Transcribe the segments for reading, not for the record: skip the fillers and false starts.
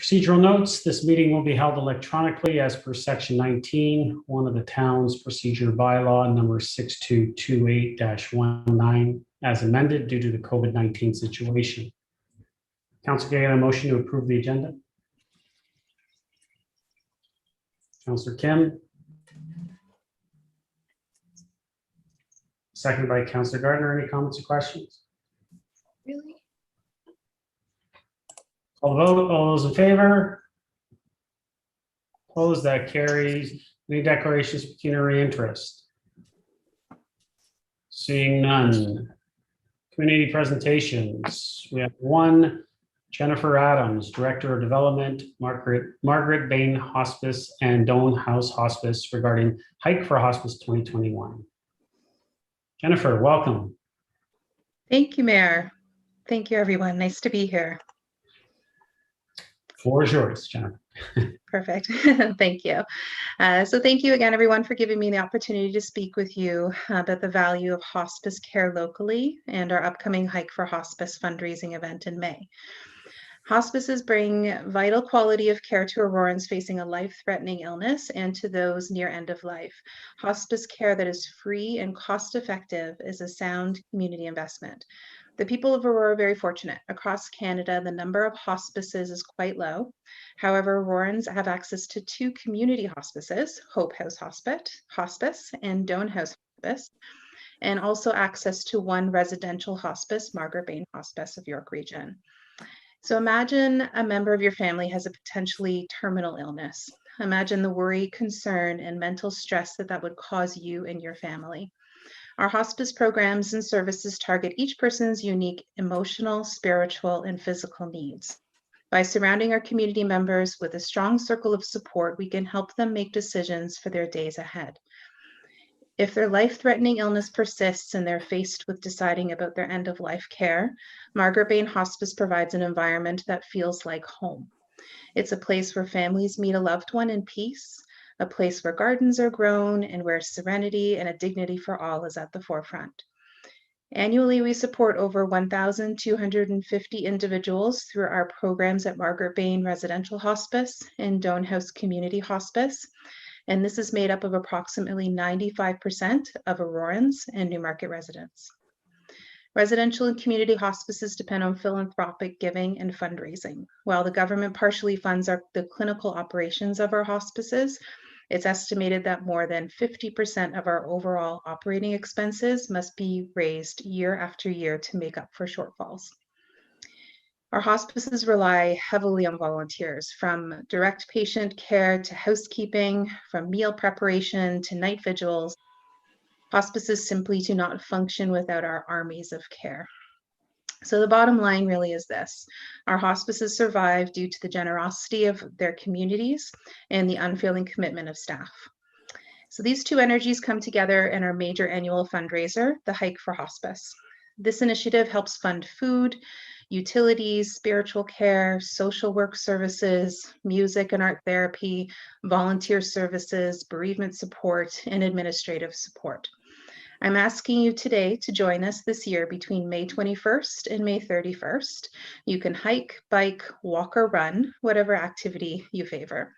Procedural notes, this meeting will be held electronically as per section 19, of the town's procedure bylaw number 6228-19 as amended due to the COVID-19 situation. Council, can I get a motion to approve the agenda? Councillor Kim. Seconded by Councillor Gardner. Any comments or questions? Really? Call the vote. All those in favor? Opposed? That carries. Any declarations of pecuniary interest? Seeing none. Community presentations. We have one. Jennifer Adams, Director of Development, Margaret Bahen Hospice and Doane House Hospice regarding Hike for Hospice 2021. Jennifer, welcome. Thank you, Mayor. Thank you, everyone. Nice to be here. Floor is yours, Jennifer. Perfect. Thank you. So thank you again, everyone, for giving me the opportunity to speak with you about the value of hospice care locally and our upcoming Hike for Hospice fundraising event in May. Hospices bring vital quality of care to Aurorans facing a life-threatening illness and to those near end of life. Hospice care that is free and cost-effective is a sound community investment. The people of Aurora are very fortunate. Across Canada, the number of hospices is quite low. However, Aurorans have access to 2 community hospices, Hope House Hospice and Doane House Hospice, and also access to 1 residential hospice, Margaret Bahen Hospice of York Region. So imagine a member of your family has a potentially terminal illness. Imagine the worry, concern, and mental stress that would cause you and your family. Our hospice programs and services target each person's unique emotional, spiritual, and physical needs. By surrounding our community members with a strong circle of support, we can help them make decisions for their days ahead. If their life-threatening illness persists and they're faced with deciding about their end-of-life care, Margaret Bahen Hospice provides an environment that feels like home. It's a place where families meet a loved one in peace, a place where gardens are grown, and where serenity and a dignity for all is at the forefront. Annually, we support over 1,250 individuals through our programs at Margaret Bahen Residential Hospice and Doane House Community Hospice. And this is made up of approximately 95% of Aurorans and Newmarket residents. Residential and community hospices depend on philanthropic giving and fundraising. While the government partially funds the clinical operations of our hospices, it's estimated that more than 50% of our overall operating expenses must be raised year after year to make up for shortfalls. Our hospices rely heavily on volunteers, from direct patient care to housekeeping, from meal preparation to night vigils. Hospices simply do not function without our armies of care. So the bottom line really is this: our hospices survive due to the generosity of their communities and the unfailing commitment of staff. So these 2 energies come together in our major annual fundraiser, the Hike for Hospice. This initiative helps fund food, utilities, spiritual care, social work services, music and art therapy, volunteer services, bereavement support, and administrative support. I'm asking you today to join us this year between May 21st and May 31st. You can hike, bike, walk, or run, whatever activity you favor.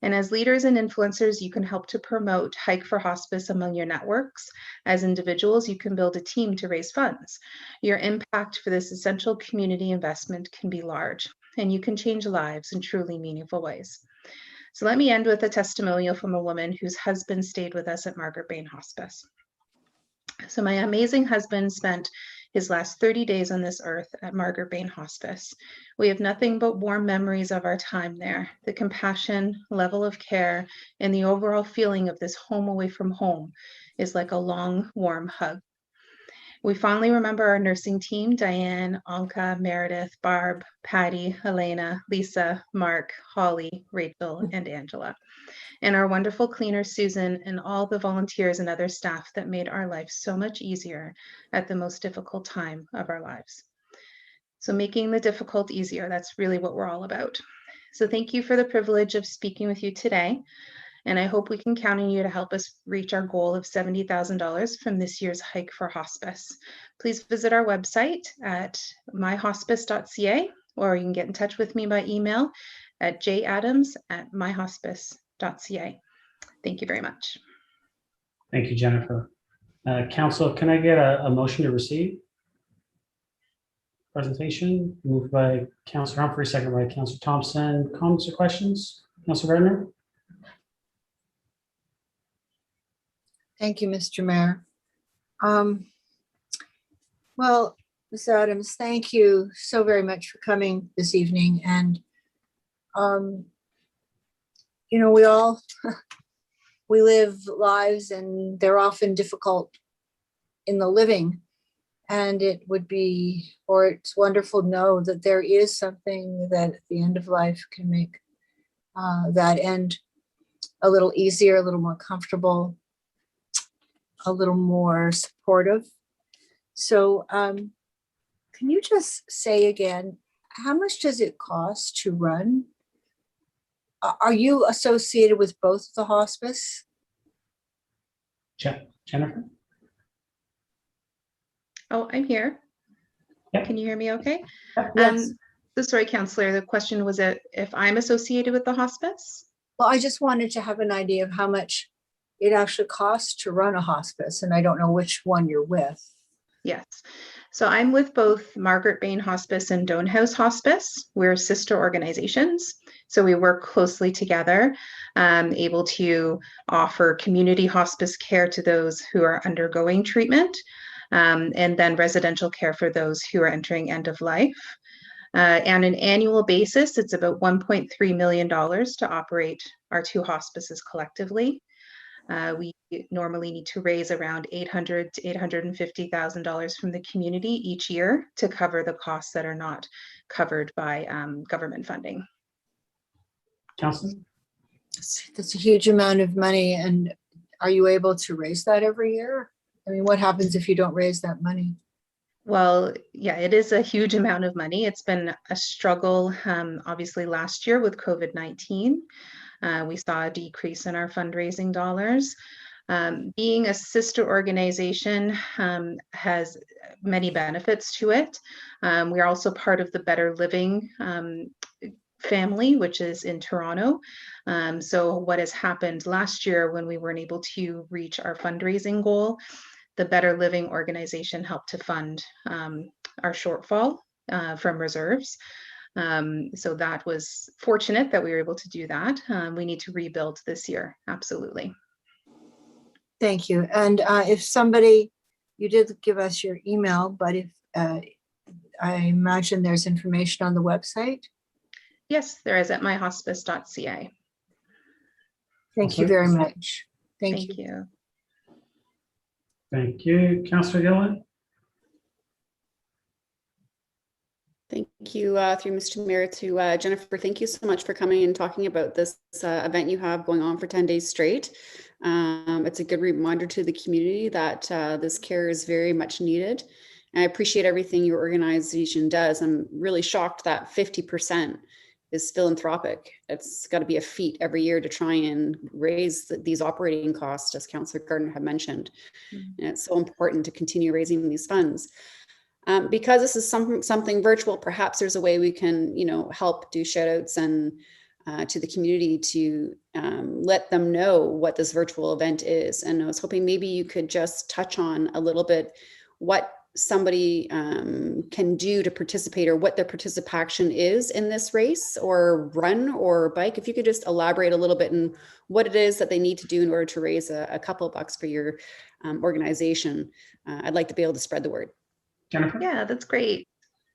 And as leaders and influencers, you can help to promote Hike for Hospice among your networks. As individuals, you can build a team to raise funds. Your impact for this essential community investment can be large, and you can change lives in truly meaningful ways. So let me end with a testimonial from a woman whose husband stayed with us at Margaret Bahen Hospice. So my amazing husband spent his last 30 days on this earth at Margaret Bahen Hospice. We have nothing but warm memories of our time there. The compassion, level of care, and the overall feeling of this home away from home is like a long, warm hug. We fondly remember our nursing team: Diane, Anka, Meredith, Barb, Patty, Elena, Lisa, Mark, Holly, Rachel, and Angela. And our wonderful cleaner, Susan, and all the volunteers and other staff that made our life so much easier at the most difficult time of our lives. So making the difficult easier, that's really what we're all about. So thank you for the privilege of speaking with you today. And I hope we can count on you to help us reach our goal of $70,000 from this year's Hike for Hospice. Please visit our website at myhospice.ca, or you can get in touch with me by email at jadams@myhospice.ca. Thank you very much. Thank you, Jennifer. Council, can I get a motion to receive? Presentation moved by Councillor Humfryes, second by Councillor Thompson. Comments or questions? Councillor Gardner? Thank you, Mr. Mayor. Well, Ms. Adams, thank you so very much for coming this evening. And, you know, we live lives and they're often difficult in the living. And it would be, or it's wonderful to know that there is something that at the end of life can make that end a little easier, a little more comfortable, a little more supportive. So can you just say again, how much does it cost to run? Are you associated with both the hospice? Jennifer? Oh, I'm here. Yep. Can you hear me okay? Yes. So sorry, Councillor, the question was if I'm associated with the hospice? Well, I just wanted to have an idea of how much it actually costs to run a hospice, and I don't know which one you're with. Yes. So I'm with both Margaret Bahen Hospice and Doane Hospice. We're sister organizations. So we work closely together, able to offer community hospice care to those who are undergoing treatment, and then residential care for those who are entering end of life. On an annual basis, it's about $1.3 million to operate our two hospices collectively. We normally need to raise around $800,000 to $850,000 from the community each year to cover the costs that are not covered by government funding. Councillor? That's a huge amount of money. And are you able to raise that every year? I mean, what happens if you don't raise that money? Well, yeah, it is a huge amount of money. It's been a struggle, obviously last year with COVID-19. We saw a decrease in our fundraising dollars. Being a sister organization has many benefits to it. We are also part of the Better Living family, which is in Toronto. So what has happened last year when we weren't able to reach our fundraising goal, the Better Living organization helped to fund our shortfall from reserves. So that was fortunate that we were able to do that. We need to rebuild this year, absolutely. Thank you. And if somebody, you did give us your email, but if I imagine there's information on the website. Yes, there is at myhospice.ca. Thank you very much. Thank you. Thank you. Thank you. Councillor Gillen? Thank you, through Mr. Mayor, to Jennifer. Thank you so much for coming and talking about this event you have going on for 10 days straight. It's a good reminder to the community that this care is very much needed. And I appreciate everything your organization does. I'm really shocked that 50% is philanthropic. It's got to be a feat every year to try and raise these operating costs, as Councillor Gardner had mentioned. And it's so important to continue raising these funds. Because this is something virtual, perhaps there's a way we can, help do shout outs and to the community to let them know what this virtual event is. And I was hoping maybe you could just touch on a little bit what somebody can do to participate, or what their participation is in this race or run or bike. If you could just elaborate a little bit on what it is that they need to do in order to raise a couple bucks for your organization. I'd like to be able to spread the word. Jennifer? Yeah, that's great.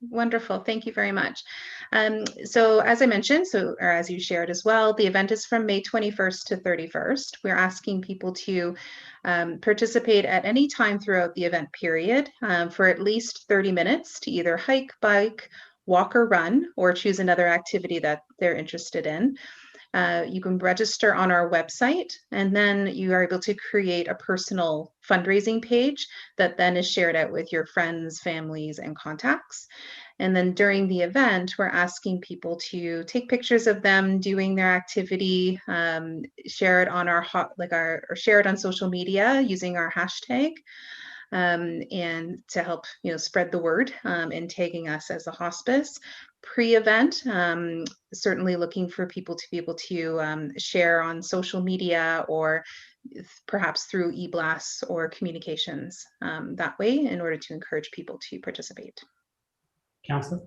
Wonderful. Thank you very much. So as I mentioned, or as you shared as well, the event is from May 21st to 31st. We're asking people to participate at any time throughout the event period for at least 30 minutes to either hike, bike, walk, or run, or choose another activity that they're interested in. You can register on our website, and then you are able to create a personal fundraising page that then is shared out with your friends, families, and contacts. And then during the event, we're asking people to take pictures of them doing their activity, share it on or share it on social media using our hashtag. and to help, spread the word and tagging us as a hospice. Pre-event, certainly looking for people to be able to share on social media or perhaps through e-blasts or communications that way in order to encourage people to participate. Councillor?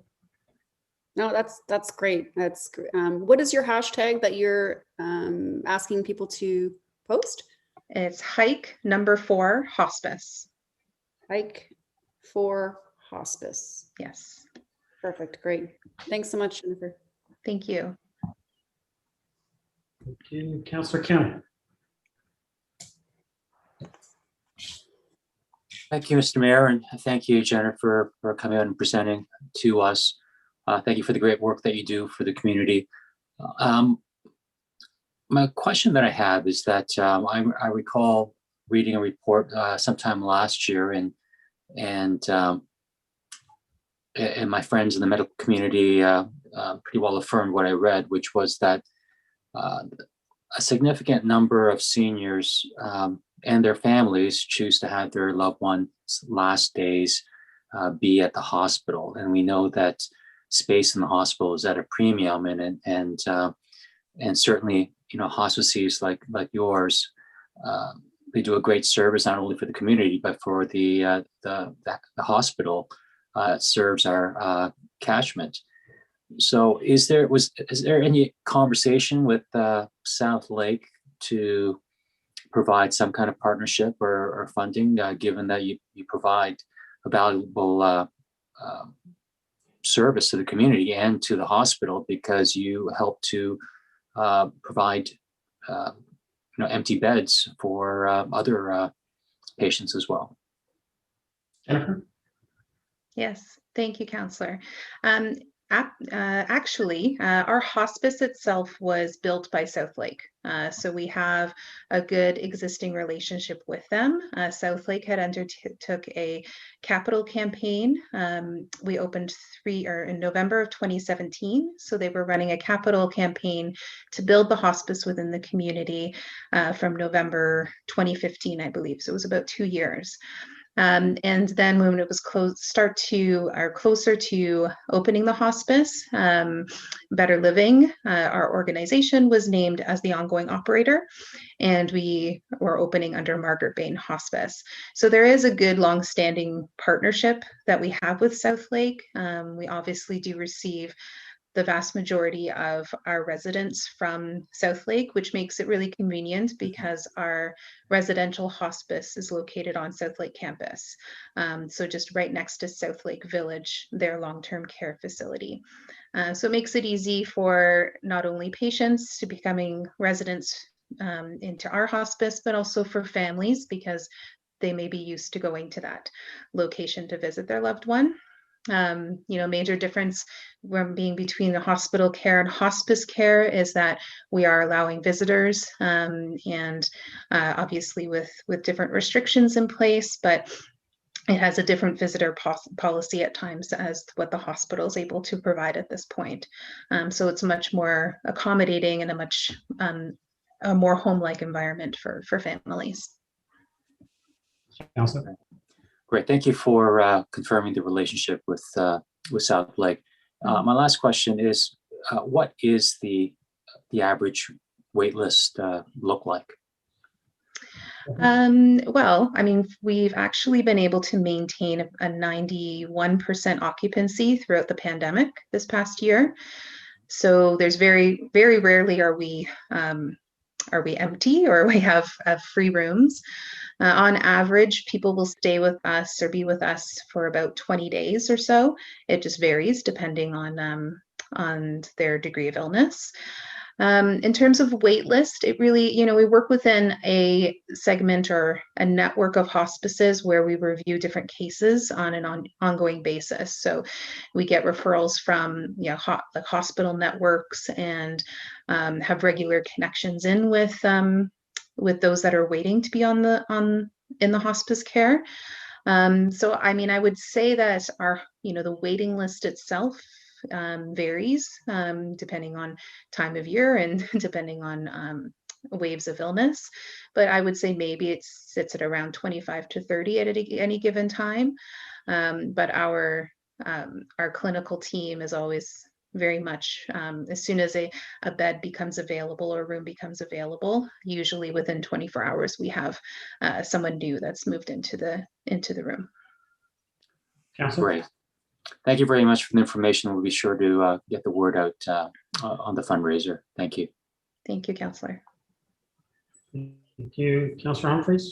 No, that's great. What is your hashtag that you're asking people to post? It's hike number 4 hospice. Hike for hospice. Yes. Perfect. Great. Thanks so much, Jennifer. Thank you. Thank you. Councillor Kim? Thank you, Mr. Mayor, and thank you, Jennifer, for coming out and presenting to us. Thank you for the great work that you do for the community. My question that I have is that I recall reading a report sometime last year, and my friends in the medical community pretty well affirmed what I read, which was that a significant number of seniors and their families choose to have their loved ones' last days be at the hospital. And we know that space in the hospital is at a premium, and certainly, hospices like yours, they do a great service not only for the community but for the hospital. Serves our catchment. So, is there any conversation with South Lake to provide some kind of partnership or funding, given that you provide a valuable service to the community and to the hospital, because you help to provide empty beds for other patients as well? Jennifer? Yes, thank you, Councillor. Actually, our hospice itself was built by South Lake. So we have a good existing relationship with them. South Lake had undertook a capital campaign. We opened in November of 2017. So they were running a capital campaign to build the hospice within the community from November 2015, I believe. So it was about 2 years. And then when it was closer to opening the hospice, Better Living, our organization, was named as the ongoing operator, and we were opening under Margaret Bahen Hospice. So there is a good long-standing partnership that we have with South Lake. We obviously do receive the vast majority of our residents from South Lake, which makes it really convenient because our residential hospice is located on South Lake campus. So just right next to South Lake Village, their long-term care facility. So it makes it easy for not only patients to becoming residents into our hospice, but also for families, because they may be used to going to that location to visit their loved one. Major difference being between the hospital care and hospice care is that we are allowing visitors, and obviously with different restrictions in place, but it has a different visitor policy at times as what the hospital is able to provide at this point. So it's much more accommodating and a more home-like environment for families. Councillor? Great, thank you for confirming the relationship with South Lake. My last question is, what is the average wait list look like? Well, I mean, we've actually been able to maintain a 91% occupancy throughout the pandemic this past year. So there's very, very rarely are we empty or we have free rooms. On average, people will stay with us or be with us for about 20 days or so. It just varies depending on their degree of illness. In terms of wait list, it really, we work within a segment or a network of hospices where we review different cases on an ongoing basis. So we get referrals from like hospital networks and have regular connections in with those that are waiting to be in the hospice care. So I mean, I would say that the waiting list itself varies depending on time of year and depending on waves of illness, but I would say maybe it sits at around 25 to 30 at any given time. But our clinical team is always very much, as soon as a bed becomes available or room becomes available, usually within 24 hours, we have someone new that's moved into the room. Councillor? Great. Thank you very much for the information. We'll be sure to get the word out on the fundraiser. Thank you. Thank you, Councillor. Thank you. Councillor Humfryes?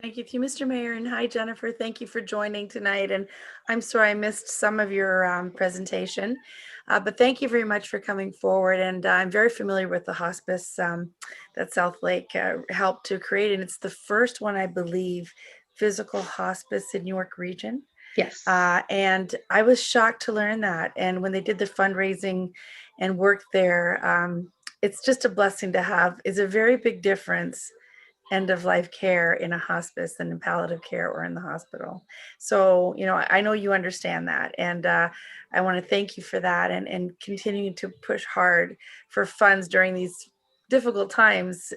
Thank you to you, Mr. Mayor, and hi, Jennifer. Thank you for joining tonight. And I'm sorry I missed some of your presentation, but thank you very much for coming forward. And I'm very familiar with the hospice that South Lake helped to create, and it's the first one, I believe, physical hospice in York Region. Yes. And I was shocked to learn that. And when they did the fundraising and work there, it's just a blessing to have. It's a very big difference, end of life care in a hospice than in palliative care or in the hospital. So, you know, I know you understand that. And I want to thank you for that and continuing to push hard for funds during these difficult times.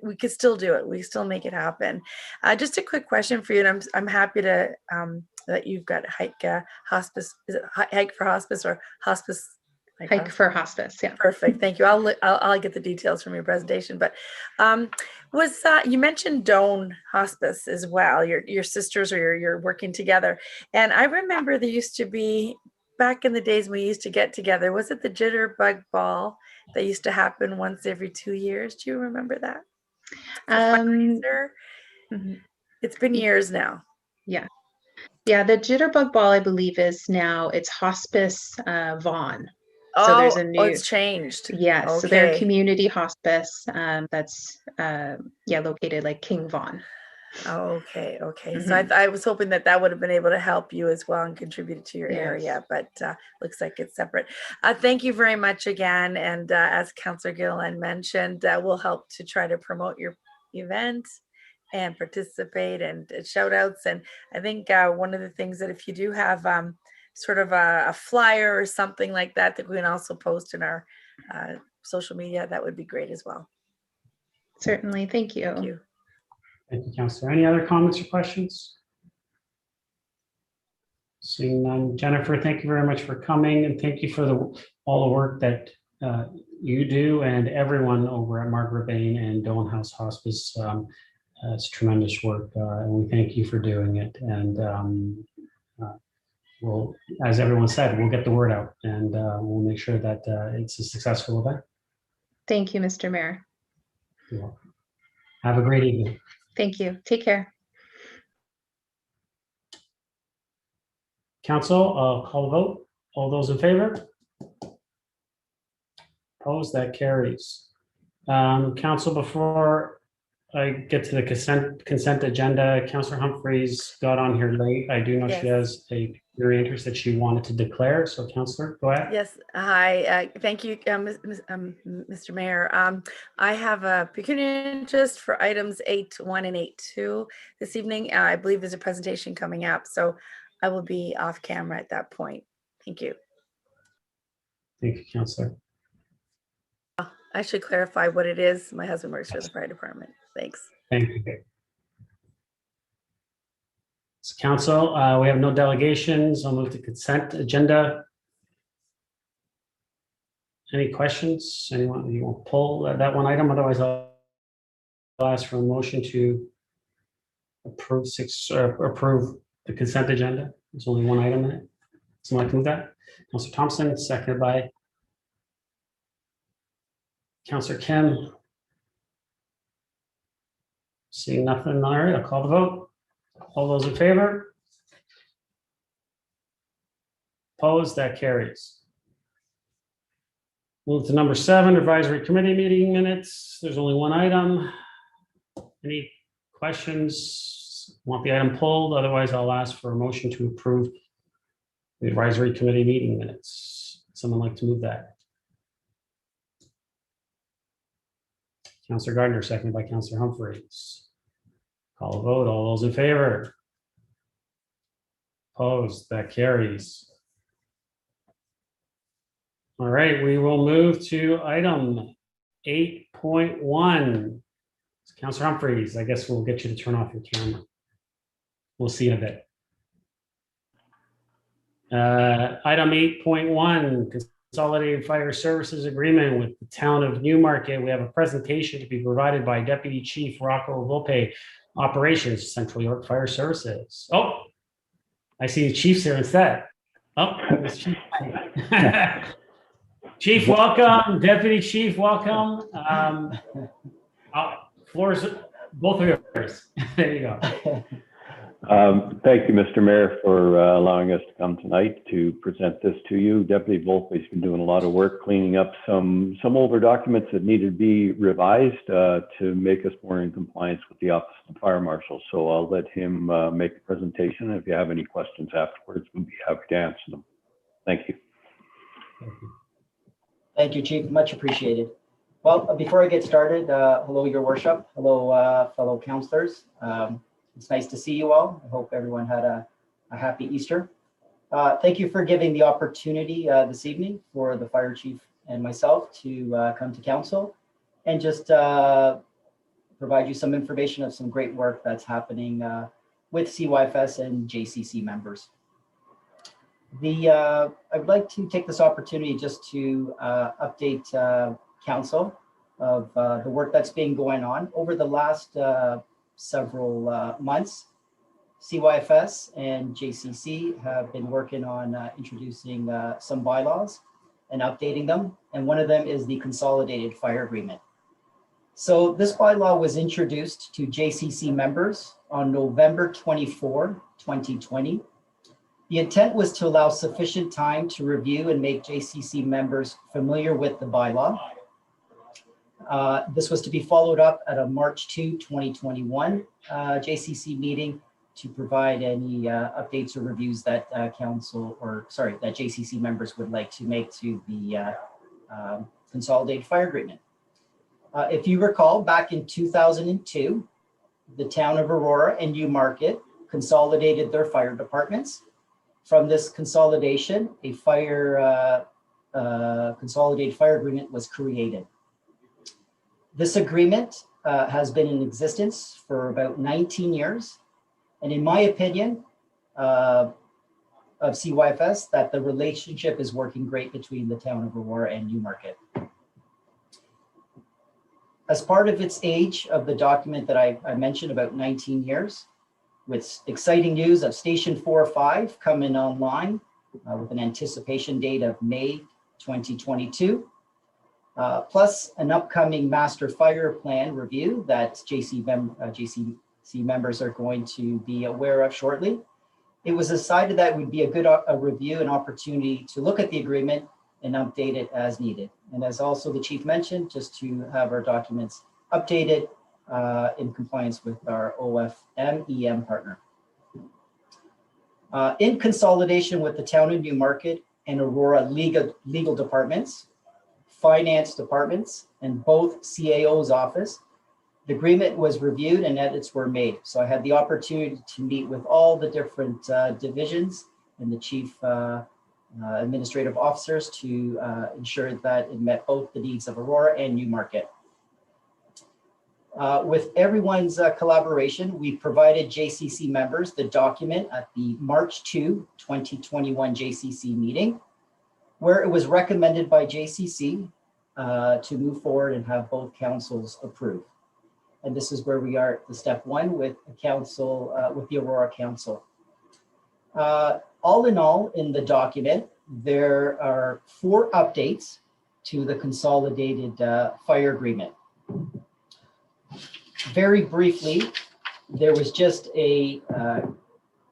We could still do it. We still make it happen. Just a quick question for you. And I'm happy to, that you've got Hike Hospice. Is it Hike for Hospice or Hospice? Hike for Hospice. Yeah. Perfect. Thank you. I'll get the details from your presentation. But was you mentioned Doane Hospice as well? Your sisters or you're working together. And I remember there used to be, back in the days when we used to get together, was it the Jitterbug Ball that used to happen once every 2 years? Do you remember that? Mm-hmm. It's been years now. Yeah. Yeah, the Jitterbug Ball, I believe, is now it's Hospice Vaughan. So there's a new. It's changed. Yes. Okay. So they're a community hospice that's located like King Vaughan. Okay. Mm-hmm. So I was hoping that would have been able to help you as well and contribute to your area, but looks like it's separate. Thank you very much again. And as Councillor Gilliland mentioned, we'll help to try to promote your event and participate and shout outs. And I think one of the things that if you do have sort of a flyer or something like that we can also post in our social media, that would be great as well. Certainly. Thank you. Thank you. Thank you, Councillor. Any other comments or questions? Seeing none. Jennifer, thank you very much for coming, and thank you for all the work that you do and everyone over at Margaret Bahen and Doane House Hospice. It's tremendous work, and we thank you for doing it. And we'll, as everyone said, we'll get the word out, and we'll make sure that it's a successful event. Thank you, Mr. Mayor. You're welcome. Have a great evening. Thank you. Take care. Council, I'll call the vote. All those in favor? Opposed? That carries. Council, before I get to the consent agenda, Councillor Humfryes got on here late. I do know she has a very interest that she wanted to declare. So, Councillor, go ahead. Yes. Hi. Thank you, Mr. Mayor. I have a pecuniary interest for items 8.1 and 8.2 this evening. I believe there's a presentation coming up, so I will be off camera at that point. Thank you. Thank you, Councillor. I should clarify what it is. My husband works for the fire department. Thanks. Thank you. So, Council, we have no delegations. I'll move to consent agenda. Any questions? Anyone, you want to pull that one item? Otherwise, I'll ask for a motion to approve the consent agenda. There's only one item in it. Someone like to move that? Councillor Thompson, seconded by Councillor Kim. Seeing nothing, all right, I'll call the vote. All those in favor? Opposed? That carries. Move to number 7, advisory committee meeting minutes. There's only one item. Any questions? Want the item pulled? Otherwise, I'll ask for a motion to approve the advisory committee meeting minutes. Someone like to move that? Councillor Gardner, seconded by Councillor Humfryes. Call a vote. All those in favor? Opposed? That carries. All right, we will move to item 8.1. Councillor Humfryes, I guess we'll get you to turn off your camera. We'll see in a bit. Item 8.1, Consolidated Fire Services Agreement with the Town of Newmarket. We have a presentation to be provided by Deputy Chief Rocco Volpe, Operations, Central York Fire Services. Oh, I see the chief's here instead. Oh, Chief. Chief, welcome. Deputy Chief, welcome. Floors, both of yours. There you go. Thank you, Mr. Mayor, for allowing us to come tonight to present this to you. Deputy Volpe's been doing a lot of work cleaning up some older documents that needed to be revised to make us more in compliance with the Office of the Fire Marshal. So I'll let him make the presentation. If you have any questions afterwards, we'll be happy to answer them. Thank you. Thank you, Chief. Much appreciated. Well, before I get started, hello, Your Worship. Hello, fellow councillors. It's nice to see you all. I hope everyone had a happy Easter. Thank you for giving the opportunity this evening for the Fire Chief and myself to come to Council and just provide you some information of some great work that's happening with CYFS and JCC members. I'd like to take this opportunity just to update Council of the work that's been going on over the last several months. CYFS and JCC have been working on introducing some bylaws and updating them. And one of them is the Consolidated Fire Agreement. So this bylaw was introduced to JCC members on November 24, 2020. The intent was to allow sufficient time to review and make JCC members familiar with the bylaw. This was to be followed up at a March 2, 2021 JCC meeting to provide any updates or reviews that that JCC members would like to make to the Consolidated Fire Agreement. If you recall, back in 2002, the town of Aurora and Newmarket consolidated their fire departments. From this consolidation, a Consolidated Fire Agreement was created. This agreement has been in existence for about 19 years. And in my opinion, of CYFS, that the relationship is working great between the town of Aurora and Newmarket. As part of its age of the document that I mentioned, about 19 years, with exciting news of Station 4 or 5 coming online with an anticipation date of May 2022, plus an upcoming master fire plan review that JCC members are going to be aware of shortly. It was decided that it would be a good review and opportunity to look at the agreement and update it as needed. And as also the chief mentioned, just to have our documents updated in compliance with our OFM-EM partner. In consolidation with the town of Newmarket and Aurora legal departments, finance departments, and both CAO's office, the agreement was reviewed and edits were made. So I had the opportunity to meet with all the different divisions and the chief administrative officers to ensure that it met both the needs of Aurora and Newmarket. With everyone's collaboration, we provided JCC members the document at the March 2, 2021 JCC meeting, where it was recommended by JCC to move forward and have both councils approve. And this is where we are at the step 1 with the council, with the Aurora Council. All in all, in the document, there are 4 updates to the Consolidated Fire Agreement. Very briefly, there was just an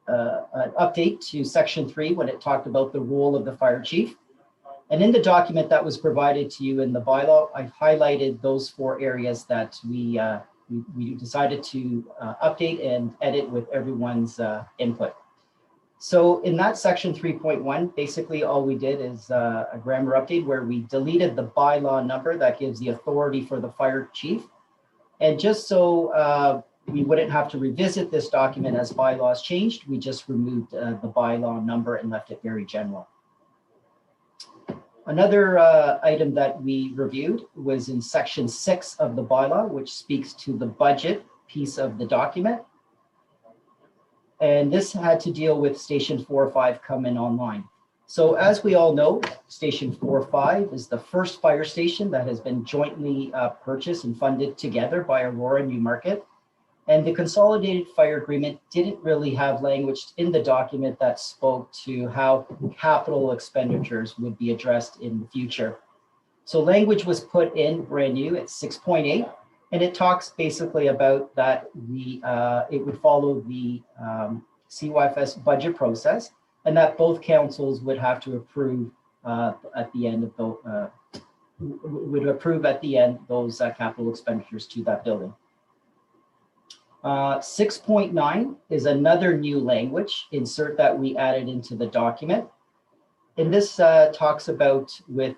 update to Section 3 when it talked about the role of the fire chief. And in the document that was provided to you in the bylaw, I've highlighted those 4 areas that we decided to update and edit with everyone's input. So in that Section 3.1, basically all we did is a grammar update where we deleted the bylaw number that gives the authority for the fire chief. And just so we wouldn't have to revisit this document as bylaws changed, we just removed the bylaw number and left it very general. Another item that we reviewed was in section 6 of the bylaw, which speaks to the budget piece of the document. And this had to deal with Station 4-5 coming online. So as we all know, Station 4-5 is the first fire station that has been jointly purchased and funded together by Aurora and Newmarket. And the Consolidated Fire Agreement didn't really have language in the document that spoke to how capital expenditures would be addressed in the future. So language was put in brand new at 6.8, and it talks basically about that it would follow the CYFS budget process, and that both councils would have to approve at the end of those capital expenditures to that building. 6.9 is another new language insert that we added into the document. And this talks about with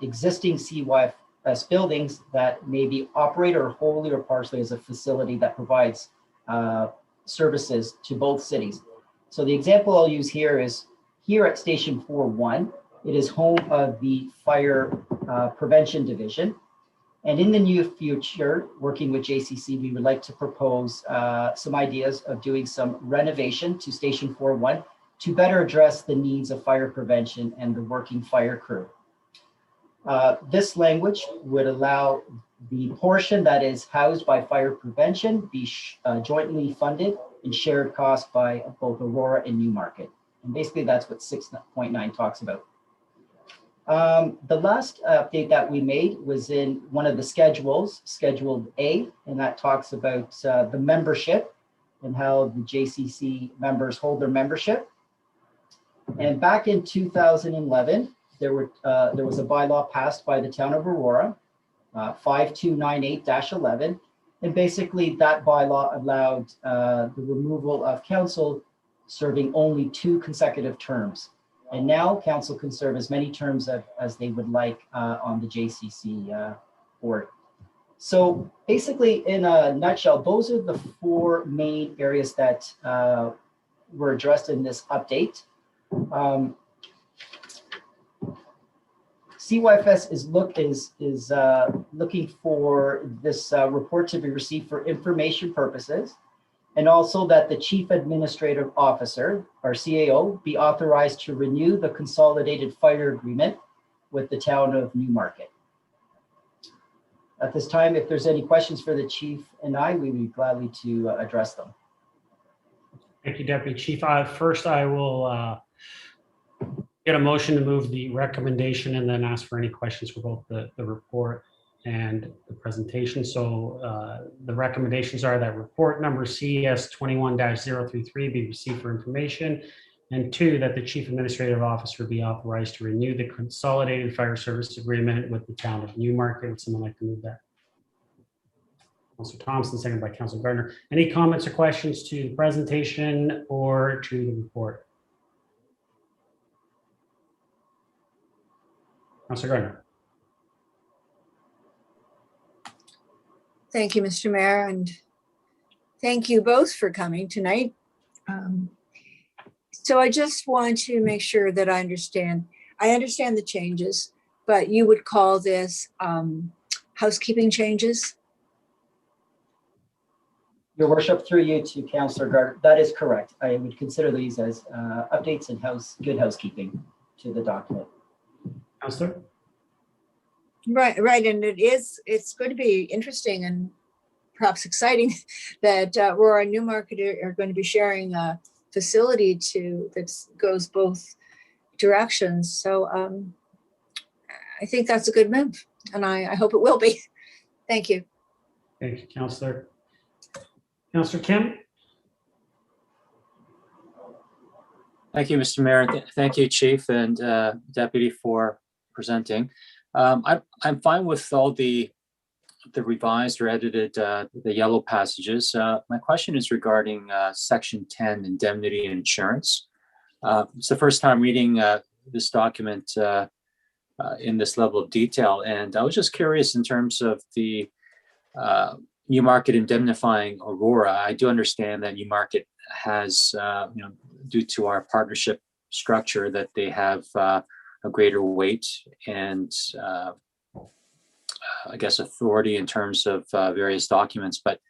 existing CYFS buildings that may be operated or wholly or partially as a facility that provides services to both cities. So the example I'll use here is here at Station 4-1, it is home of the Fire Prevention Division. And in the near future, working with JCC, we would like to propose some ideas of doing some renovation to Station 4-1 to better address the needs of fire prevention and the working fire crew. This language would allow the portion that is housed by fire prevention be jointly funded and shared costs by both Aurora and Newmarket. And basically that's what 6.9 talks about. The last update that we made was in one of the schedules, Schedule A, and that talks about the membership and how the JCC members hold their membership. And back in 2011, there was a bylaw passed by the town of Aurora, 5298-11, and basically that bylaw allowed the removal of council serving only 2 consecutive terms. And now council can serve as many terms as they would like on the JCC board. So basically, in a nutshell, those are the 4 main areas that were addressed in this update. CYFS is looking for this report to be received for information purposes, and also that the Chief Administrative Officer, or CAO, be authorized to renew the Consolidated Fire Agreement with the town of Newmarket. At this time, if there's any questions for the Chief and I, we would be gladly to address them. Thank you, Deputy Chief. First, I will get a motion to move the recommendation and then ask for any questions for both the report and the presentation. So the recommendations are that report number CS 21-033 be received for information, and 2, that the Chief Administrative Officer be authorized to renew the Consolidated Fire Service Agreement with the town of Newmarket. Would someone like to move that? Councillor Thompson, seconded by Councillor Gardner. Any comments or questions to the presentation or to the report? Councillor Gardner. Thank you, Mr. Mayor, and thank you both for coming tonight. So I just want to make sure that I understand the changes, but you would call this housekeeping changes? Your worship, through you to Councillor Gardner, that is correct. I would consider these as updates and good housekeeping to the document. Councillor? Right, and it's going to be interesting and perhaps exciting that Aurora and Newmarket are going to be sharing a facility that goes both directions. So I think that's a good move, and I hope it will be. Thank you. Thank you, Councillor. Councillor Kim? Thank you, Mr. Mayor. Thank you, Chief and Deputy, for presenting. I'm fine with all the revised or edited the yellow passages. My question is regarding Section 10, indemnity and insurance. It's the first time reading this document in this level of detail, and I was just curious in terms of the Newmarket indemnifying Aurora. I do understand that Newmarket has, due to our partnership structure, that they have a greater weight and I guess authority in terms of various documents. But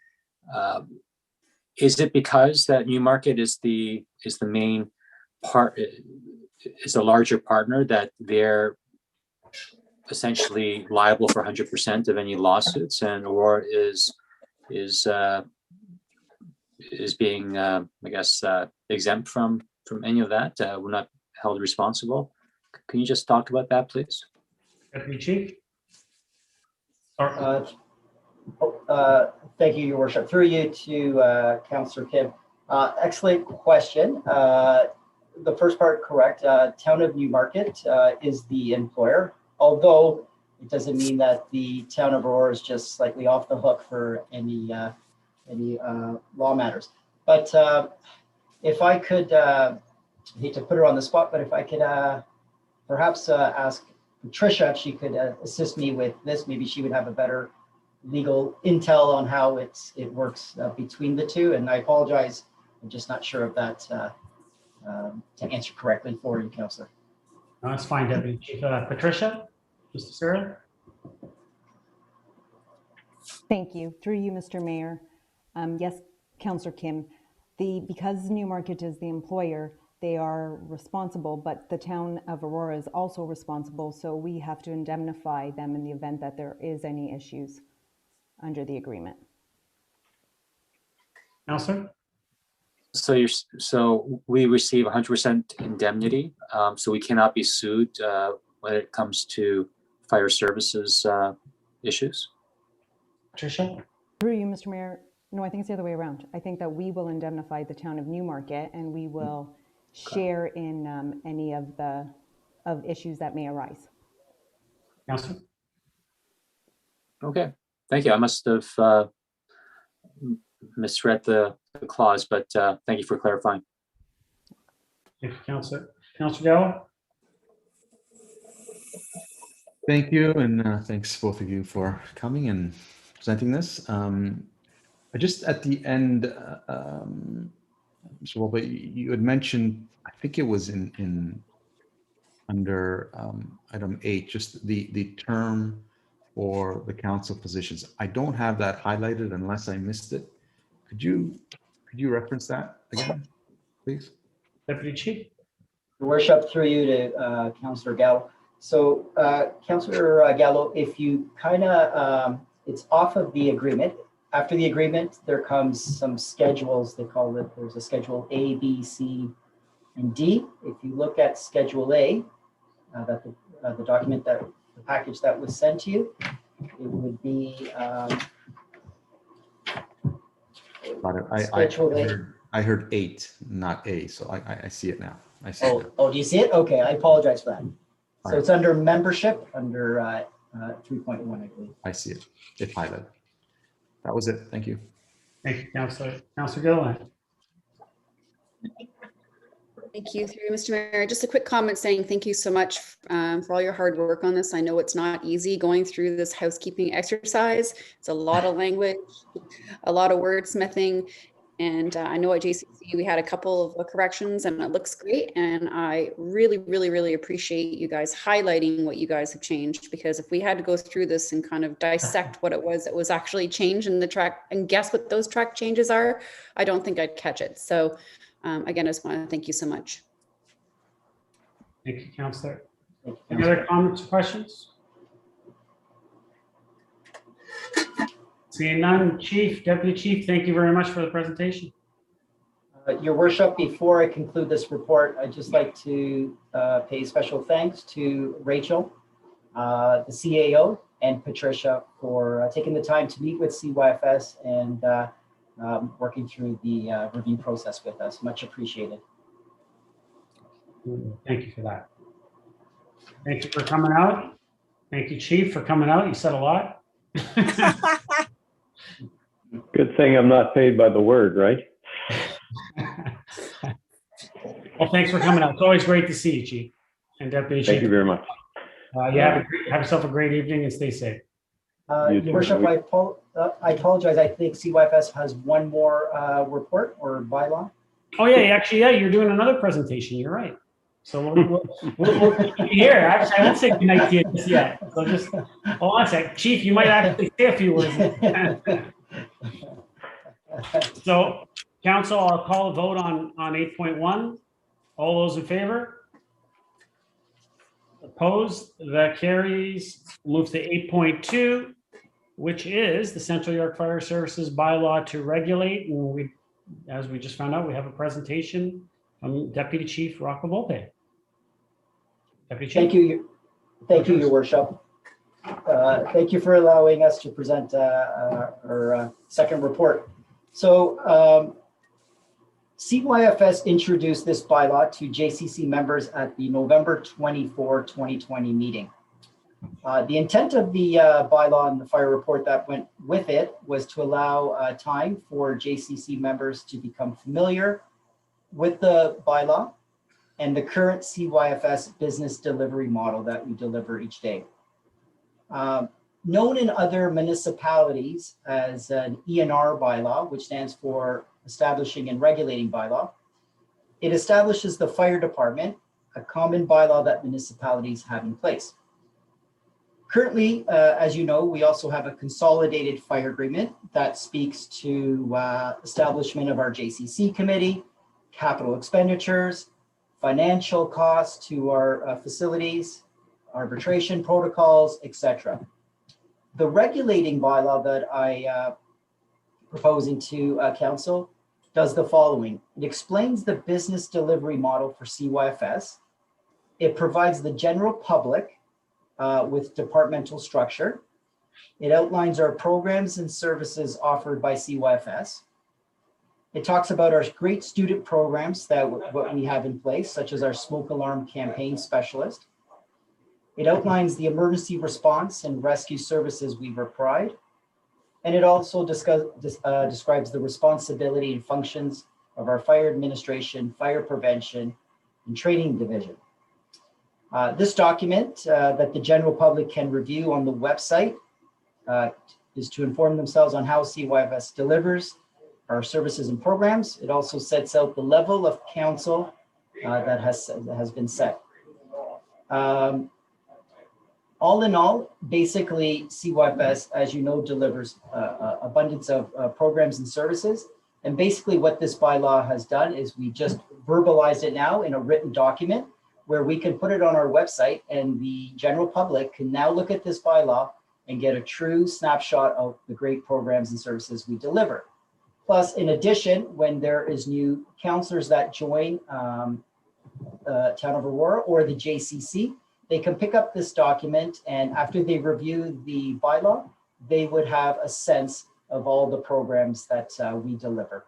is it because that Newmarket is the main part, is a larger partner, that they're essentially liable for 100% of any lawsuits, and or is being I guess exempt from any of that? We're not held responsible. Can you just talk about that, please? Deputy Chief? Thank you, Your Worship. Through you to Councillor Kim. Excellent question. The first part correct. Town of Newmarket is the employer, although it doesn't mean that the town of Aurora is just slightly off the hook for any law matters. But if I could, I hate to put her on the spot, but if I could perhaps ask Patricia if she could assist me with this, maybe she would have a better legal intel on how it works between the two. And I apologize, I'm just not sure of that to answer correctly for you, Councillor. No, that's fine, Deputy Chief. Patricia, Mr. Sarah? Thank you. Through you, Mr. Mayor. Yes, Councillor Kim, because Newmarket is the employer, they are responsible, but the town of Aurora is also responsible, so we have to indemnify them in the event that there is any issues under the agreement. Councillor? So we receive 100% indemnity, so we cannot be sued when it comes to fire services issues. Patricia? Through you, Mr. Mayor. No, I think it's the other way around. I think that we will indemnify the town of Newmarket, and we will share in any of the issues that may arise. Councillor? Okay, thank you. I must have misread the clause, but thank you for clarifying. Thank you, Councillor. Councillor Gallo? Thank you, and thanks both of you for coming and presenting this. Just at the end, Mr. Wolbe, you had mentioned, I think it was in under item 8, just the term for the council positions. I don't have that highlighted unless I missed it. Could you reference that again, please? Deputy Chief? Your Worship, through you to Councillor Gallo. So Councillor Gallo, if you kind of, it's off of the agreement. After the agreement, there comes some schedules, they call it, there's a schedule A, B, C, and D. If you look at Schedule A, the document the package that was sent to you, it would be I heard 8, not A, so I see it now. I see it now. Oh, do you see it? Okay, I apologize for that. So it's under membership, under 3.1, I believe. I see it. It's highlighted. That was it. Thank you. Thank you, Councillor. Councillor Gilliland? Thank you, through Mr. Mayor. Just a quick comment saying thank you so much for all your hard work on this. I know it's not easy going through this housekeeping exercise. It's a lot of language, a lot of wordsmithing. And I know at JCC we had a couple of corrections and it looks great. And I really, really, really appreciate you guys highlighting what you guys have changed, because if we had to go through this and kind of dissect what it was that was actually changed in the track and guess what those track changes are, I don't think I'd catch it. So again, I just want to thank you so much. Thank you, Councillor. Any other comments or questions? Seeing none, Chief, Deputy Chief, thank you very much for the presentation. Your Worship, before I conclude this report, I'd just like to pay special thanks to Rachel, the CAO, and Patricia for taking the time to meet with CYFS and working through the review process with us. Much appreciated. Thank you for that. Thank you for coming out. Thank you, Chief, for coming out. You said a lot. Good thing I'm not paid by the word, right? Well, thanks for coming out. It's always great to see you, Chief and Deputy Chief. Thank you very much. Have yourself a great evening and stay safe. Your Worship, I apologize. I think CYFS has one more report or bylaw. Oh yeah, actually, yeah, you're doing another presentation. You're right. So we'll keep you here. Actually, I won't say goodnight to you just yet. So just hold on a sec. Chief, you might actually say a few words. So, council, I'll call a vote on 8.1. All those in favor? Opposed? That carries. Move to 8.2, which is the Central York Fire Services bylaw to regulate. And we, as we just found out, we have a presentation from Deputy Chief Rocco Volpe. Deputy Chief. Thank you, Your Worship. Thank you for allowing us to present our second report. So CYFS introduced this bylaw to JCC members at the November 24, 2020 meeting. The intent of the bylaw and the fire report that went with it was to allow time for JCC members to become familiar with the bylaw and the current CYFS business delivery model that we deliver each day. Known in other municipalities as an ENR bylaw, which stands for Establishing and Regulating Bylaw, it establishes the fire department, a common bylaw that municipalities have in place. Currently, as you know, we also have a consolidated fire agreement that speaks to establishment of our JCC committee, capital expenditures, financial costs to our facilities, arbitration protocols, etc. The regulating bylaw that I proposing to council does the following. It explains the business delivery model for CYFS. It provides the general public with departmental structure. It outlines our programs and services offered by CYFS. It talks about our great student programs that what we have in place, such as our smoke alarm campaign specialist. It outlines the emergency response and rescue services we provide. And it also describes the responsibility and functions of our fire administration, fire prevention, and training division. This document that the general public can review on the website is to inform themselves on how CYFS delivers our services and programs. It also sets out the level of council that has been set. All in all, basically CYFS, as you know, delivers abundance of programs and services. And basically what this bylaw has done is we just verbalized it now in a written document where we can put it on our website, and the general public can now look at this bylaw and get a true snapshot of the great programs and services we deliver. Plus, in addition, when there is new councillors that join Town of Aurora or the JCC, they can pick up this document, and after they review the bylaw, they would have a sense of all the programs that we deliver.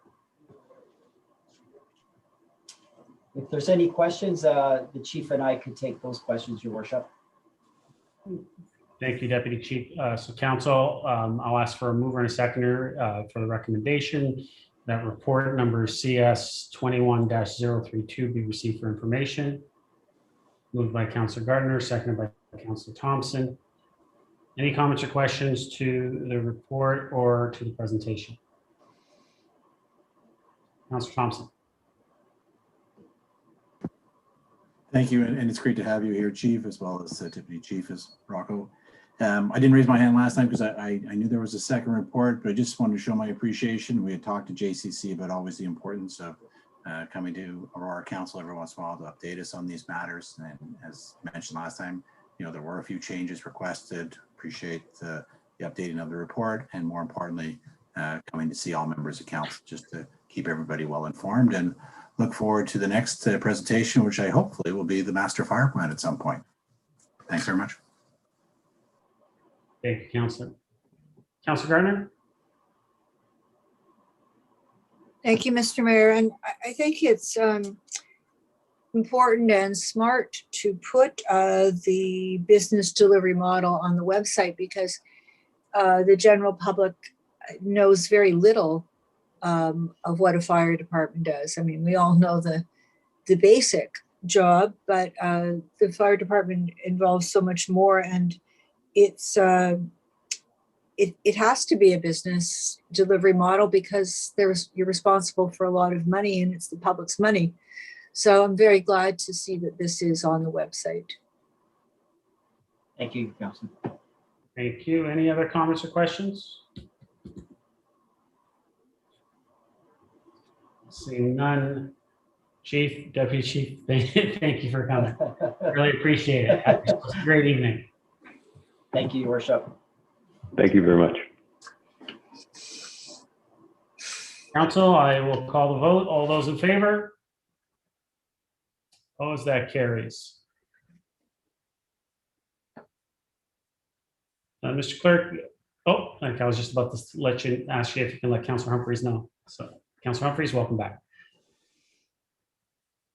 If there's any questions, the chief and I could take those questions, Your Worship. Thank you, Deputy Chief. So council, I'll ask for a mover and a seconder for the recommendation that report number CS 21-032 be received for information. Moved by Councillor Gardner, seconded by Councillor Thompson. Any comments or questions to the report or to the presentation? Councillor Thompson. Thank you, and it's great to have you here, Chief, as well as Deputy Chief as Rocco. I didn't raise my hand last time because I knew there was a second report, but I just wanted to show my appreciation. We had talked to JCC about always the importance of coming to Aurora Council every once in a while to update us on these matters. And as mentioned last time, you know, there were a few changes requested. Appreciate the updating of the report, and more importantly, coming to see all members of council just to keep everybody well informed, and look forward to the next presentation, which I hopefully will be the master fire plan at some point. Thanks very much. Thank you, Councillor. Councillor Gardner. Thank you, Mr. Mayor. And I think it's important and smart to put the business delivery model on the website, because the general public knows very little of what a fire department does. I mean, we all know the basic job, but the fire department involves so much more, and it's it has to be a business delivery model because you're responsible for a lot of money, and it's the public's money. So I'm very glad to see that this is on the website. Thank you, Councillor. Thank you. Any other comments or questions? Seeing none. Chief, Deputy Chief, thank you for coming. Really appreciate it. Have a great evening. Thank you, Your Worship. Thank you very much. Council, I will call the vote. All those in favor? Opposed, that carries. Mr. Clerk, I was just about to ask you if you can let Councillor Humfryes know. So, Councillor Humfryes, welcome back.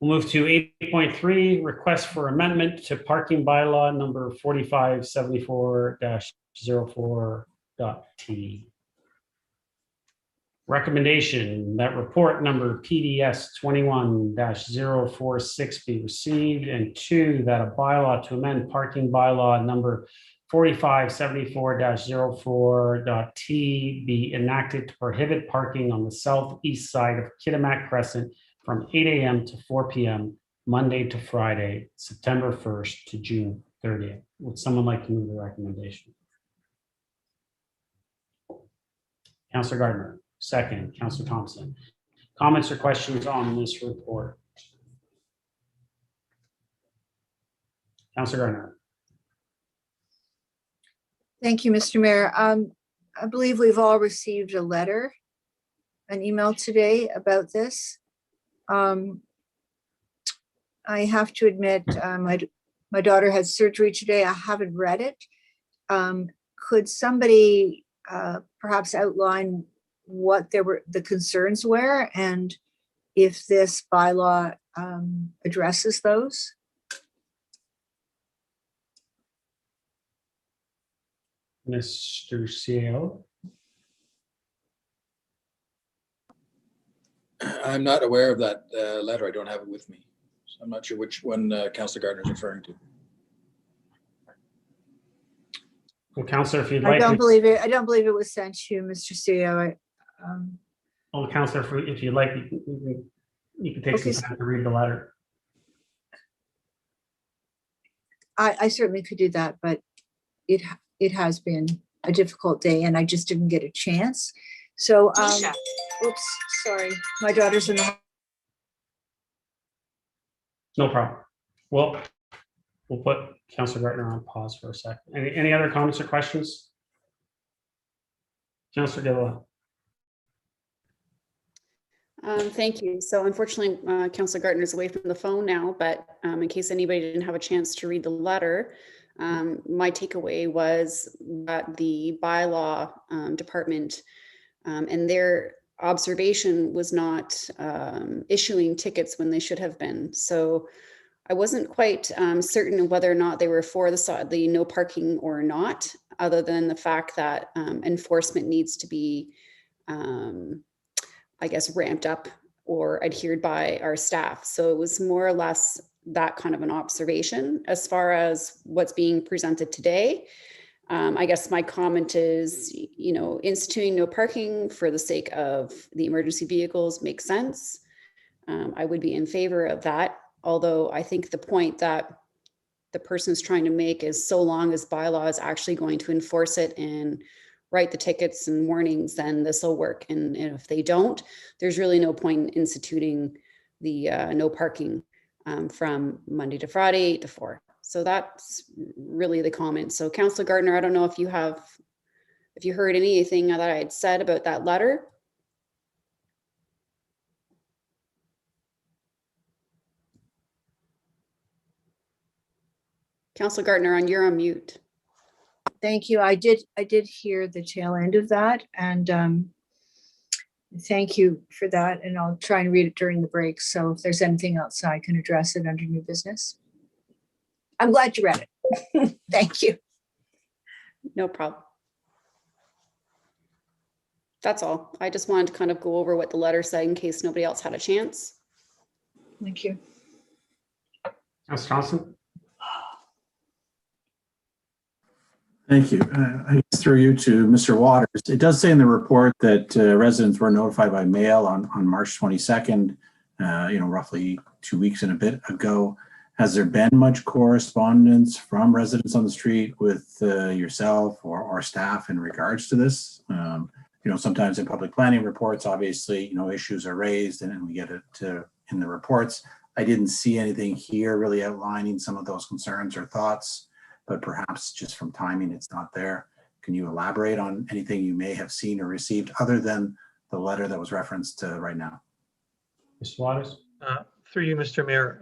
We'll move to 8.3, request for amendment to parking bylaw number 4574-04.t. Recommendation that report number PDS 21-046 be received, and 2, that a bylaw to amend parking bylaw number 4574-04.t be enacted to prohibit parking on the southeast side of Kitimat Crescent from 8 a.m. to 4 p.m. Monday to Friday, September 1st to June 30th. Would someone like to move the recommendation? Councillor Gardner, second. Councillor Thompson. Comments or questions on this report? Councillor Gardner. Thank you, Mr. Mayor. I believe we've all received a letter, an email today about this. I have to admit, my daughter had surgery today. I haven't read it. Could somebody perhaps outline what the concerns were and if this bylaw addresses those? Mr. CEO. I'm not aware of that letter. I don't have it with me. So I'm not sure which one Councillor Gardner is referring to. Well, Councillor, if you'd like. I don't believe it was sent to you, Mr. CEO. Well, Councillor, if you'd like, you can take some time to read the letter. I certainly could do that, but it has been a difficult day and I just didn't get a chance. So, oops, sorry, my daughter's in the. No problem. Well, we'll put Councillor Gardner on pause for a second. Any other comments or questions? Councillor Gilliland. Thank you. So unfortunately, Councillor Gardner is away from the phone now, but in case anybody didn't have a chance to read the letter, my takeaway was that the bylaw department and their observation was not issuing tickets when they should have been. So I wasn't quite certain of whether or not they were for the no parking or not, other than the fact that enforcement needs to be, I guess, ramped up or adhered by our staff. So it was more or less that kind of an observation. As far as what's being presented today, I guess my comment is, instituting no parking for the sake of the emergency vehicles makes sense. I would be in favor of that. Although I think the point that the person is trying to make is, so long as bylaw is actually going to enforce it and write the tickets and warnings, then this will work. And if they don't, there's really no point in instituting the no parking from Monday to Friday, 8 to 4. So that's really the comment. So Councillor Gardner, I don't know if you heard anything that I had said about that letter. Councillor Gardner, you're on mute. Thank you. I did hear the tail end of that, and thank you for that. And I'll try and read it during the break. So if there's anything else, I can address it under new business. I'm glad you read it. Thank you. No problem. That's all. I just wanted to kind of go over what the letter said in case nobody else had a chance. Thank you. Councillor Thompson. Thank you. I guess through you to Mr. Waters. It does say in the report that residents were notified by mail on March 22nd roughly 2 weeks and a bit ago. Has there been much correspondence from residents on the street with yourself or staff in regards to this? Sometimes in public planning reports, obviously, issues are raised and we get it in the reports. I didn't see anything here really outlining some of those concerns or thoughts, but perhaps just from timing, it's not there. Can you elaborate on anything you may have seen or received other than the letter that was referenced right now? Mr. Waters? Through you, Mr. Mayor.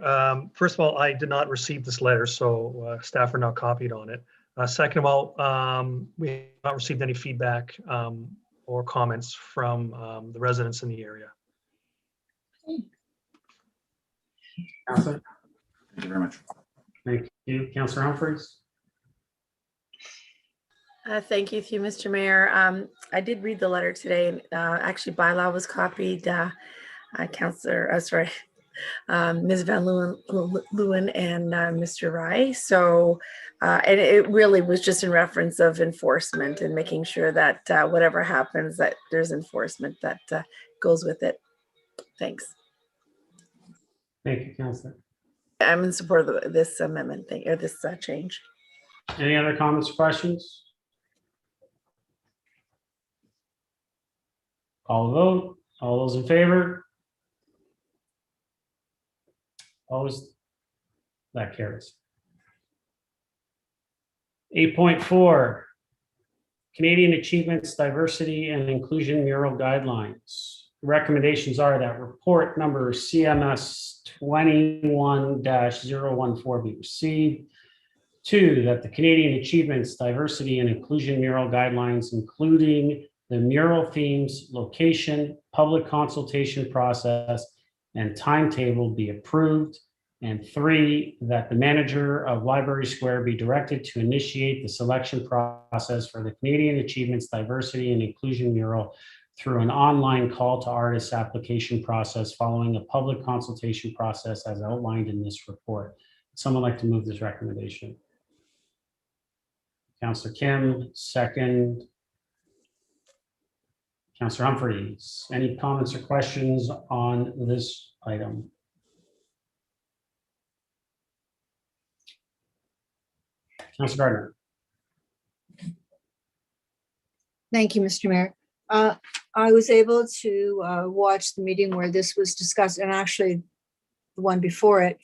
First of all, I did not receive this letter, so staff are not copied on it. Second of all, we have not received any feedback or comments from the residents in the area. Councillor? Thank you very much. Thank you. Councillor Humfryes? Thank you, Mr. Mayor. I did read the letter today, and actually bylaw was copied. Ms. Van Leeuwen and Mr. Rye. So, and it really was just in reference of enforcement and making sure that whatever happens, that there's enforcement that goes with it. Thanks. Thank you, Councillor. I'm in support of this amendment thing, or this change. Any other comments or questions? Call the vote. All those in favor? Opposed? That carries. 8.4, Canadian Achievements, Diversity and Inclusion Mural Guidelines. Recommendations are that report number CMS 21-014 be received. 2, that the Canadian Achievements, Diversity and Inclusion Mural Guidelines, including the mural themes, location, public consultation process, and timetable be approved. And 3, that the manager of Library Square be directed to initiate the selection process for the Canadian Achievements, Diversity and Inclusion mural through an online call to artists application process following a public consultation process as outlined in this report. Would someone like to move this recommendation? Councillor Kim, second. Councillor Humfryes, any comments or questions on this item? Councillor Gardner. Thank you, Mr. Mayor. I was able to watch the meeting where this was discussed, and actually the one before it.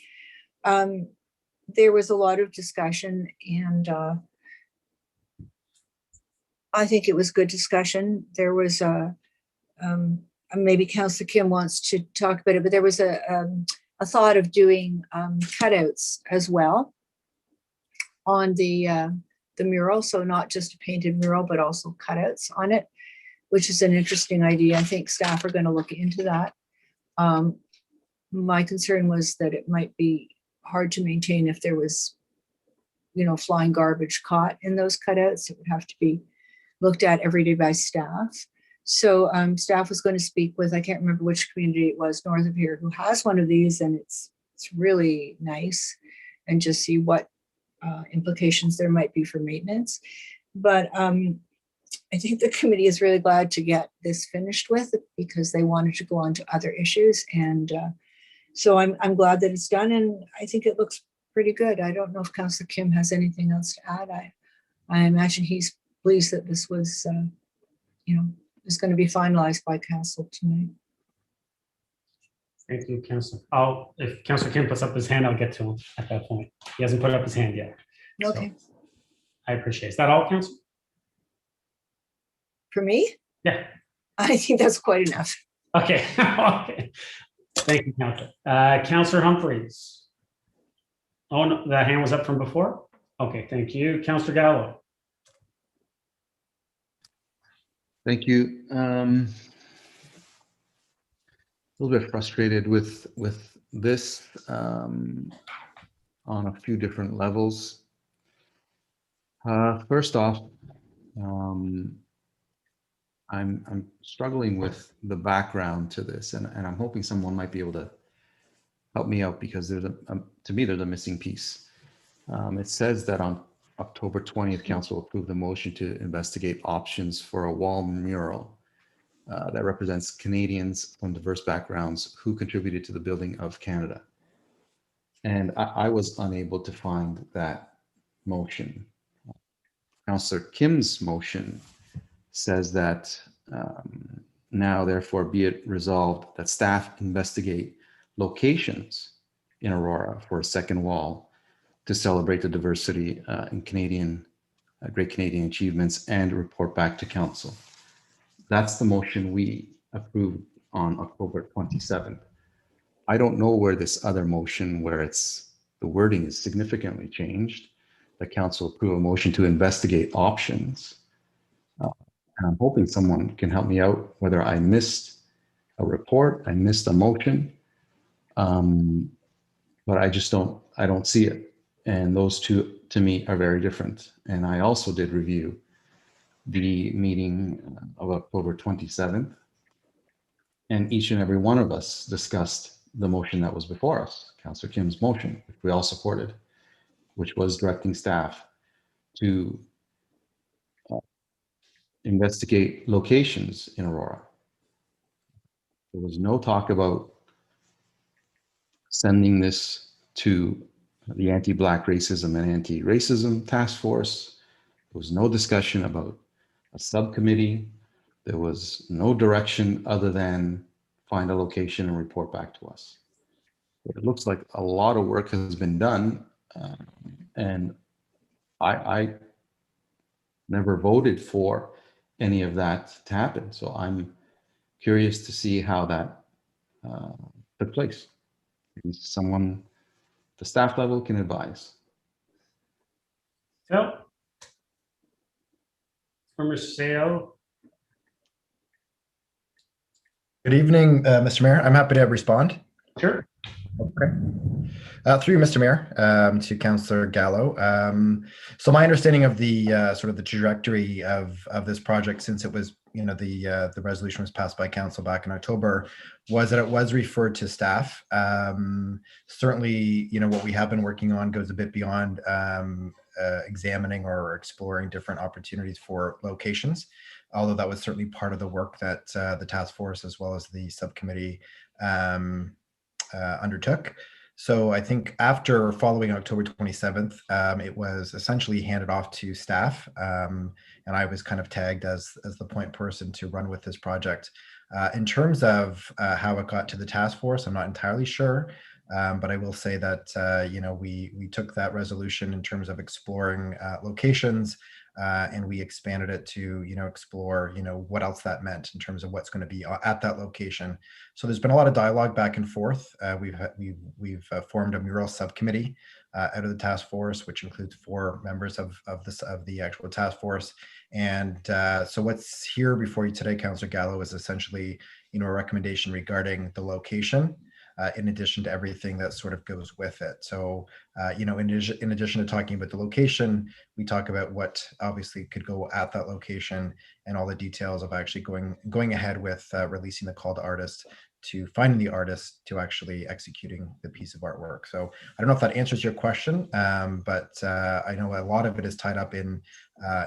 There was a lot of discussion, and I think it was good discussion. There was maybe Councillor Kim wants to talk about it, but there was a thought of doing cutouts as well on the mural, so not just a painted mural, but also cutouts on it, which is an interesting idea. I think staff are going to look into that. My concern was that it might be hard to maintain if there was, flying garbage caught in those cutouts. It would have to be looked at every day by staff. So staff was going to speak with, I can't remember which community it was north of here, who has one of these, and it's really nice, and just see what implications there might be for maintenance. But I think the committee is really glad to get this finished with, because they wanted to go on to other issues. And so I'm glad that it's done, and I think it looks pretty good. I don't know if Councillor Kim has anything else to add. I imagine he's pleased that this was, is going to be finalized by council tonight. Thank you, Councillor. If Councillor Kim puts up his hand, I'll get to him at that point. He hasn't put up his hand yet. Okay. So I appreciate it. Is that all, Councillor? For me? Yeah. I think that's quite enough. Okay. Okay. Thank you, Councillor. Councillor Humfryes. Oh, no, that hand was up from before? Okay, thank you. Councillor Gallo. Thank you. A little bit frustrated with this on a few different levels. First off, I'm struggling with the background to this, and I'm hoping someone might be able to help me out, because there's to me there's a missing piece. It says that on October 20th, council approved a motion to investigate options for a wall mural. that represents Canadians from diverse backgrounds who contributed to the building of Canada. And I was unable to find that motion. Councillor Kim's motion says that now therefore be it resolved that staff investigate locations in Aurora for a second wall to celebrate the diversity in Canadian, great Canadian achievements and report back to council. That's the motion we approved on October 27th. I don't know where this other motion, where it's the wording is significantly changed, the council approve a motion to investigate options. And I'm hoping someone can help me out, whether I missed a report, I missed a motion, but I just don't see it. And those two to me are very different. And I also did review the meeting of October 27th. And each and every one of us discussed the motion that was before us, Councillor Kim's motion, which we all supported, which was directing staff to investigate locations in Aurora. There was no talk about sending this to the anti-Black racism and anti-racism task force. There was no discussion about a subcommittee. There was no direction other than find a location and report back to us. It looks like a lot of work has been done, and I never voted for any of that to happen. So I'm curious to see how that took place. Maybe someone, the staff level, can advise. Phil? From Sale. Good evening, Mr. Mayor. I'm happy to respond. Sure. Okay. Through you, Mr. Mayor, to Councillor Gallo. So my understanding of the sort of the trajectory of this project, since it was, the resolution was passed by council back in October, was that it was referred to staff. Certainly, what we have been working on goes a bit beyond examining or exploring different opportunities for locations, although that was certainly part of the work that the task force as well as the subcommittee undertook. So I think after following October 27th, it was essentially handed off to staff, and I was kind of tagged as the point person to run with this project. In terms of how it got to the task force, I'm not entirely sure, but I will say that we took that resolution in terms of exploring locations, and we expanded it to explore what else that meant in terms of what's going to be at that location. So there's been a lot of dialogue back and forth. We've formed a mural subcommittee out of the task force, which includes 4 members of the actual task force. And so what's here before you today, Councillor Gallo, is essentially a recommendation regarding the location, in addition to everything that sort of goes with it. So, in addition to talking about the location, we talk about what obviously could go at that location and all the details of actually going ahead with releasing the call to artists, to finding the artist, to actually executing the piece of artwork. So I don't know if that answers your question, but I know a lot of it is tied up in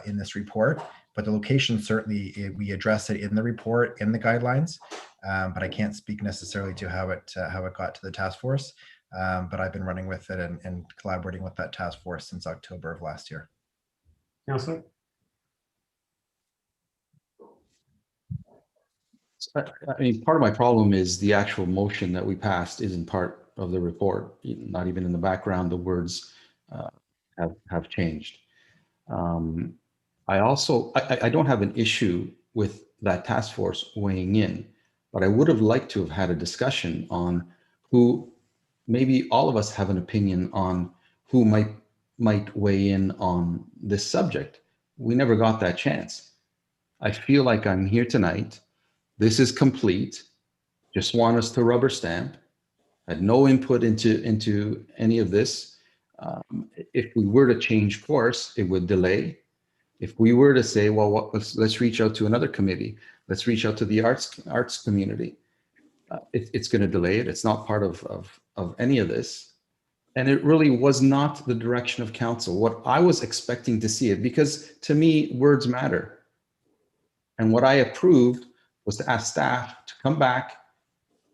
this report. But the location, certainly, we address it in the report, in the guidelines, but I can't speak necessarily to how it got to the task force. But I've been running with it and collaborating with that task force since October of last year. Councillor? I mean, part of my problem is the actual motion that we passed isn't part of the report. Not even in the background, the words have changed. I don't have an issue with that task force weighing in, but I would have liked to have had a discussion on who, maybe all of us have an opinion on who might weigh in on this subject. We never got that chance. I feel like I'm here tonight. This is complete. Just want us to rubber stamp. Had no input into any of this. If we were to change course, it would delay. If we were to say, well, let's reach out to another committee, let's reach out to the arts community, it's going to delay it. It's not part of any of this. And it really was not the direction of council. What I was expecting to see it, because to me, words matter. And what I approved was to ask staff to come back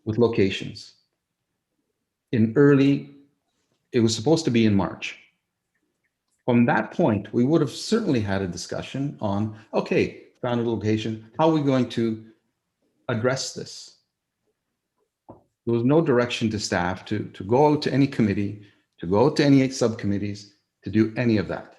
with locations. It was supposed to be in March. From that point, we would have certainly had a discussion on, okay, found a location, how are we going to address this? There was no direction to staff to go out to any committee, to go out to any subcommittees, to do any of that.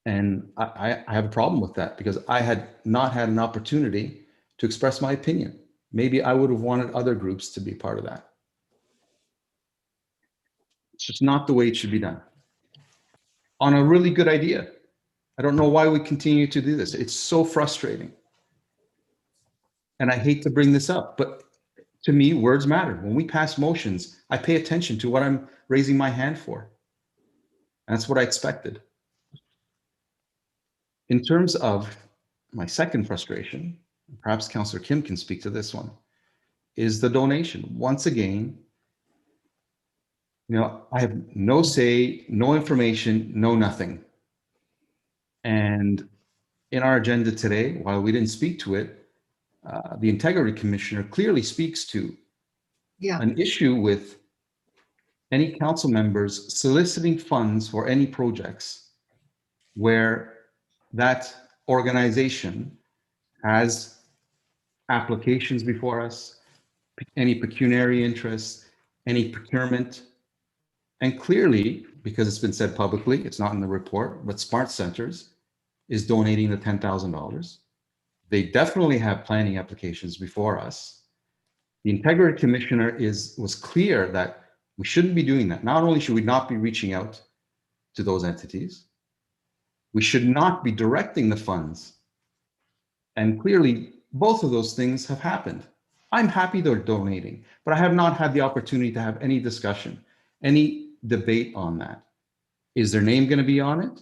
And I have a problem with that because I had not had an opportunity to express my opinion. Maybe I would have wanted other groups to be part of that. It's just not the way it should be done. On a really good idea. I don't know why we continue to do this. It's so frustrating. And I hate to bring this up, but to me, words matter. When we pass motions, I pay attention to what I'm raising my hand for. And that's what I expected. In terms of my second frustration, perhaps Councillor Kim can speak to this one, is the donation. Once again, I have no say, no information, no nothing. And in our agenda today, while we didn't speak to it, the Integrity Commissioner clearly speaks to an issue with any council members soliciting funds for any projects where that organization has applications before us, any pecuniary interests, any procurement. And clearly, because it's been said publicly, it's not in the report, but Smart Centers is donating the $10,000. They definitely have planning applications before us. The Integrity Commissioner was clear that we shouldn't be doing that. Not only should we not be reaching out to those entities, we should not be directing the funds. And clearly, both of those things have happened. I'm happy they're donating, but I have not had the opportunity to have any discussion, any debate on that. Is their name going to be on it?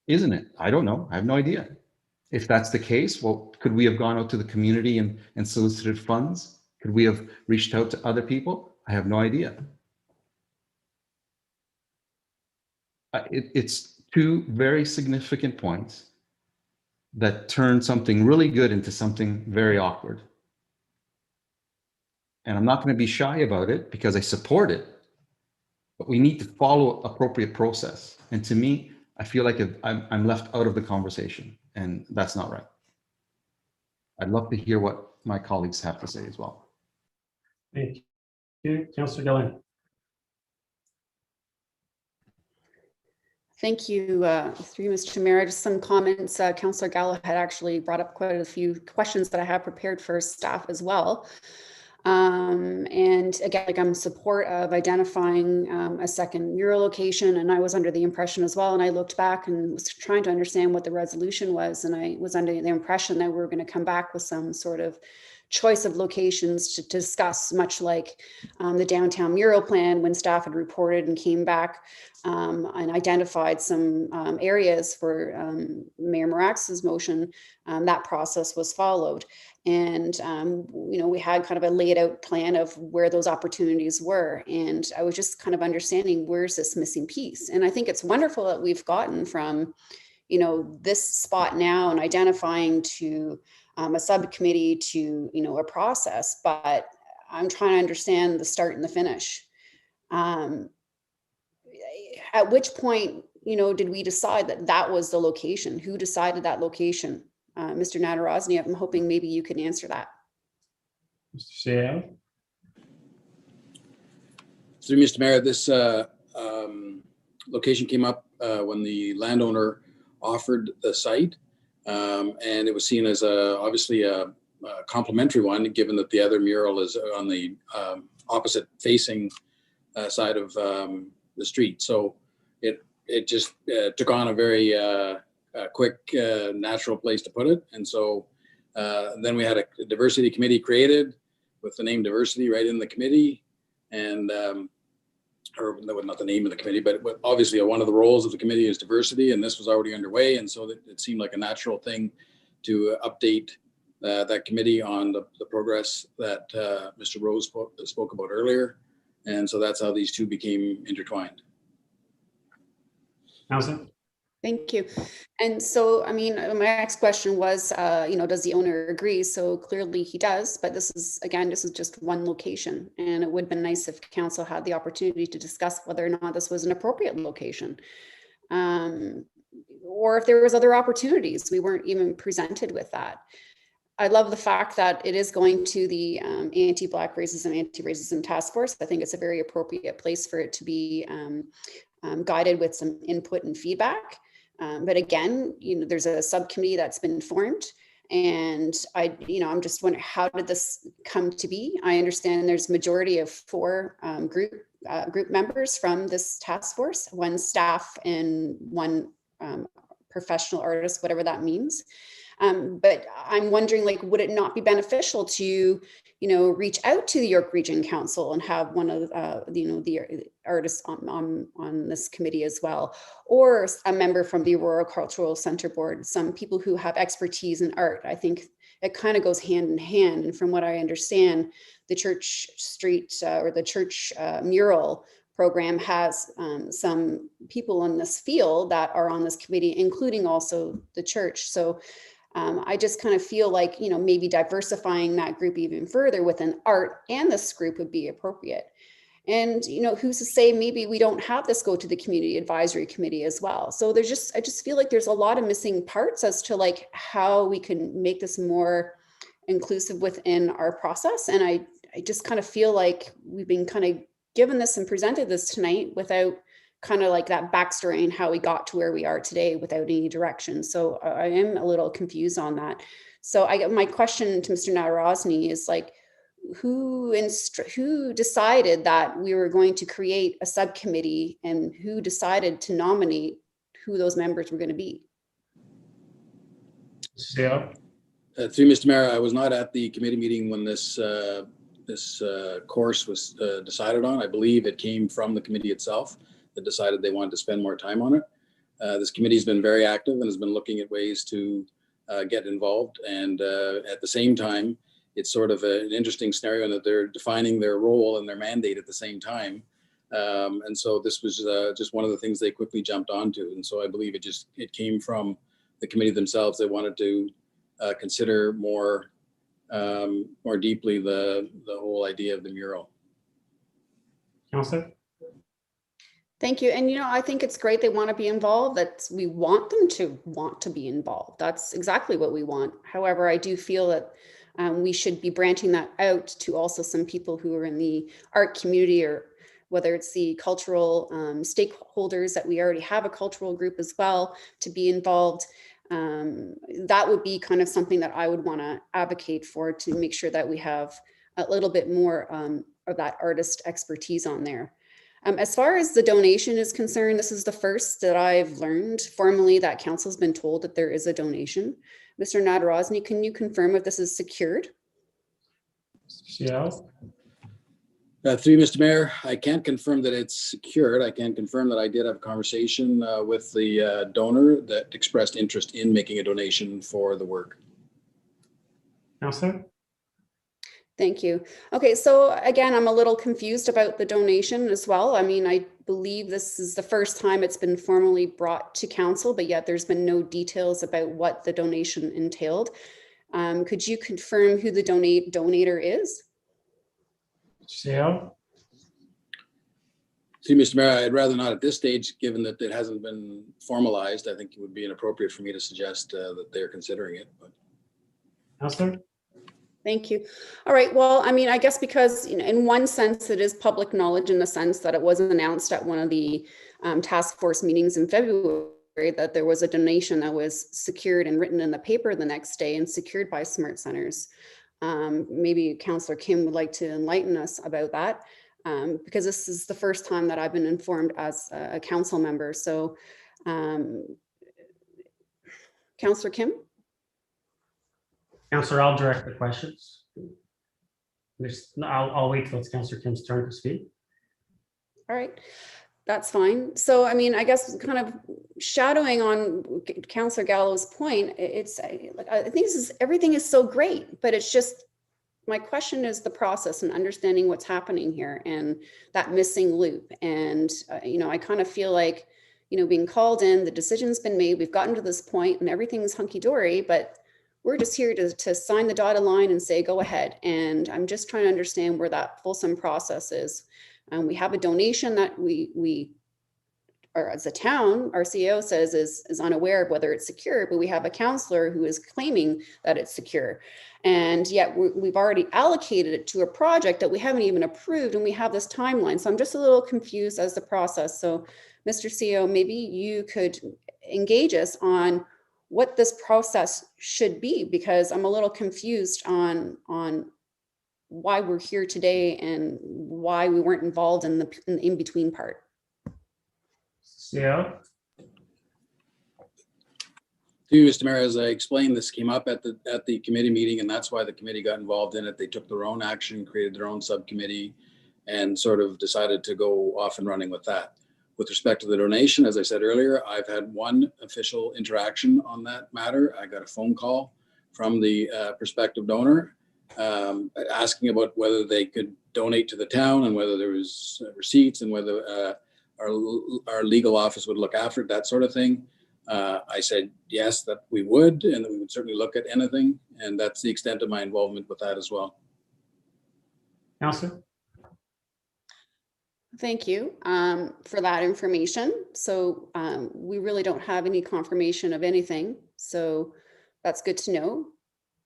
Isn't it? I don't know. I have no idea. If that's the case, well, could we have gone out to the community and solicited funds? Could we have reached out to other people? I have no idea. It's two very significant points that turn something really good into something very awkward. And I'm not going to be shy about it because I support it, but we need to follow appropriate process. And to me, I feel like I'm left out of the conversation, and that's not right. I'd love to hear what my colleagues have to say as well. Thank you. Councillor Doane. Thank you, through Mr. Mayor. Just some comments. Councillor Gallo had actually brought up quite a few questions that I have prepared for staff as well. And again, I'm in support of identifying a second mural location, and I was under the impression as well, and I looked back and was trying to understand what the resolution was, and I was under the impression that we were going to come back with some sort of choice of locations to discuss, much like the downtown mural plan, when staff had reported and came back and identified some areas for Mayor Marax's motion. That process was followed. And, we had kind of a laid out plan of where those opportunities were. And I was just kind of understanding, where's this missing piece? And I think it's wonderful that we've gotten from, this spot now and identifying to a subcommittee to, a process, but I'm trying to understand the start and the finish. At which point, did we decide that that was the location? Who decided that location? Mr. Nadarozny, I'm hoping maybe you can answer that. Mr. Seao. Through Mr. Mayor, this location came up when the landowner offered the site, and it was seen as obviously a complementary one, given that the other mural is on the opposite facing side of the street. So it just took on a very quick, natural place to put it. And so then we had a diversity committee created with the name diversity right in the committee. And, or not the name of the committee, but obviously one of the roles of the committee is diversity, and this was already underway. And so it seemed like a natural thing to update that committee on the progress that Mr. Rose spoke about earlier. And so that's how these two became intertwined. Councillor. Thank you. And so, I mean, my next question was, does the owner agree? So clearly he does, but this is just one location. And it would have been nice if council had the opportunity to discuss whether or not this was an appropriate location. Or if there was other opportunities. We weren't even presented with that. I love the fact that it is going to the Anti-Black Racism, Anti-Racism Task Force. I think it's a very appropriate place for it to be guided with some input and feedback. But again, there's a subcommittee that's been formed, and I'm just wondering, how did this come to be? I understand there's a majority of 4 group members from this task force, 1 staff and 1 professional artist, whatever that means. But I'm wondering, would it not be beneficial to, reach out to the York Region Council and have one of the artists on this committee as well, or a member from the Aurora Cultural Center Board, some people who have expertise in art. I think it kind of goes hand in hand. And from what I understand, the Church Street or the Church Mural program has some people in this field that are on this committee, including also the church. So I just kind of feel like, maybe diversifying that group even further within art and this group would be appropriate. And, who's to say maybe we don't have this go to the community advisory committee as well. So I just feel like there's a lot of missing parts as to how we can make this more inclusive within our process. And I just kind of feel like we've been kind of given this and presented this tonight without kind of that backstory and how we got to where we are today without any direction. So I am a little confused on that. So my question to Mr. Nadarozny is who decided that we were going to create a subcommittee, and who decided to nominate who those members were going to be? Yeah. Through Mr. Mayor, I was not at the committee meeting when this course was decided on. I believe it came from the committee itself that decided they wanted to spend more time on it. This committee has been very active and has been looking at ways to get involved. And at the same time, it's sort of an interesting scenario that they're defining their role and their mandate at the same time. And so this was just one of the things they quickly jumped onto. And so I believe it came from the committee themselves. They wanted to consider more deeply the whole idea of the mural. Councillor? Thank you. And, I think it's great they want to be involved. We want them to want to be involved. That's exactly what we want. However, I do feel that we should be branching that out to also some people who are in the art community, or whether it's the cultural stakeholders that we already have a cultural group as well to be involved. That would be kind of something that I would want to advocate for, to make sure that we have a little bit more of that artist expertise on there. As far as the donation is concerned, this is the first that I've learned formally that council's been told that there is a donation. Mr. Nadarozny, can you confirm if this is secured? Yeah. Through Mr. Mayor, I can't confirm that it's secured. I can confirm that I did have a conversation with the donor that expressed interest in making a donation for the work. Councillor? Thank you. Okay, so again, I'm a little confused about the donation as well. I mean, I believe this is the first time it's been formally brought to council, but yet there's been no details about what the donation entailed. Could you confirm who the donator is? Yeah. See, Mr. Mayor, I'd rather not at this stage, given that it hasn't been formalized. I think it would be inappropriate for me to suggest that they're considering it. But. Councillor? Thank you. All right. Well, I mean, I guess because in one sense, it is public knowledge in the sense that it was announced at one of the task force meetings in February that there was a donation that was secured and written in the paper the next day and secured by Smart Centers. Maybe Councillor Kim would like to enlighten us about that, because this is the first time that I've been informed as a council member. So, Councillor Kim? Councillor, I'll direct the questions. I'll wait till it's Councillor Kim's turn to speak. All right, that's fine. So, I mean, I guess kind of shadowing on Councillor Gallo's point, it's like, I think everything is so great, but it's just, my question is the process and understanding what's happening here and that missing loop. And, I kind of feel like, being called in, the decision's been made, we've gotten to this point and everything's hunky-dory, but we're just here to sign the dotted line and say, go ahead. And I'm just trying to understand where that fulsome process is. We have a donation that or as a town, our CEO says is unaware of whether it's secure, but we have a councillor who is claiming that it's secure. And yet we've already allocated it to a project that we haven't even approved, and we have this timeline. So I'm just a little confused as the process. So Mr. CEO, maybe you could engage us on what this process should be, because I'm a little confused on why we're here today and why we weren't involved in the in-between part. Yeah. To you, Mr. Mayor, as I explained, this came up at the committee meeting, and that's why the committee got involved in it. They took their own action, created their own subcommittee, and sort of decided to go off and running with that. With respect to the donation, as I said earlier, I've had one official interaction on that matter. I got a phone call from the prospective donor asking about whether they could donate to the town and whether there was receipts and whether our legal office would look after it, that sort of thing. I said yes, that we would, and that we would certainly look at anything, and that's the extent of my involvement with that as well. Councillor? Thank you for that information. So we really don't have any confirmation of anything, so that's good to know.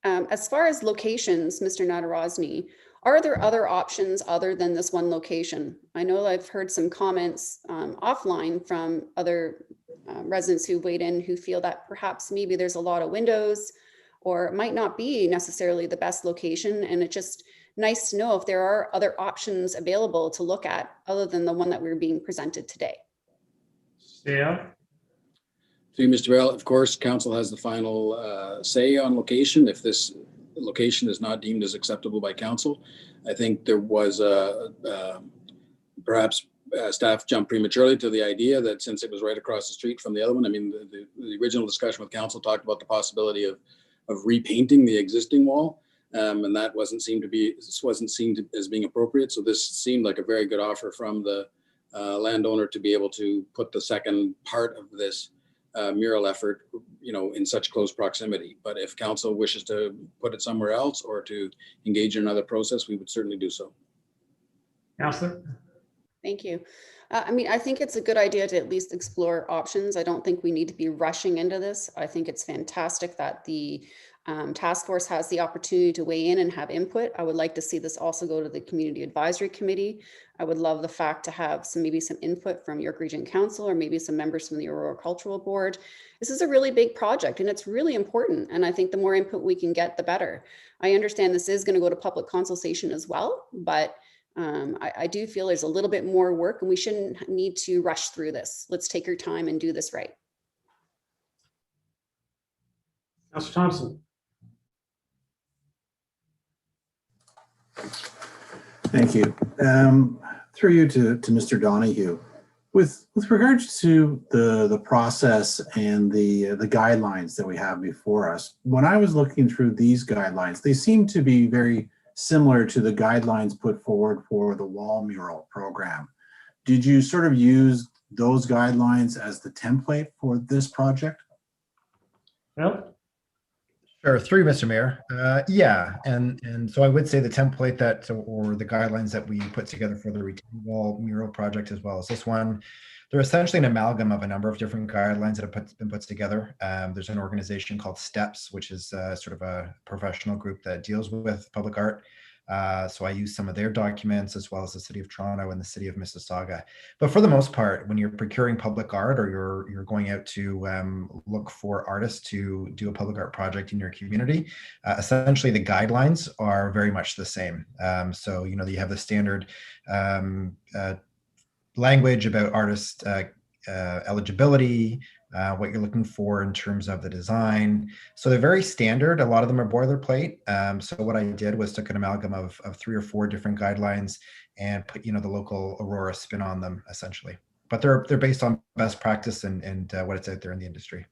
As far as locations, Mr. Nadarozny, are there other options other than this one location? I know I've heard some comments offline from other residents who weighed in who feel that perhaps maybe there's a lot of windows, or it might not be necessarily the best location. And it's just nice to know if there are other options available to look at other than the one that we're being presented today. Yeah. To you, Mr. Bell, of course, council has the final say on location. If this location is not deemed as acceptable by council, I think there was perhaps staff jumped prematurely to the idea that since it was right across the street from the other one, I mean, the original discussion with council talked about the possibility of repainting the existing wall, and that wasn't seen as being appropriate. So this seemed like a very good offer from the landowner to be able to put the second part of this mural effort, in such close proximity. But if council wishes to put it somewhere else or to engage in another process, we would certainly do so. Councillor? Thank you. I mean, I think it's a good idea to at least explore options. I don't think we need to be rushing into this. I think it's fantastic that the task force has the opportunity to weigh in and have input. I would like to see this also go to the Community Advisory Committee. I would love the fact to have maybe some input from York Region Council, or maybe some members from the Aurora Cultural Board. This is a really big project and it's really important. And I think the more input we can get, the better. I understand this is going to go to public consultation as well, but I do feel there's a little bit more work and we shouldn't need to rush through this. Let's take our time and do this right. Councillor Thompson? Thank you. Through you to Mr. Donahue. With regards to the process and the guidelines that we have before us, when I was looking through these guidelines, they seem to be very similar to the guidelines put forward for the wall mural program. Did you sort of use those guidelines as the template for this project? Well, sure, through Mr. Mayor. Yeah, and so I would say the template or the guidelines that we put together for the retaining wall mural project, as well as this one, they're essentially an amalgam of a number of different guidelines that have been put together. There's an organization called STEPS, which is sort of a professional group that deals with public art. So I use some of their documents, as well as the City of Toronto and the City of Mississauga. But for the most part, when you're procuring public art, or you're going out to look for artists to do a public art project in your community, essentially the guidelines are very much the same. So you have the standard language about artist eligibility, what you're looking for in terms of the design. So they're very standard. A lot of them are boilerplate. So what I did was took an amalgam of 3 or 4 different guidelines and put, the local Aurora spin on them, essentially. But they're based on best practice and what it's out there in the industry.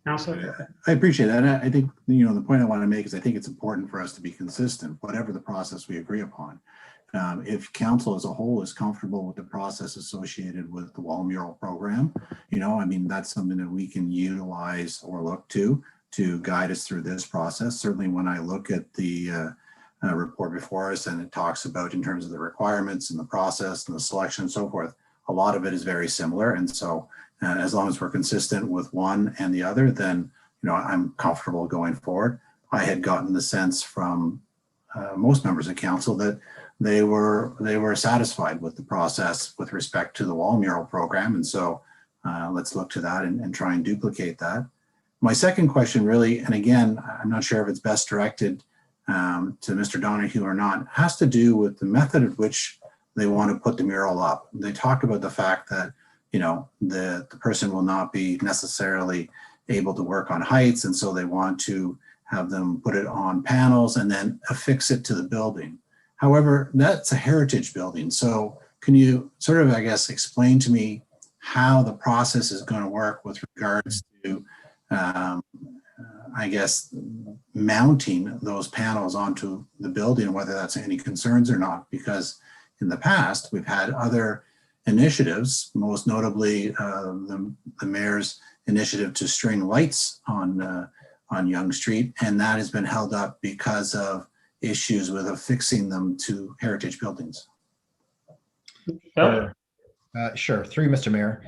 Councillor? I appreciate that. And I think, the point I want to make is I think it's important for us to be consistent, whatever the process we agree upon. if council as a whole is comfortable with the process associated with the wall mural program, I mean, that's something that we can utilize or look to guide us through this process. Certainly when I look at the report before us and it talks about in terms of the requirements and the process and the selection and so forth, a lot of it is very similar. And so as long as we're consistent with one and the other, then, I'm comfortable going forward. I had gotten the sense from most members of council that they were satisfied with the process with respect to the wall mural program. And so let's look to that and try and duplicate that. My second question really, and again, I'm not sure if it's best directed to Mr. Donahue or not, has to do with the method at which they want to put the mural up. They talk about the fact that, the person will not be necessarily able to work on heights. And so they want to have them put it on panels and then affix it to the building. However, that's a heritage building. So can you sort of, I guess, explain to me how the process is going to work with regards to, I guess, mounting those panels onto the building, whether that's any concerns or not? Because in the past, we've had other initiatives, most notably the mayor's initiative to string lights on Yonge Street, and that has been held up because of issues with affixing them to heritage buildings. Sure, through Mr. Mayor.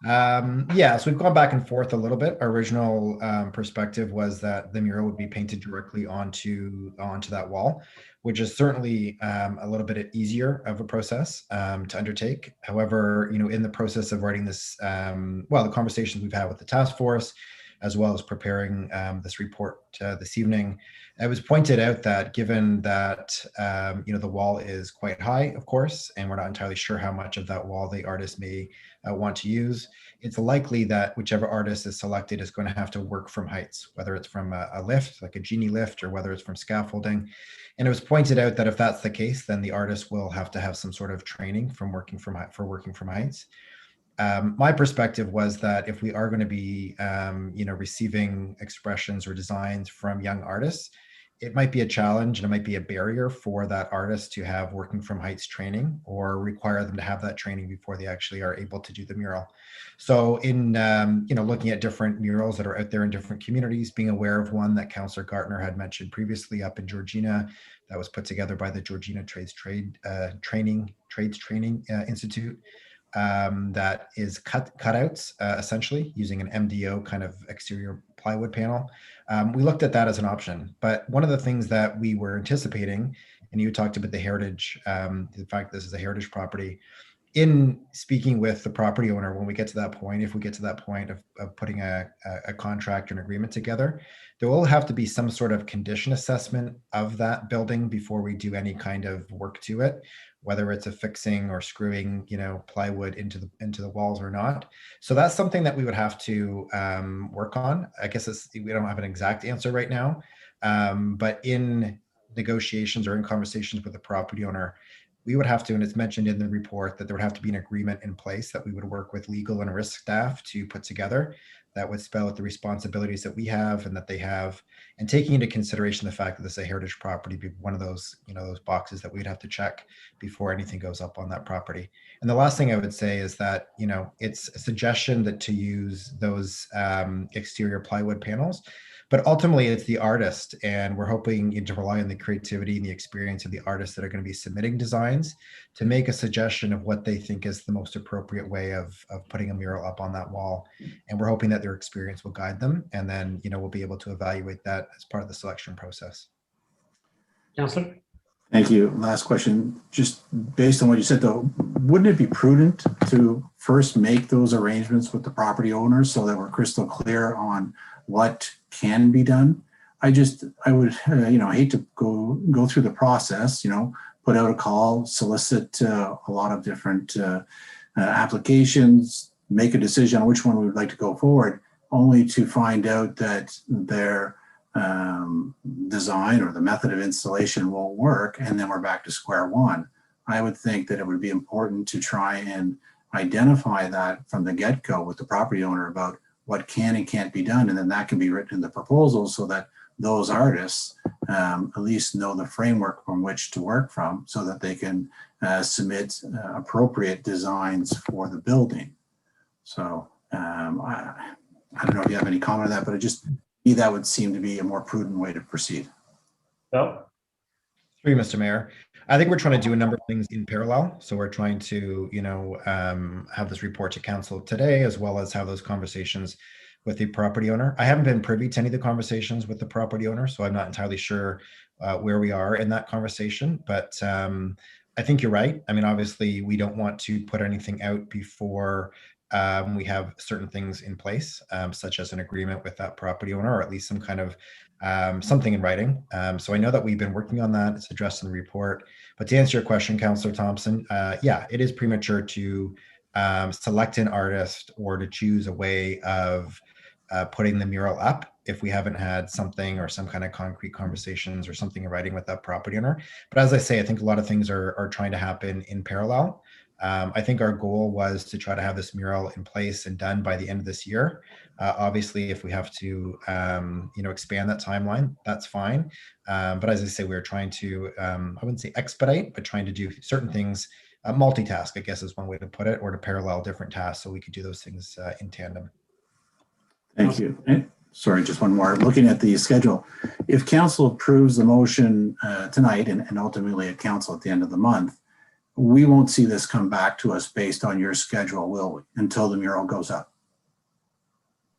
Yeah, so we've gone back and forth a little bit. Our original perspective was that the mural would be painted directly onto that wall, which is certainly a little bit easier of a process to undertake. However, in the process of writing this, the conversations we've had with the task force, as well as preparing this report this evening, it was pointed out that given that the wall is quite high, of course, and we're not entirely sure how much of that wall the artist may want to use, it's likely that whichever artist is selected is going to have to work from heights, whether it's from a lift, like a genie lift, or whether it's from scaffolding. And it was pointed out that if that's the case, then the artist will have to have some sort of training for working from heights. My perspective was that if we are going to be, receiving expressions or designs from young artists, it might be a challenge and it might be a barrier for that artist to have working from heights training or require them to have that training before they actually are able to do the mural. So in, looking at different murals that are out there in different communities, being aware of one that Councillor Gartner had mentioned previously up in Georgina, that was put together by the Georgina Trades Training Institute. That is cutouts, essentially using an MDO kind of exterior plywood panel. We looked at that as an option, but one of the things that we were anticipating, and you talked about the heritage, the fact this is a heritage property, in speaking with the property owner, when we get to that point, if we get to that point of putting a contract or an agreement together, there will have to be some sort of condition assessment of that building before we do any kind of work to it, whether it's affixing or screwing, plywood into the walls or not. So that's something that we would have to work on. I guess we don't have an exact answer right now, but in negotiations or in conversations with the property owner, we would have to, and it's mentioned in the report, that there would have to be an agreement in place that we would work with legal and risk staff to put together that would spell out the responsibilities that we have and that they have, and taking into consideration the fact that this is a heritage property, be one of those, those boxes that we'd have to check before anything goes up on that property. And the last thing I would say is that, it's a suggestion that to use those exterior plywood panels, but ultimately it's the artist, and we're hoping to rely on the creativity and the experience of the artists that are going to be submitting designs to make a suggestion of what they think is the most appropriate way of putting a mural up on that wall. And we're hoping that their experience will guide them, and then, we'll be able to evaluate that as part of the selection process. Councillor? Thank you. Last question, just based on what you said though, wouldn't it be prudent to first make those arrangements with the property owners so that we're crystal clear on what can be done? I would, hate to go through the process, put out a call, solicit a lot of different applications, make a decision on which one we would like to go forward, only to find out that their design or the method of installation won't work, and then we're back to square one. I would think that it would be important to try and identify that from the get-go with the property owner about what can and can't be done, and then that can be written in the proposal so that those artists at least know the framework from which to work from so that they can submit appropriate designs for the building. So I don't know if you have any comment on that, but that would seem to be a more prudent way to proceed. Bill? Through you, Mr. Mayor. I think we're trying to do a number of things in parallel. So we're trying to, have this report to council today, as well as have those conversations with the property owner. I haven't been privy to any of the conversations with the property owner, so I'm not entirely sure where we are in that conversation. But I think you're right. I mean, obviously, we don't want to put anything out before we have certain things in place, such as an agreement with that property owner, or at least some kind of something in writing. So I know that we've been working on that. It's addressed in the report. But to answer your question, Councillor Thompson, yeah, it is premature to select an artist or to choose a way of putting the mural up if we haven't had something or some kind of concrete conversations or something in writing with that property owner. But as I say, I think a lot of things are trying to happen in parallel. I think our goal was to try to have this mural in place and done by the end of this year. Obviously, if we have to, expand that timeline, that's fine. But as I say, we're trying to, I wouldn't say expedite, but trying to do certain things, multitask, I guess is one way to put it, or to parallel different tasks so we could do those things in tandem. Thank you. And sorry, just one more. Looking at the schedule, if council approves the motion tonight and ultimately at council at the end of the month, we won't see this come back to us based on your schedule, will we, until the mural goes up?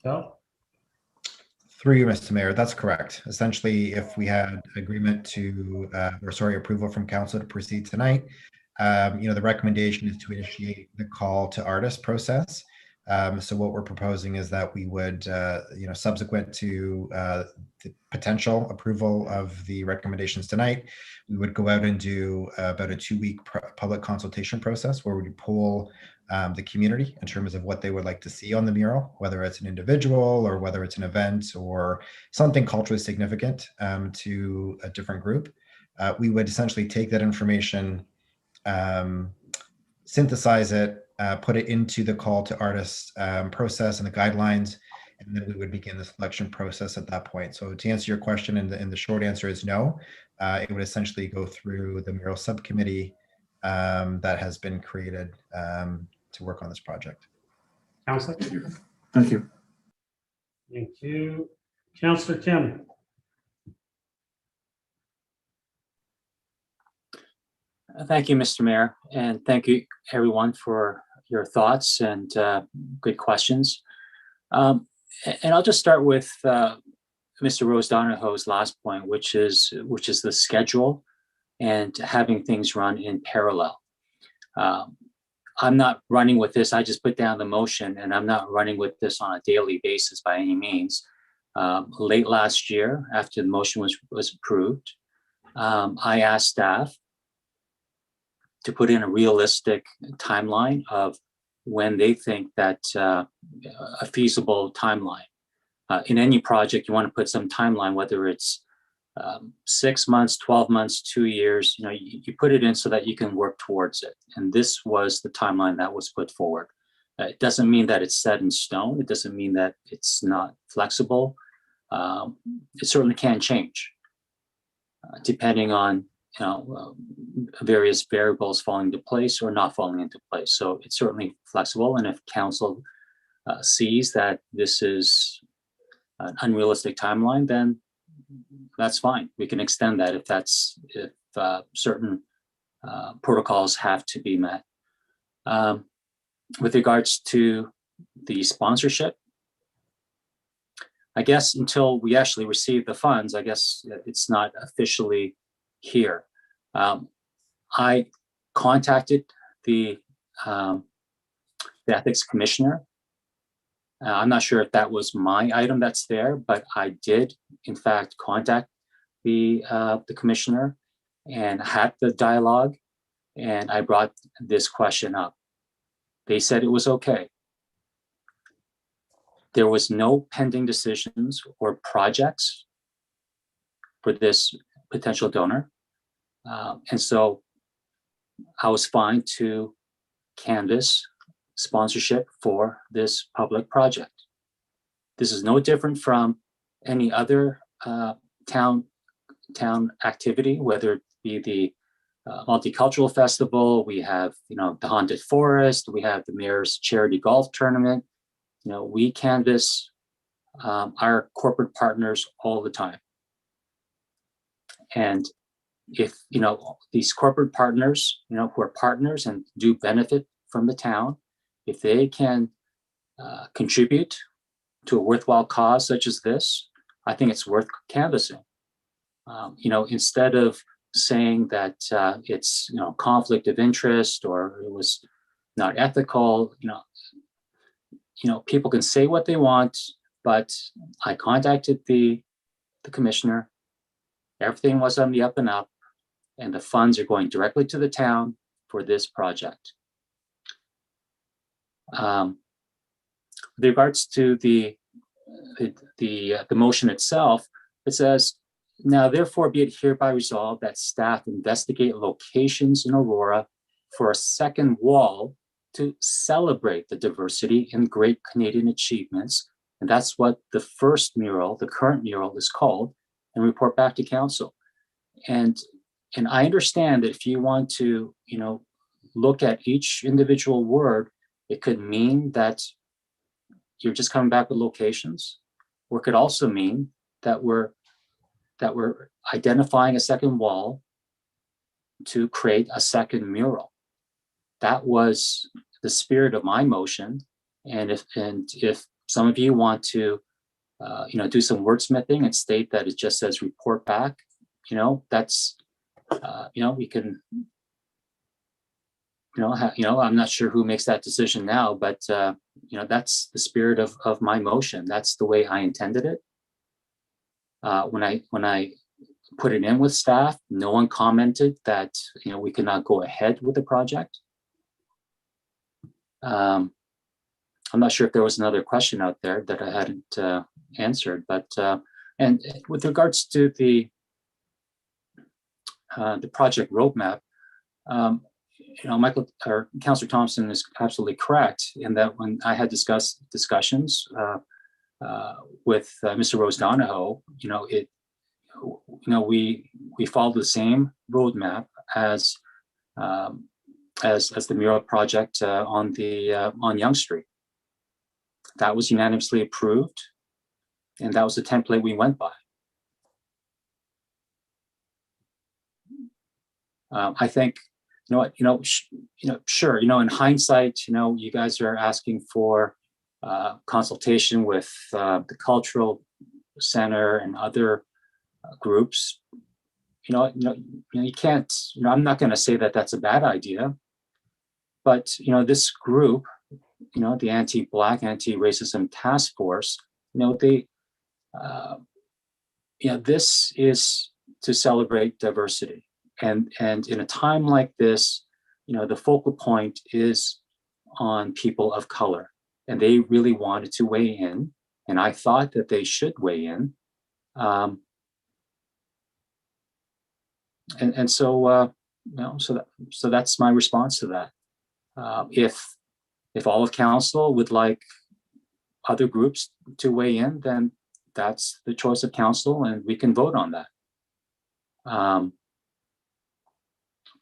Bill? Through you, Mr. Mayor, that's correct. Essentially, if we had agreement to, approval from council to proceed tonight, the recommendation is to initiate the call to artist process. So what we're proposing is that we would, subsequent to the potential approval of the recommendations tonight, we would go out and do about a 2-week public consultation process where we poll the community in terms of what they would like to see on the mural, whether it's an individual or whether it's an event or something culturally significant to a different group. We would essentially take that information, synthesize it, put it into the call to artists process and the guidelines, and then we would begin the selection process at that point. So to answer your question, and the short answer is no, it would essentially go through the mural subcommittee that has been created to work on this project. Councillor? Thank you. Thank you. Councillor Kim? Thank you, Mr. Mayor, and thank you everyone for your thoughts and good questions. And I'll just start with Mr. Rose Donahoe's last point, which is the schedule and having things run in parallel. I'm not running with this. I just put down the motion, and I'm not running with this on a daily basis by any means. Late last year, after the motion was approved, I asked staff to put in a realistic timeline of when they think that a feasible timeline. In any project, you want to put some timeline, whether it's 6 months, 12 months, 2 years, you put it in so that you can work towards it. And this was the timeline that was put forward. It doesn't mean that it's set in stone. It doesn't mean that it's not flexible. It certainly can change depending on various variables falling into place or not falling into place. So it's certainly flexible. And if council sees that this is an unrealistic timeline, then that's fine. We can extend that if certain protocols have to be met. With regards to the sponsorship, I guess until we actually receive the funds, I guess it's not officially here. I contacted the ethics commissioner. I'm not sure if that was my item that's there, but I did in fact contact the commissioner and had the dialogue, and I brought this question up. They said it was okay. There was no pending decisions or projects for this potential donor. And so I was fine to canvass sponsorship for this public project. This is no different from any other town town activity, whether it be the multicultural festival, we have, the Haunted Forest, we have the Mayor's Charity Golf Tournament. We canvass our corporate partners all the time. And if, these corporate partners, who are partners and do benefit from the town, if they can contribute to a worthwhile cause such as this, I think it's worth canvassing. Instead of saying that it's, conflict of interest or it was not ethical, people can say what they want, but I contacted the commissioner. Everything was on the up and up, and the funds are going directly to the town for this project. With regards to the motion itself, it says, now therefore be it hereby resolved that staff investigate locations in Aurora for a second wall to celebrate the diversity and great Canadian achievements. And that's what the first mural, the current mural, is called, and report back to council. And I understand that if you want to, look at each individual word, it could mean that you're just coming back with locations, or it could also mean that we're identifying a second wall to create a second mural. That was the spirit of my motion. And if some of you want to, do some wordsmithing and state that it just says report back, that's, we can, I'm not sure who makes that decision now, but, that's the spirit of my motion. That's the way I intended it. When I put it in with staff, no one commented that, we could not go ahead with the project. I'm not sure if there was another question out there that I hadn't answered, but and with regards to the project roadmap, Michael or Councillor Thompson is absolutely correct in that when I had discussions with Mr. Rose Donahoe, we follow the same roadmap as the mural project on Yonge Street. That was unanimously approved, and that was the template we went by. I think, sure, in hindsight, you guys are asking for consultation with the cultural center and other groups. You can't. I'm not going to say that that's a bad idea, but this group, the Anti-Black, Anti-Racism Task Force, this is to celebrate diversity. And in a time like this, the focal point is on people of color, and they really wanted to weigh in, and I thought that they should weigh in. So that's my response to that. If all of council would like other groups to weigh in, then that's the choice of council, and we can vote on that.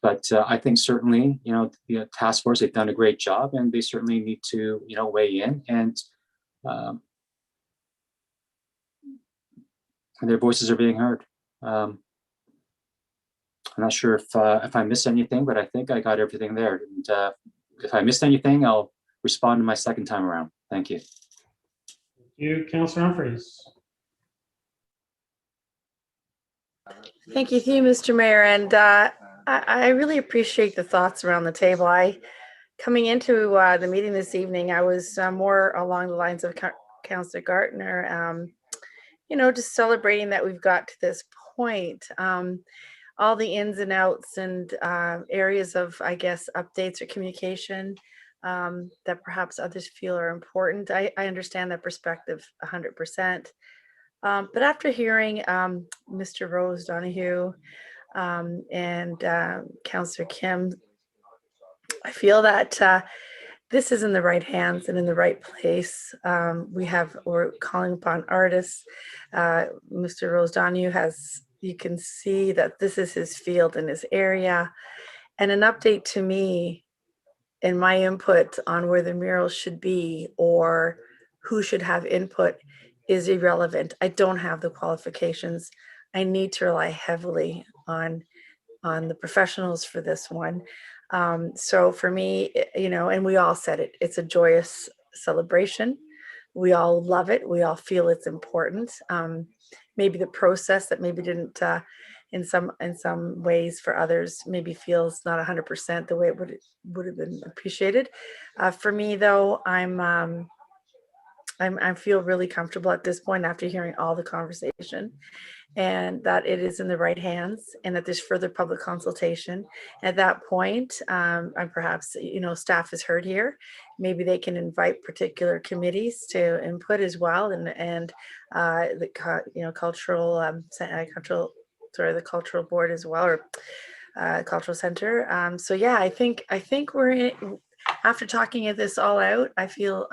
But I think certainly, the task force, they've done a great job, and they certainly need to, weigh in, and their voices are being heard. I'm not sure if I missed anything, but I think I got everything there. And if I missed anything, I'll respond to my second time around. Thank you. Thank you, Councillor Humfryes. Thank you, Mr. Mayor. And I really appreciate the thoughts around the table. Coming into the meeting this evening, I was more along the lines of Councillor Gartner, just celebrating that we've got to this point. All the ins and outs and areas of, I guess, updates or communication that perhaps others feel are important. I understand that perspective 100%. But after hearing Mr. Rose Donohue and Councillor Kim, I feel that this is in the right hands and in the right place. We're calling upon artists. Mr. Rose Donohue has you can see that this is his field and his area. And an update to me and my input on where the mural should be or who should have input is irrelevant. I don't have the qualifications. I need to rely heavily on the professionals for this one. So for me, you know, and we all said it, it's a joyous celebration. We all love it. We all feel it's important. Maybe the process that maybe didn't, in some ways for others, maybe feels not 100% the way it would have been appreciated. For me, though, I feel really comfortable at this point after hearing all the conversation, and that it is in the right hands, and that there's further public consultation. At that point, and perhaps, you know, staff is heard here. Maybe they can invite particular committees to input as well, and the you know, the cultural board as well, or cultural center. So yeah, I think we're in, after talking this all out, I feel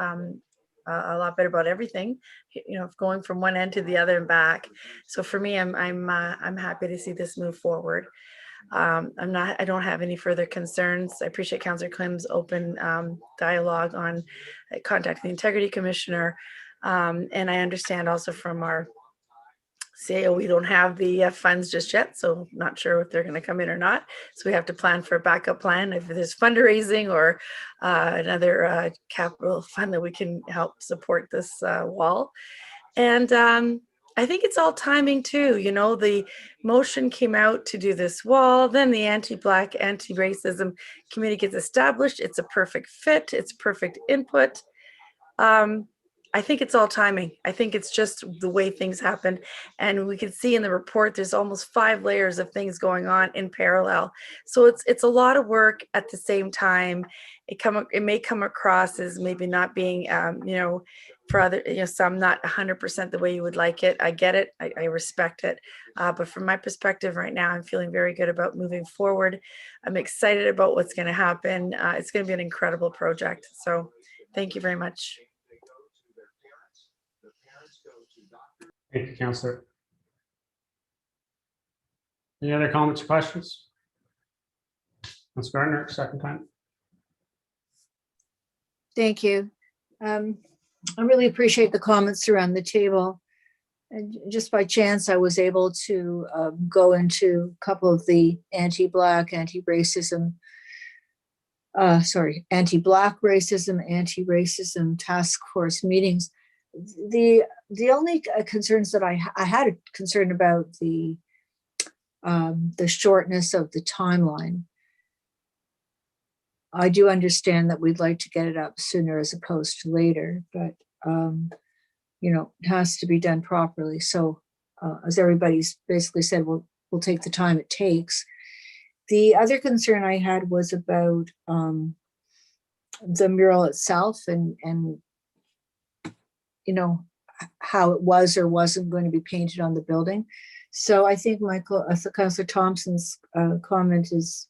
a lot better about everything, you know, going from one end to the other and back. So for me, I'm happy to see this move forward. I don't have any further concerns. I appreciate Councillor Klim's open dialogue on contacting the Integrity Commissioner. And I understand also from our CAO, we don't have the funds just yet, so not sure if they're going to come in or not. So we have to plan for a backup plan if there's fundraising or another capital fund that we can help support this wall. And I think it's all timing too. You know, the motion came out to do this wall, then the anti-Black, anti-racism committee gets established. It's a perfect fit. It's perfect input. I think it's all timing. I think it's just the way things happen. And we can see in the report, there's almost 5 layers of things going on in parallel. So it's a lot of work at the same time. It may come across as maybe not being, you know, for other, you know, some not 100% the way you would like it. I get it. I respect it. But from my perspective right now, I'm feeling very good about moving forward. I'm excited about what's going to happen. It's going to be an incredible project. So thank you very much. Thank you, Councillor. Any other comments or questions? Ms. Gardner, second time. Thank you. I really appreciate the comments around the table. And just by chance, I was able to go into a couple of the anti-Black, anti-racism, anti-Black racism, anti-racism task force meetings. The only concerns that I had a concern about the shortness of the timeline. I do understand that we'd like to get it up sooner as opposed to later, but you know, it has to be done properly. So as everybody's basically said, we'll take the time it takes. The other concern I had was about the mural itself and you know, how it was or wasn't going to be painted on the building. So I think Councillor Thompson's comment is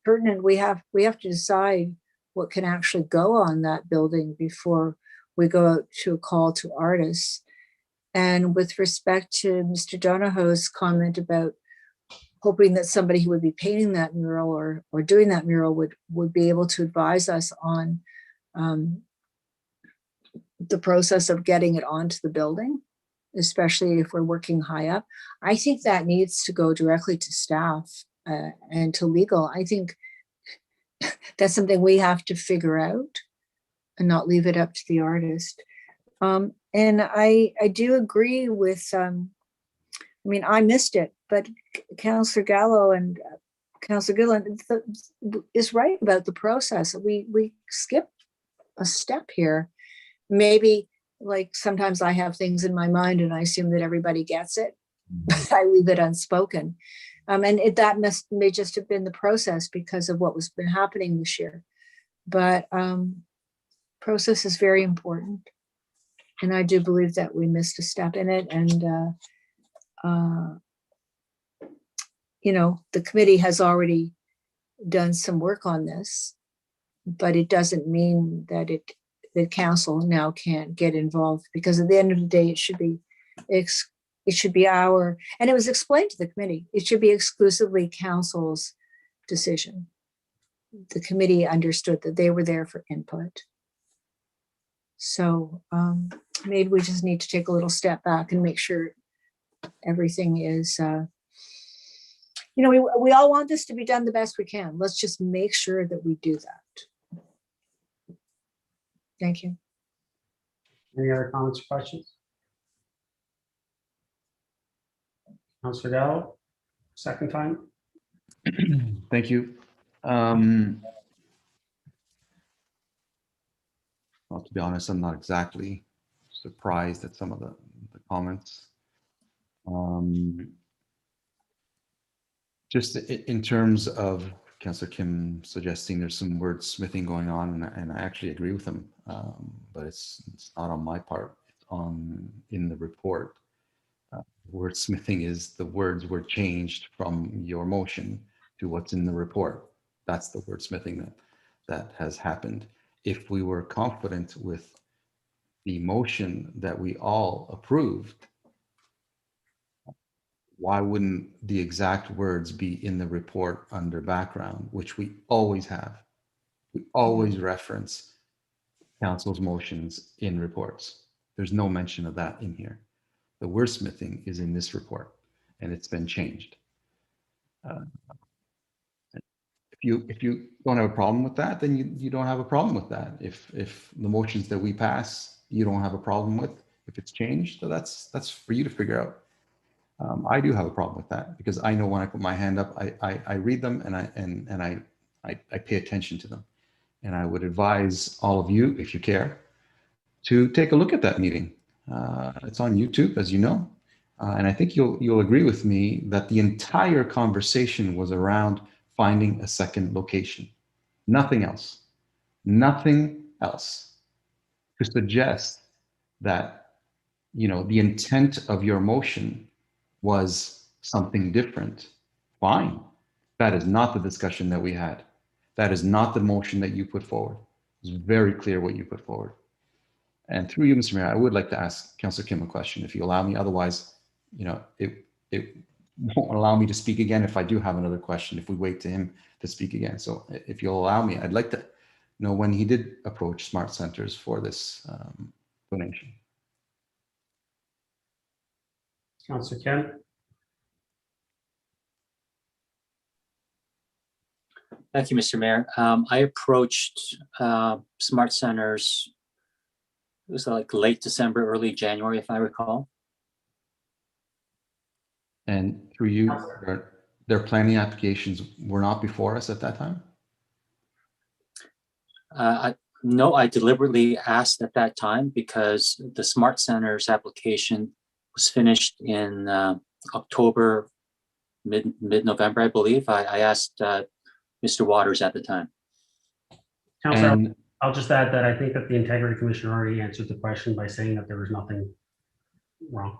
pertinent. We have to decide what can actually go on that building before we go out to a call to artists. And with respect to Mr. Donahoe's comment about hoping that somebody who would be painting that mural or doing that mural would be able to advise us on the process of getting it onto the building, especially if we're working high up. I think that needs to go directly to staff and to legal. I think that's something we have to figure out and not leave it up to the artist. And I do agree with, I mean, I missed it, but Councillor Gallo and Councillor Gillen is right about the process. We skipped a step here. Maybe like sometimes I have things in my mind and I assume that everybody gets it, but I leave it unspoken. And that may just have been the process because of what was been happening this year. But process is very important. And I do believe that we missed a step in it. And, you know, the committee has already done some work on this, but it doesn't mean that the council now can't get involved, because at the end of the day, it should be It should be our, and it was explained to the committee, it should be exclusively council's decision. The committee understood that they were there for input. So maybe we just need to take a little step back and make sure everything is, you know, we all want this to be done the best we can. Let's just make sure that we do that. Thank you. Any other comments or questions? Councillor Gallo, second time. Thank you. Well, to be honest, I'm not exactly surprised at some of the comments. Just in terms of Councillor Kim suggesting there's some wordsmithing going on, and I actually agree with him, but it's not on my part. It's in the report. Wordsmithing is the words were changed from your motion to what's in the report. That's the wordsmithing that has happened. If we were confident with the motion that we all approved, why wouldn't the exact words be in the report under background, which we always have? We always reference council's motions in reports. There's no mention of that in here. The wordsmithing is in this report, and it's been changed. If you don't have a problem with that, then you don't have a problem with that. If the motions that we pass you don't have a problem with, if it's changed, so that's for you to figure out. I do have a problem with that because I know when I put my hand up, I read them and I pay attention to them. And I would advise all of you, if you care, to take a look at that meeting. It's on YouTube, as you know. And I think you'll agree with me that the entire conversation was around finding a second location. Nothing else. Nothing else. To suggest that, you know, the intent of your motion was something different. Fine. That is not the discussion that we had. That is not the motion that you put forward. It's very clear what you put forward. And through you, Mr. Mayor, I would like to ask Councillor Kim a question, if you allow me. Otherwise, you know, it won't allow me to speak again if I do have another question, if we wait to him to speak again. So if you'll allow me, I'd like to know when he did approach Smart Centers for this donation. Councillor Kim. Thank you, Mr. Mayor. I approached Smart Centers, it was like late December, early January, if I recall. And through you, their planning applications were not before us at that time? No, I deliberately asked at that time because the Smart Centers application was finished in October, mid-November, I believe. I asked Mr. Waters at the time. Councillor, I'll just add that I think that the Integrity Commission already answered the question by saying that there was nothing wrong.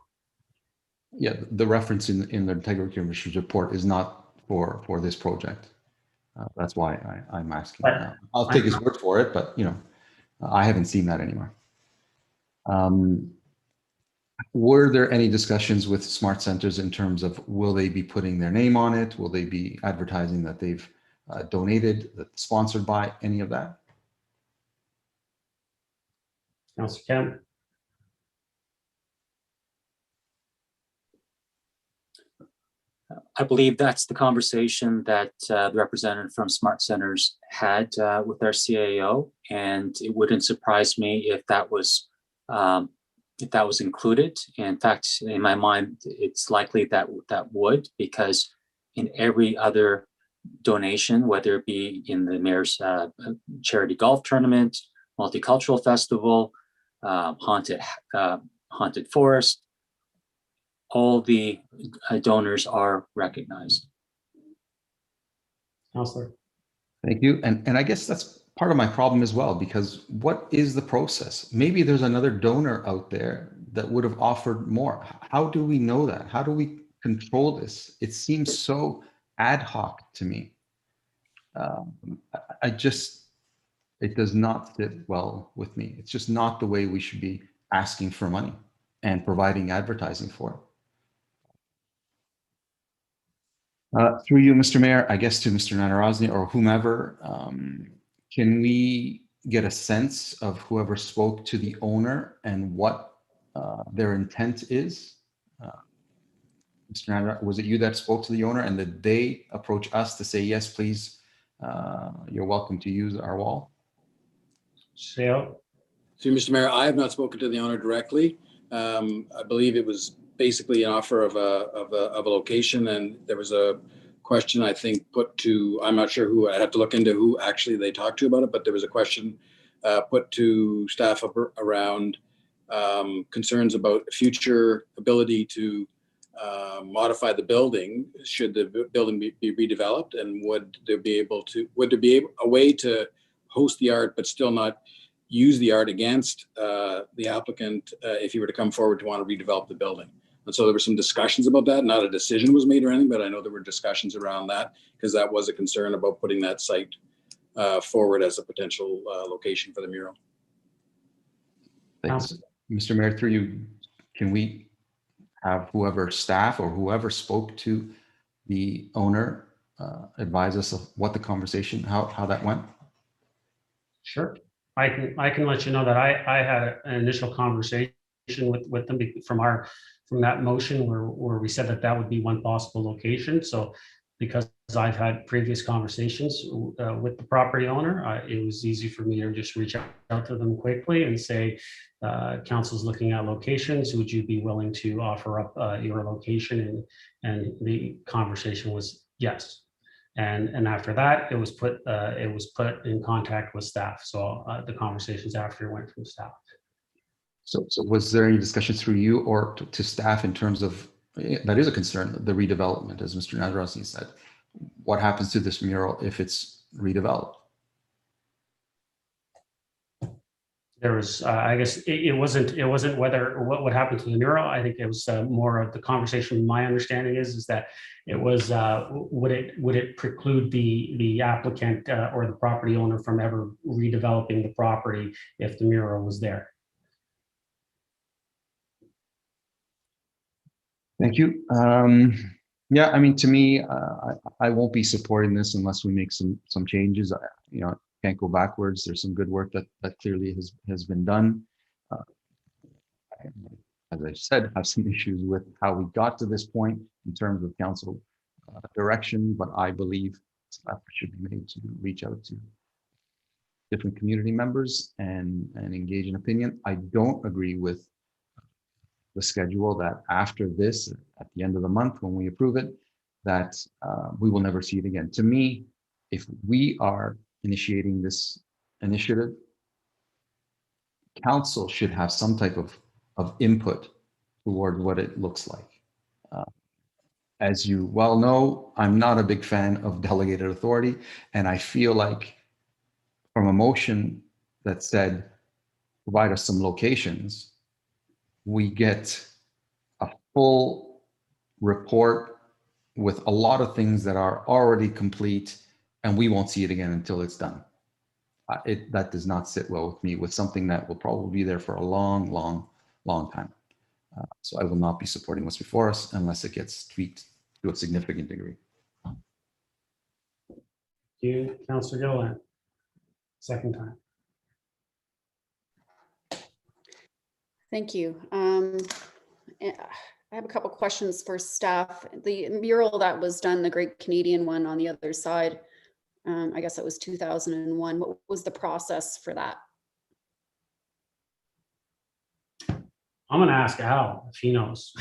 Yeah, the reference in the Integrity Commission's report is not for this project. That's why I'm asking. I'll take his word for it, but you know, I haven't seen that anywhere. Were there any discussions with Smart Centers in terms of will they be putting their name on it? Will they be advertising that they've donated, that sponsored by, any of that? Councillor Kim. I believe that's the conversation that the representative from Smart Centers had with our CAO, and it wouldn't surprise me if that was included. In fact, in my mind, it's likely that would, because in every other donation, whether it be in the mayor's charity golf tournament, multicultural festival, haunted forest, all the donors are recognized. Councillor. Thank you. And I guess that's part of my problem as well, because what is the process? Maybe there's another donor out there that would have offered more. How do we know that? How do we control this? It seems so ad hoc to me. It does not fit well with me. It's just not the way we should be asking for money and providing advertising for it. Through you, Mr. Mayor, I guess to Mr. Nadarozny or whomever, can we get a sense of whoever spoke to the owner and what their intent is? Mr. Nadar, was it you that spoke to the owner, and did they approach us to say, yes, please, you're welcome to use our wall? Sale. So, Mr. Mayor, I have not spoken to the owner directly. I believe it was basically an offer of a location, and there was a question, I think, put to, I'm not sure who, I have to look into who actually they talked to about it, but there was a question put to staff around concerns about future ability to modify the building should the building be redeveloped, and would there be a way to host the art but still not use the art against the applicant if he were to come forward to want to redevelop the building. And so there were some discussions about that. Not a decision was made or anything, but I know there were discussions around that because that was a concern about putting that site forward as a potential location for the mural. Thanks. Mr. Mayor, through you, can we have whoever staff or whoever spoke to the owner advise us of what the conversation, how that went? Sure. I can let you know that I had an initial conversation with them from that motion where we said that would be one possible location. So because I've had previous conversations with the property owner, it was easy for me to just reach out to them quickly and say, council's looking at locations. Would you be willing to offer up your location? And the conversation was yes. And after that, it was put in contact with staff. So the conversations after went from staff. So was there any discussion through you or to staff in terms of, that is a concern, the redevelopment, as Mr. Nadarozny said, what happens to this mural if it's redeveloped? There was, I guess it wasn't what would happen to the mural. I think it was more of the conversation. My understanding is that it was, would it preclude the applicant or the property owner from ever redeveloping the property if the mural was there? Thank you. Yeah, I mean, to me, I won't be supporting this unless we make some changes. Can't go backwards. There's some good work that clearly has been done. As I said, have some issues with how we got to this point in terms of council direction, but I believe staff should be made to reach out to different community members and engage in opinion. I don't agree with the schedule that after this, at the end of the month, when we approve it, that we will never see it again. To me, if we are initiating this initiative, council should have some type of input toward what it looks like. As you well know, I'm not a big fan of delegated authority, and I feel like from a motion that said, provide us some locations, we get a full report with a lot of things that are already complete, and we won't see it again until it's done. That does not sit well with me with something that will probably be there for a long, long, long time. So I will not be supporting what's before us unless it gets tweaked to a significant degree. You, Councillor Doane, second time. Thank you. I have a couple questions for staff. The mural that was done, the Great Canadian one on the other side, I guess that was 2001. What was the process for that? I'm going to ask Al if he knows.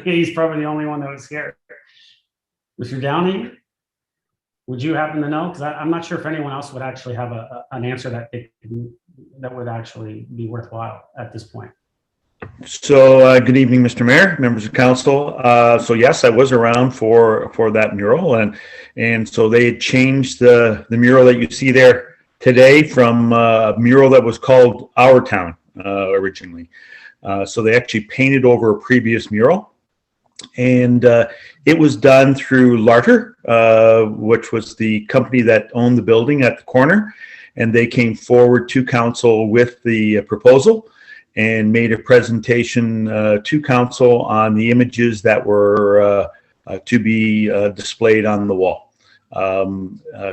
He's probably the only one that was here. Mr. Downey, would you happen to know? Because I'm not sure if anyone else would actually have an answer that would actually be worthwhile at this point. So good evening, Mr. Mayor, members of council. So yes, I was around for that mural, and so they had changed the mural that you see there today from a mural that was called Our Town originally. So they actually painted over a previous mural, and it was done through Larter, which was the company that owned the building at the corner, and they came forward to council with the proposal and made a presentation to council on the images that were to be displayed on the wall.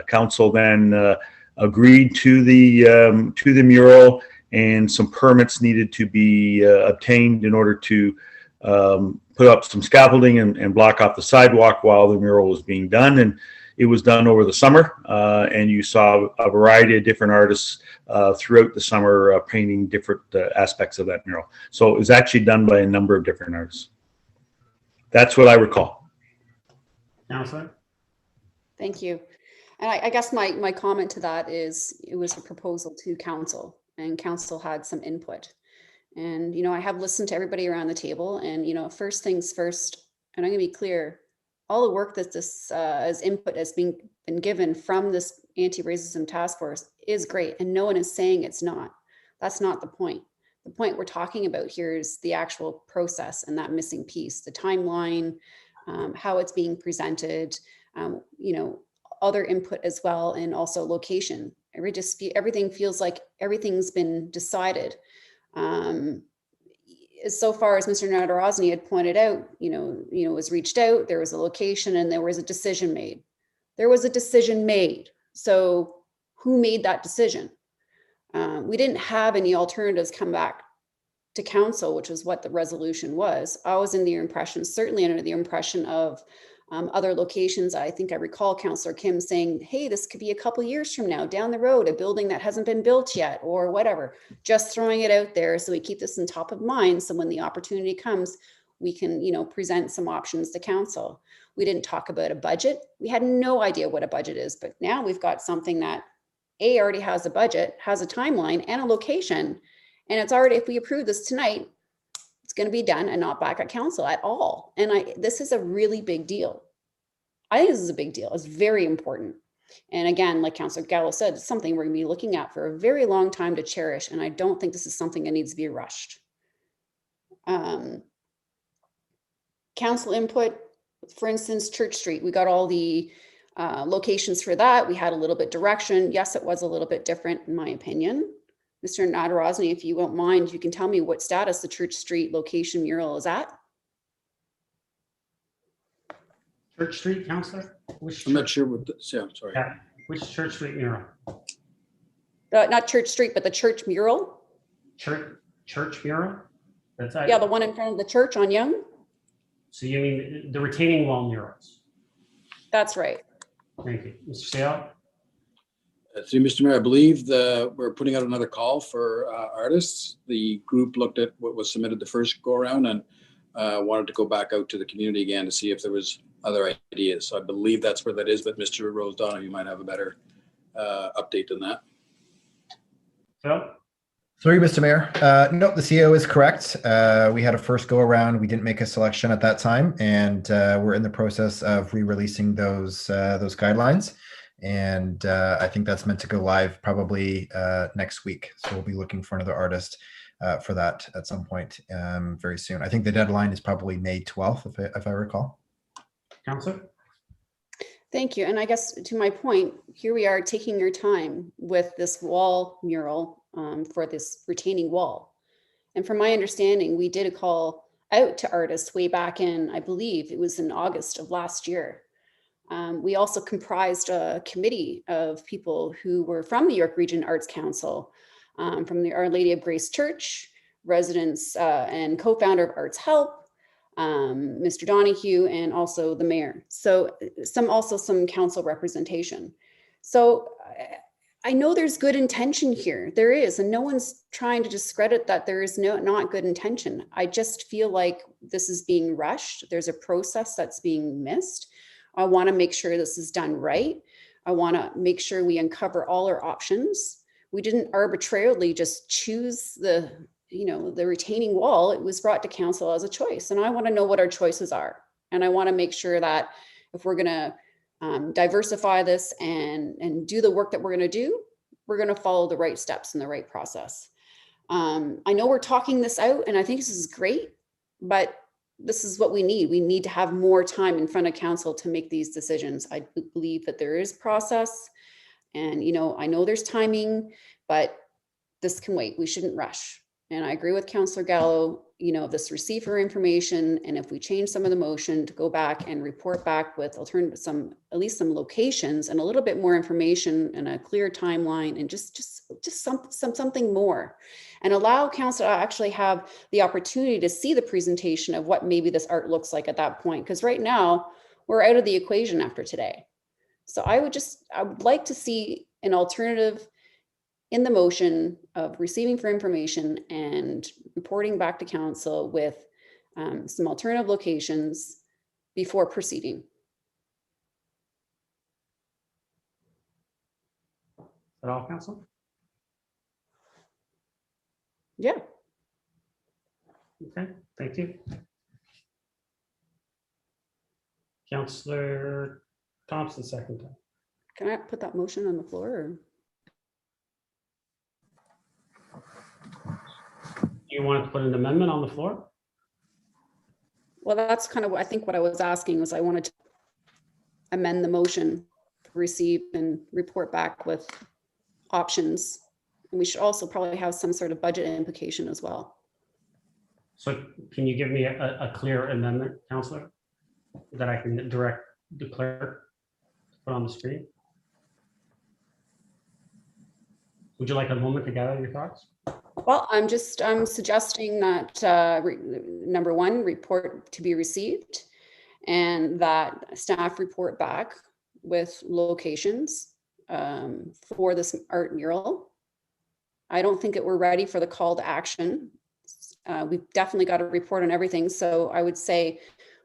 Council then agreed to the mural, and some permits needed to be obtained in order to put up some scaffolding and block off the sidewalk while the mural was being done. And it was done over the summer, and you saw a variety of different artists throughout the summer painting different aspects of that mural. So it was actually done by a number of different artists. That's what I recall. Councillor? Thank you. And I guess my comment to that is it was a proposal to council, and council had some input. And, you know, I have listened to everybody around the table, and, you know, first things first, and I'm going to be clear, all the work that this as input has been given from this anti-racism task force is great. And no one is saying it's not. That's not the point. The point we're talking about here is the actual process and that missing piece, the timeline, how it's being presented, you know, other input as well, and also location. Everything feels like everything's been decided. So far as Mr. Nadarozny had pointed out, you know, it was reached out, there was a location, and there was a decision made. There was a decision made. So who made that decision? We didn't have any alternatives come back to council, which is what the resolution was. I was in the impression, certainly under the impression of other locations. I think I recall Councillor Kim saying, hey, this could be a couple years from now down the road, a building that hasn't been built yet or whatever, just throwing it out there so we keep this in top of mind. So when the opportunity comes, we can, you know, present some options to council. We didn't talk about a budget. We had no idea what a budget is, but now we've got something that already has a budget, has a timeline and a location. And it's already, if we approve this tonight, it's going to be done and not back at council at all. And this is a really big deal. I think this is a big deal. It's very important. And again, like Councillor Gallo said, it's something we're going to be looking at for a very long time to cherish. And I don't think this is something that needs to be rushed. Council input, for instance, Church Street, we got all the locations for that. We had a little bit direction. Yes, it was a little bit different in my opinion. Mr. Nadarozny, if you won't mind, you can tell me what status the Church Street location mural is at. Church Street, Councillor? I'm not sure what this, yeah, sorry. Yeah. Which Church Street mural? Not Church Street, but the church mural. Church mural? That's Yeah, the one in front of the church on Yonge. So you mean the retaining wall murals? That's right. Thank you. Mr. Sale? Through Mr. Mayor, I believe we're putting out another call for artists. The group looked at what was submitted the first go around and wanted to go back out to the community again to see if there was other ideas. So I believe that's where that is, but Mr. Rose Doane, you might have a better update than that. Phil? Through Mr. Mayor. No, the CEO is correct. We had a first go around. We didn't make a selection at that time, and we're in the process of re-releasing those guidelines. And I think that's meant to go live probably next week. So we'll be looking for another artist for that at some point very soon. I think the deadline is probably May 12th, if I recall. Councillor? Thank you. And I guess to my point, here we are taking your time with this wall mural for this retaining wall. And from my understanding, we did a call out to artists way back in, I believe it was in August of last year. We also comprised a committee of people who were from the York Region Arts Council, from the Our Lady of Grace Church, residents and co-founder of Arts Help, Mr. Donahue, and also the mayor. So some council representation. So I know there's good intention here. There is, and no one's trying to discredit that there is not good intention. I just feel like this is being rushed. There's a process that's being missed. I want to make sure this is done right. I want to make sure we uncover all our options. We didn't arbitrarily just choose the retaining wall. It was brought to council as a choice. And I want to know what our choices are. And I want to make sure that if we're going to diversify this and do the work that we're going to do, we're going to follow the right steps and the right process. I know we're talking this out, and I think this is great, but this is what we need. We need to have more time in front of council to make these decisions. I believe that there is process, and I know there's timing, but this can wait. We shouldn't rush. And I agree with Councillor Gallo, you know, this receiver information, and if we change some of the motion to go back and report back with alternative, at least some locations and a little bit more information and a clear timeline and just something more, and allow council to actually have the opportunity to see the presentation of what maybe this art looks like at that point. Because right now we're out of the equation after today. So I would like to see an alternative in the motion of receiving for information and reporting back to council with some alternative locations before proceeding. Is that all, council? Yeah. Okay, thank you. Councillor Thompson, second time. Can I put that motion on the floor? Or? You want to put an amendment on the floor? Well, that's kind of what I think what I was asking was I wanted to amend the motion to receive and report back with options. And we should also probably have some sort of budget implication as well. So can you give me a clear amendment, councillor, that I can direct the clerk to put on the screen? Would you like a moment to gather your thoughts? Well, I'm suggesting that number one, report to be received, and that staff report back with locations for this art mural. I don't think that we're ready for the call to action. We've definitely got to report on everything. So I would say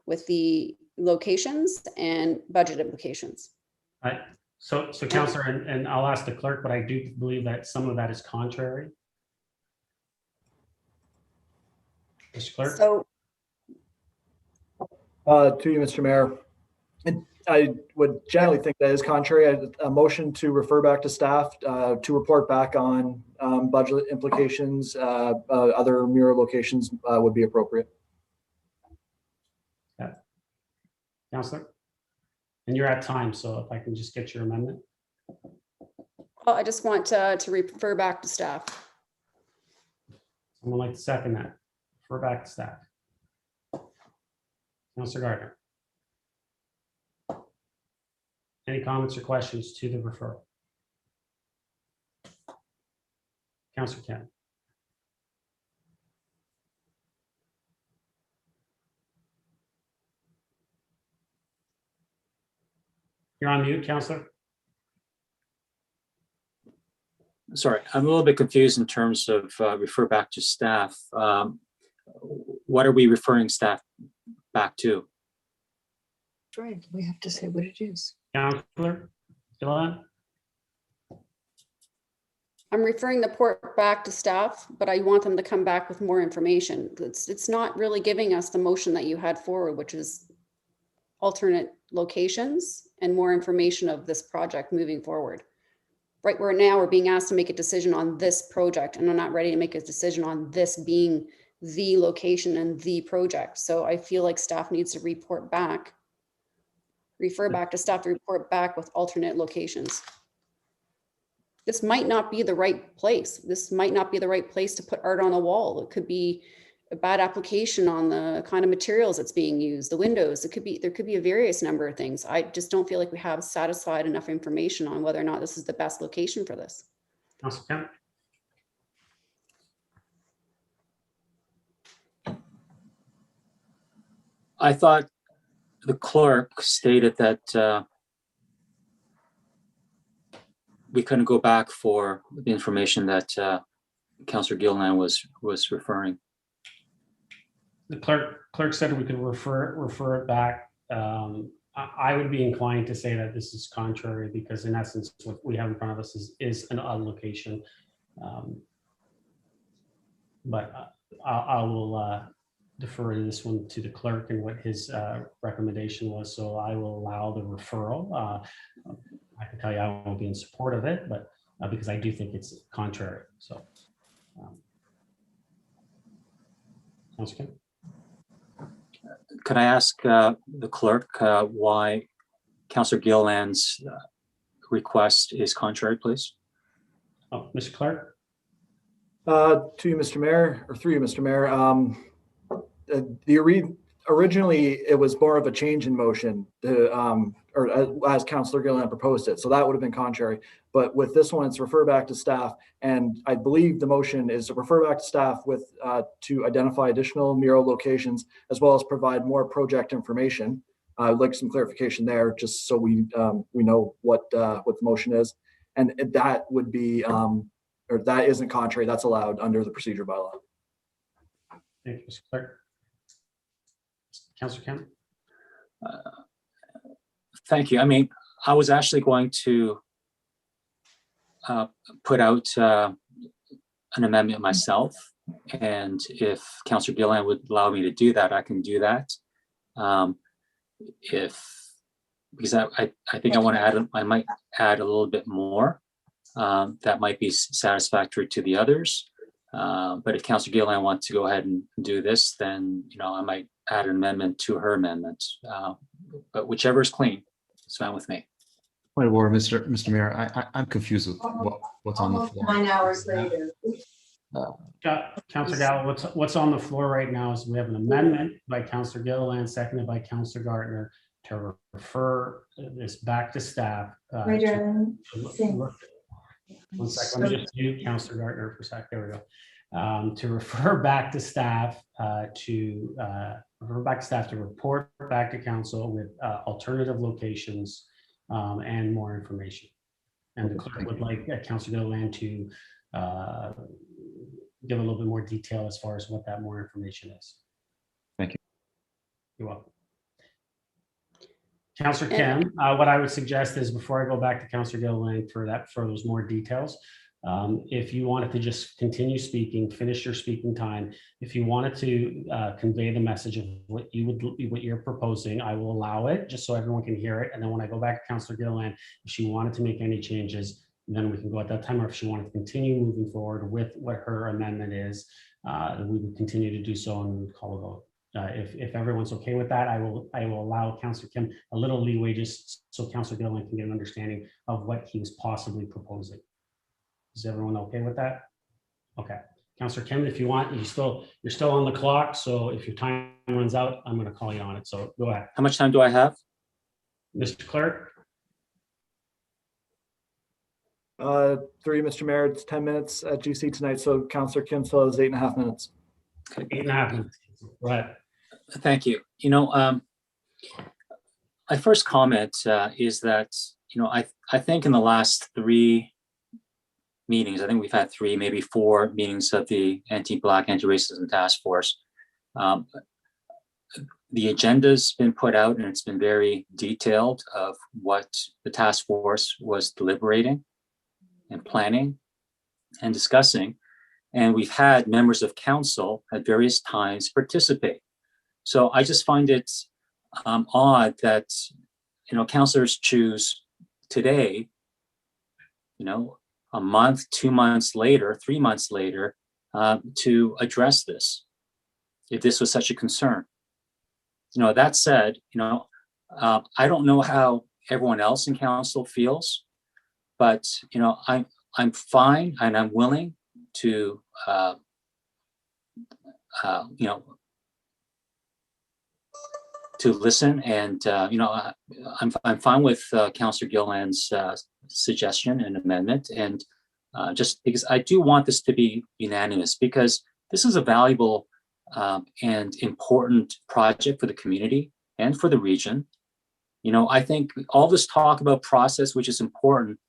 with the locations and budget implications. Right. So councillor, and I'll ask the clerk, but I do believe that some of that is contrary. Mr. Clerk? So, to you, Mr. Mayor, I would generally think that is contrary. A motion to refer back to staff to report back on budget implications, other mural locations would be appropriate. Yeah. Councillor? And you're at time, so if I can just get your amendment. Well, I just want to refer back to staff. Someone like to second that? Refer back to staff. Councillor Gardner. Any comments or questions to the referral? Councillor Ken. You're on mute, councillor. Sorry, I'm a little bit confused in terms of refer back to staff. What are we referring staff back to? Right, we have to say what it is. Councillor Doane. I'm referring the report back to staff, but I want them to come back with more information. It's not really giving us the motion that you had forward, which is alternate locations and more information of this project moving forward. Right where now we're being asked to make a decision on this project, and I'm not ready to make a decision on this being the location and the project. So I feel like staff needs to report back, refer back to staff to report back with alternate locations. This might not be the right place. This might not be the right place to put art on a wall. It could be a bad application on the kind of materials that's being used, the windows. There could be a various number of things. I just don't feel like we have satisfied enough information on whether or not this is the best location for this. Councillor Kemp. I thought the clerk stated that we couldn't go back for the information that Councillor Gillan was referring. The clerk said we could refer it back. I would be inclined to say that this is contrary because in essence, what we have in front of us is an odd location. But I will defer this one to the clerk and what his recommendation was. So I will allow the referral. I can tell you I won't be in support of it, but because I do think it's contrary. So, Councillor Kemp. Could I ask the clerk why Councillor Gillan's request is contrary, please? Oh, Mr. Clerk. To you, Mr. Mayor, or through you, Mr. Mayor. Originally, it was more of a change in motion, as Councillor Gilliland proposed it. So that would have been contrary. But with this one, it's refer back to staff. And I believe the motion is to refer back to staff with to identify additional mural locations, as well as provide more project information. I'd like some clarification there, just so we know what the motion is. And that would be, or that isn't contrary, that's allowed under the procedure bylaw. Thank you, Mr. Clerk. Councillor Kemp. Thank you. I mean, I was actually going to put out an amendment myself, and if Councillor Gilliland would allow me to do that, I can do that. Because I think I want to add, I might add a little bit more that might be satisfactory to the others. But if Councillor Gilliland wants to go ahead and do this, then I might add an amendment to her amendment. But whichever is clean, it's fine with me. Point of order, Mr. Mayor. I'm confused with what's on the floor. 9 hours later. Councillor Gallo, what's on the floor right now is we have an amendment by Councillor Gilliland, seconded by Councillor Gardner, to refer this back to staff. My darling, one second, let me just mute Councillor Gardner for a sec. There we go. To refer back to staff to report back to council with alternative locations and more information. And the clerk would like Councillor Gilliland to give a little bit more detail as far as what that more information is. Thank you. You're welcome. Councillor Kim, what I would suggest is before I go back to Councillor Gilliland for those more details, if you wanted to just continue speaking, finish your speaking time. If you wanted to convey the message of what you're proposing, I will allow it just so everyone can hear it. And then when I go back to Councillor Gilliland, if she wanted to make any changes, then we can go at that time, or if she wanted to continue moving forward with what her amendment is, we would continue to do so and we would call a vote. If everyone's okay with that, I will allow Councillor Kim a little leeway just so Councillor Gilliland can get an understanding of what he was possibly proposing. Is everyone okay with that? Okay. Councillor Kim, if you want, you're still on the clock. So if your time runs out, I'm going to call you on it. So go ahead. How much time do I have? Mr. Clerk? Through you, Mr. Mayor, it's 10 minutes at GC tonight. So Councillor Kim still has 8.5 minutes. 8.5 minutes. Go ahead. Thank you. My first comment is that, I think in the last 3 meetings, I think we've had 3, maybe 4 meetings of the Anti-Black, Anti-Racism Task Force. The agenda's been put out and it's been very detailed of what the task force was deliberating and planning and discussing. And we've had members of council at various times participate. So I just find it odd that, councillors choose today, a month, 2 months later, 3 months later, to address this, if this was such a concern. That said, I don't know how everyone else in council feels, but, I'm fine and I'm willing to, to listen, and I'm fine with Councillor Gilliland's suggestion and amendment, and just because I do want this to be unanimous, because this is a valuable and important project for the community and for the region. I think all this talk about process, which is important,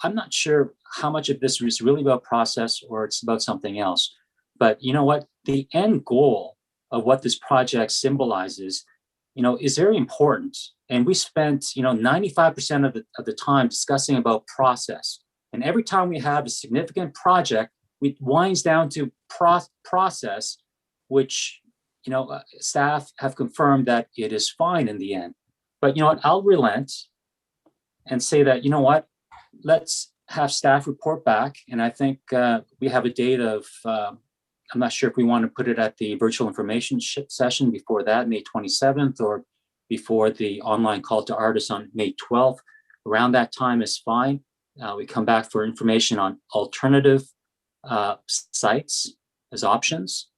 I'm not sure how much of this is really about process or it's about something else. But you know what? The end goal of what this project symbolizes, is very important. And we spent, 95% of the time discussing about process. And every time we have a significant project, it winds down to process, which, staff have confirmed that it is fine in the end. But you know what? I'll relent and say that, let's have staff report back. And I think we have a date of, I'm not sure if we want to put it at the virtual information session before that, May 27th, or before the online call to artists on May 12th. Around that time is fine. We come back for information on alternative sites as options.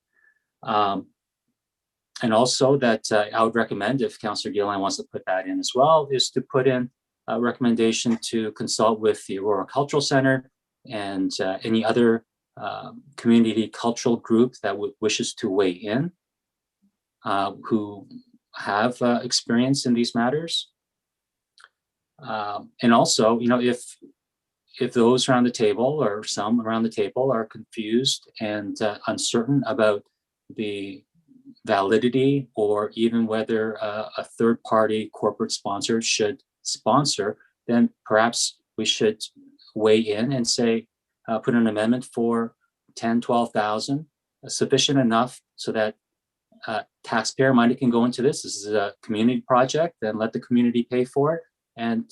And also that I would recommend, if Councillor Gillan wants to put that in as well, is to put in a recommendation to consult with the Aurora Cultural Center and any other community cultural group that wishes to weigh in, who have experience in these matters. And also, you know, if those around the table or some around the table are confused and uncertain about the validity or even whether a third-party corporate sponsor should sponsor, then perhaps we should weigh in and say, put an amendment for 10, 12,000, sufficient enough so that taxpayer money can go into this. This is a community project, then let the community pay for it. And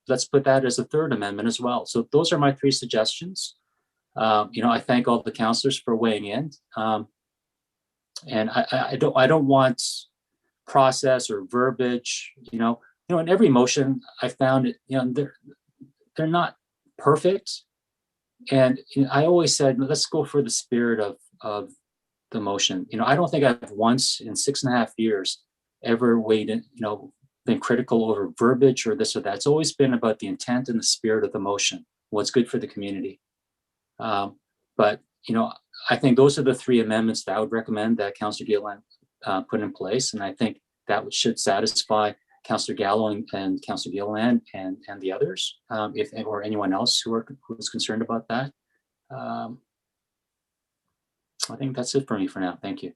let's put that as a third amendment as well. So those are my three suggestions. You know, I thank all the councillors for weighing in. And I don't want process or verbiage, you know, in every motion I found it, you know, they're not perfect. And you know, I always said, let's go for the spirit of the motion. You know, I don't think I've once in 6.5 years ever weighed in, you know, been critical over verbiage or this or that. It's always been about the intent and the spirit of the motion, what's good for the community. But, you know, I think those are the three amendments that I would recommend that Councillor Gillan put in place. And I think that should satisfy Councillor Gallo and Councillor Gillan and the others, or anyone else who is concerned about that. I think that's it for me for now. Thank you.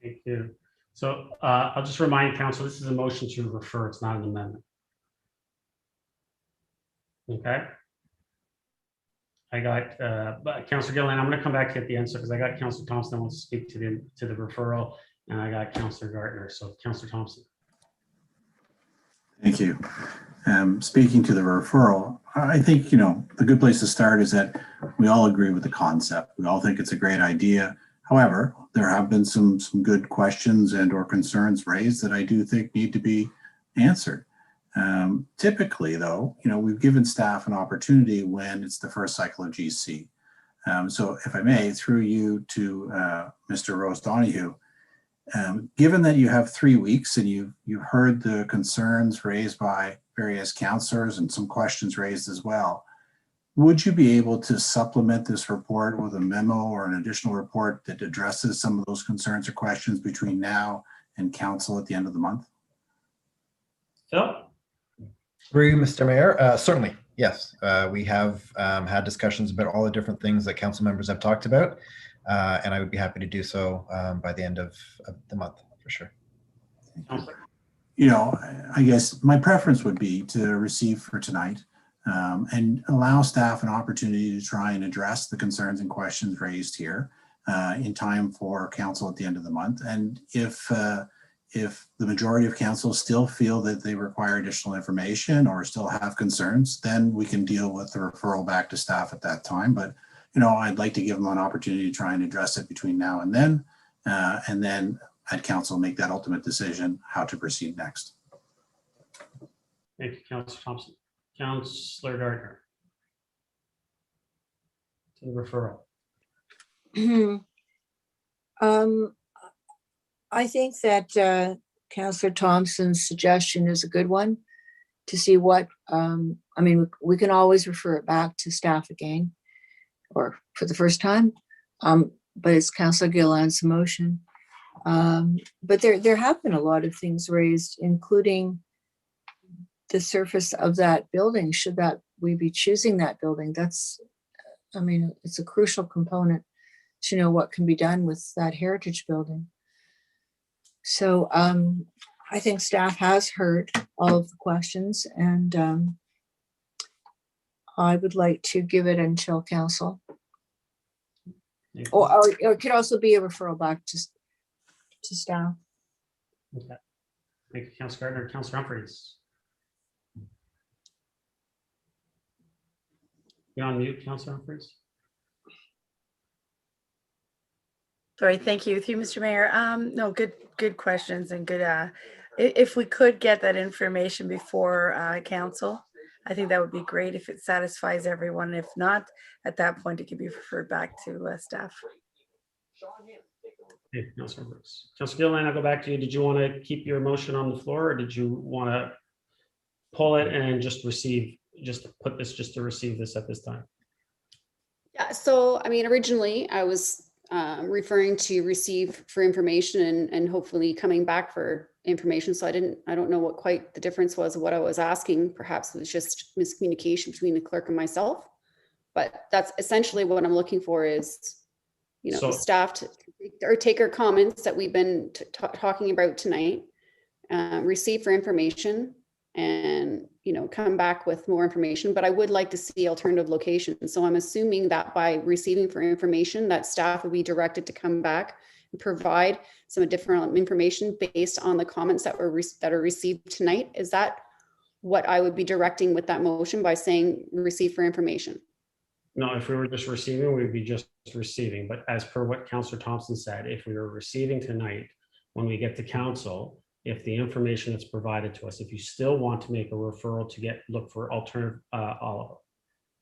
Thank you. So I'll just remind council, this is a motion to refer, it's not an amendment. Okay. I got Councillor Gillan. I'm going to come back to you at the end, so because I got Councillor Thompson that wants to speak to the referral, and I got Councillor Gardner. So Councillor Thompson. Thank you. Speaking to the referral, I think, you know, the good place to start is that we all agree with the concept. We all think it's a great idea. However, there have been some good questions and or concerns raised that I do think need to be answered. Typically, though, you know, we've given staff an opportunity when it's the first cycle of GC. So if I may, through you to Mr. Rose Donahue, given that you have 3 weeks and you've heard the concerns raised by various councillors and some questions raised as well, would you be able to supplement this report with a memo or an additional report that addresses some of those concerns or questions between now and council at the end of the month? Phil? Through you, Mr. Mayor, certainly, yes. We have had discussions about all the different things that council members have talked about, and I would be happy to do so by the end of the month, for sure. You know, I guess my preference would be to receive for tonight and allow staff an opportunity to try and address the concerns and questions raised here in time for council at the end of the month. And if the majority of council still feel that they require additional information or still have concerns, then we can deal with the referral back to staff at that time. But, you know, I'd like to give them an opportunity to try and address it between now and then at council make that ultimate decision how to proceed next. Thank you, Councillor Thompson. Councillor Gardner. To the referral. I think that Councillor Thompson's suggestion is a good one to see what, I mean, we can always refer it back to staff again or for the first time, but it's Councillor Gillan's motion. But there have been a lot of things raised, including the surface of that building. Should that we be choosing that building? That's, I mean, it's a crucial component to know what can be done with that heritage building. So I think staff has heard all of the questions, and I would like to give it until council. Or it could also be a referral back to staff. Okay. Thank you, Councillor Gardner. Councillor Humfryes. You're on mute, Councillor Humfryes. Sorry, thank you. Through Mr. Mayor. No, good questions and good. If we could get that information before council, I think that would be great if it satisfies everyone. If not, at that point, it could be referred back to staff. Okay, Councillor Brooks. Councillor Gillan, I'll go back to you. Did you want to keep your motion on the floor, or did you want to pull it and just receive, just put this, just to receive this at this time? Yeah, so I mean, originally I was referring to receive for information and hopefully coming back for information. So I don't know what quite the difference was of what I was asking. Perhaps it was just miscommunication between the clerk and myself. But that's essentially what I'm looking for is, you know, staff to or take our comments that we've been talking about tonight, receive for information, and, you know, come back with more information. But I would like to see alternative locations. So I'm assuming that by receiving for information, that staff will be directed to come back and provide some additional information based on the comments that are received tonight. Is that what I would be directing with that motion by saying receive for information? No, if we were just receiving, we'd be just receiving. But as per what Councillor Thompson said, if we were receiving tonight, when we get to council, if the information that's provided to us, if you still want to make a referral to look for alternative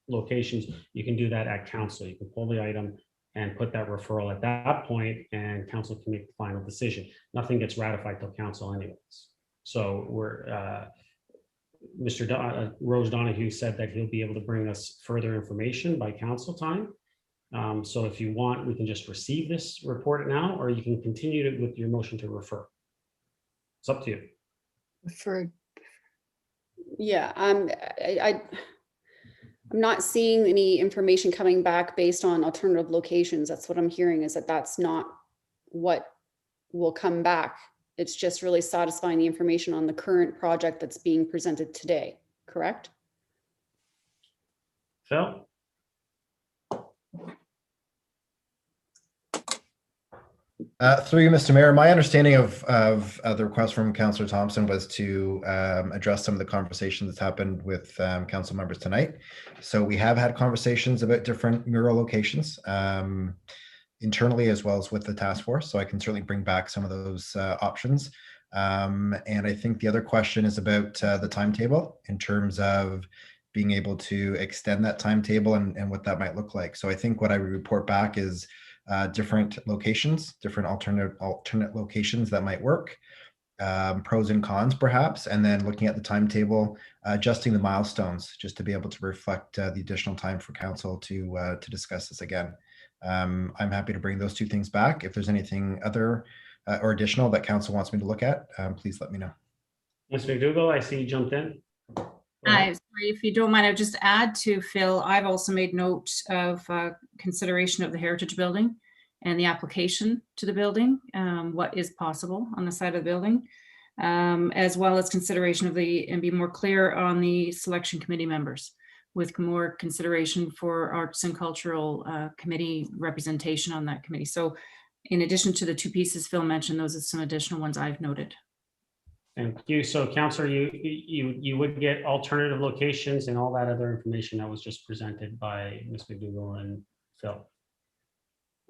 locations, you can do that at council. You can pull the item and put that referral at that point, and council can make the final decision. Nothing gets ratified till council anyways. So we're Mr. Rose Donahue said that he'll be able to bring us further information by council time. So if you want, we can just receive this report now, or you can continue with your motion to refer. It's up to you. Referred. Yeah, I'm not seeing any information coming back based on alternative locations. That's what I'm hearing, is that that's not what will come back. It's just really satisfying the information on the current project that's being presented today, correct? Phil? Through you, Mr. Mayor, my understanding of the request from Councillor Thompson was to address some of the conversation that's happened with council members tonight. So we have had conversations about different mural locations internally as well as with the task force. So I can certainly bring back some of those options. And I think the other question is about the timetable in terms of being able to extend that timetable and what that might look like. So I think what I would report back is different locations, different alternate locations that might work, pros and cons perhaps, and then looking at the timetable, adjusting the milestones just to be able to reflect the additional time for council to discuss this again. I'm happy to bring those two things back. If there's anything other or additional that council wants me to look at, please let me know. Ms. McDougall, I see you jumped in. Sorry, if you don't mind, I'll just add to Phil. I've also made note of consideration of the heritage building and the application to the building, what is possible on the side of the building, as well as consideration of and be more clear on the selection committee members with more consideration for arts and cultural committee representation on that committee. So in addition to the two pieces Phil mentioned, those are some additional ones I've noted. Thank you. So Councillor, you would get alternative locations and all that other information that was just presented by Ms. McDougall and Phil.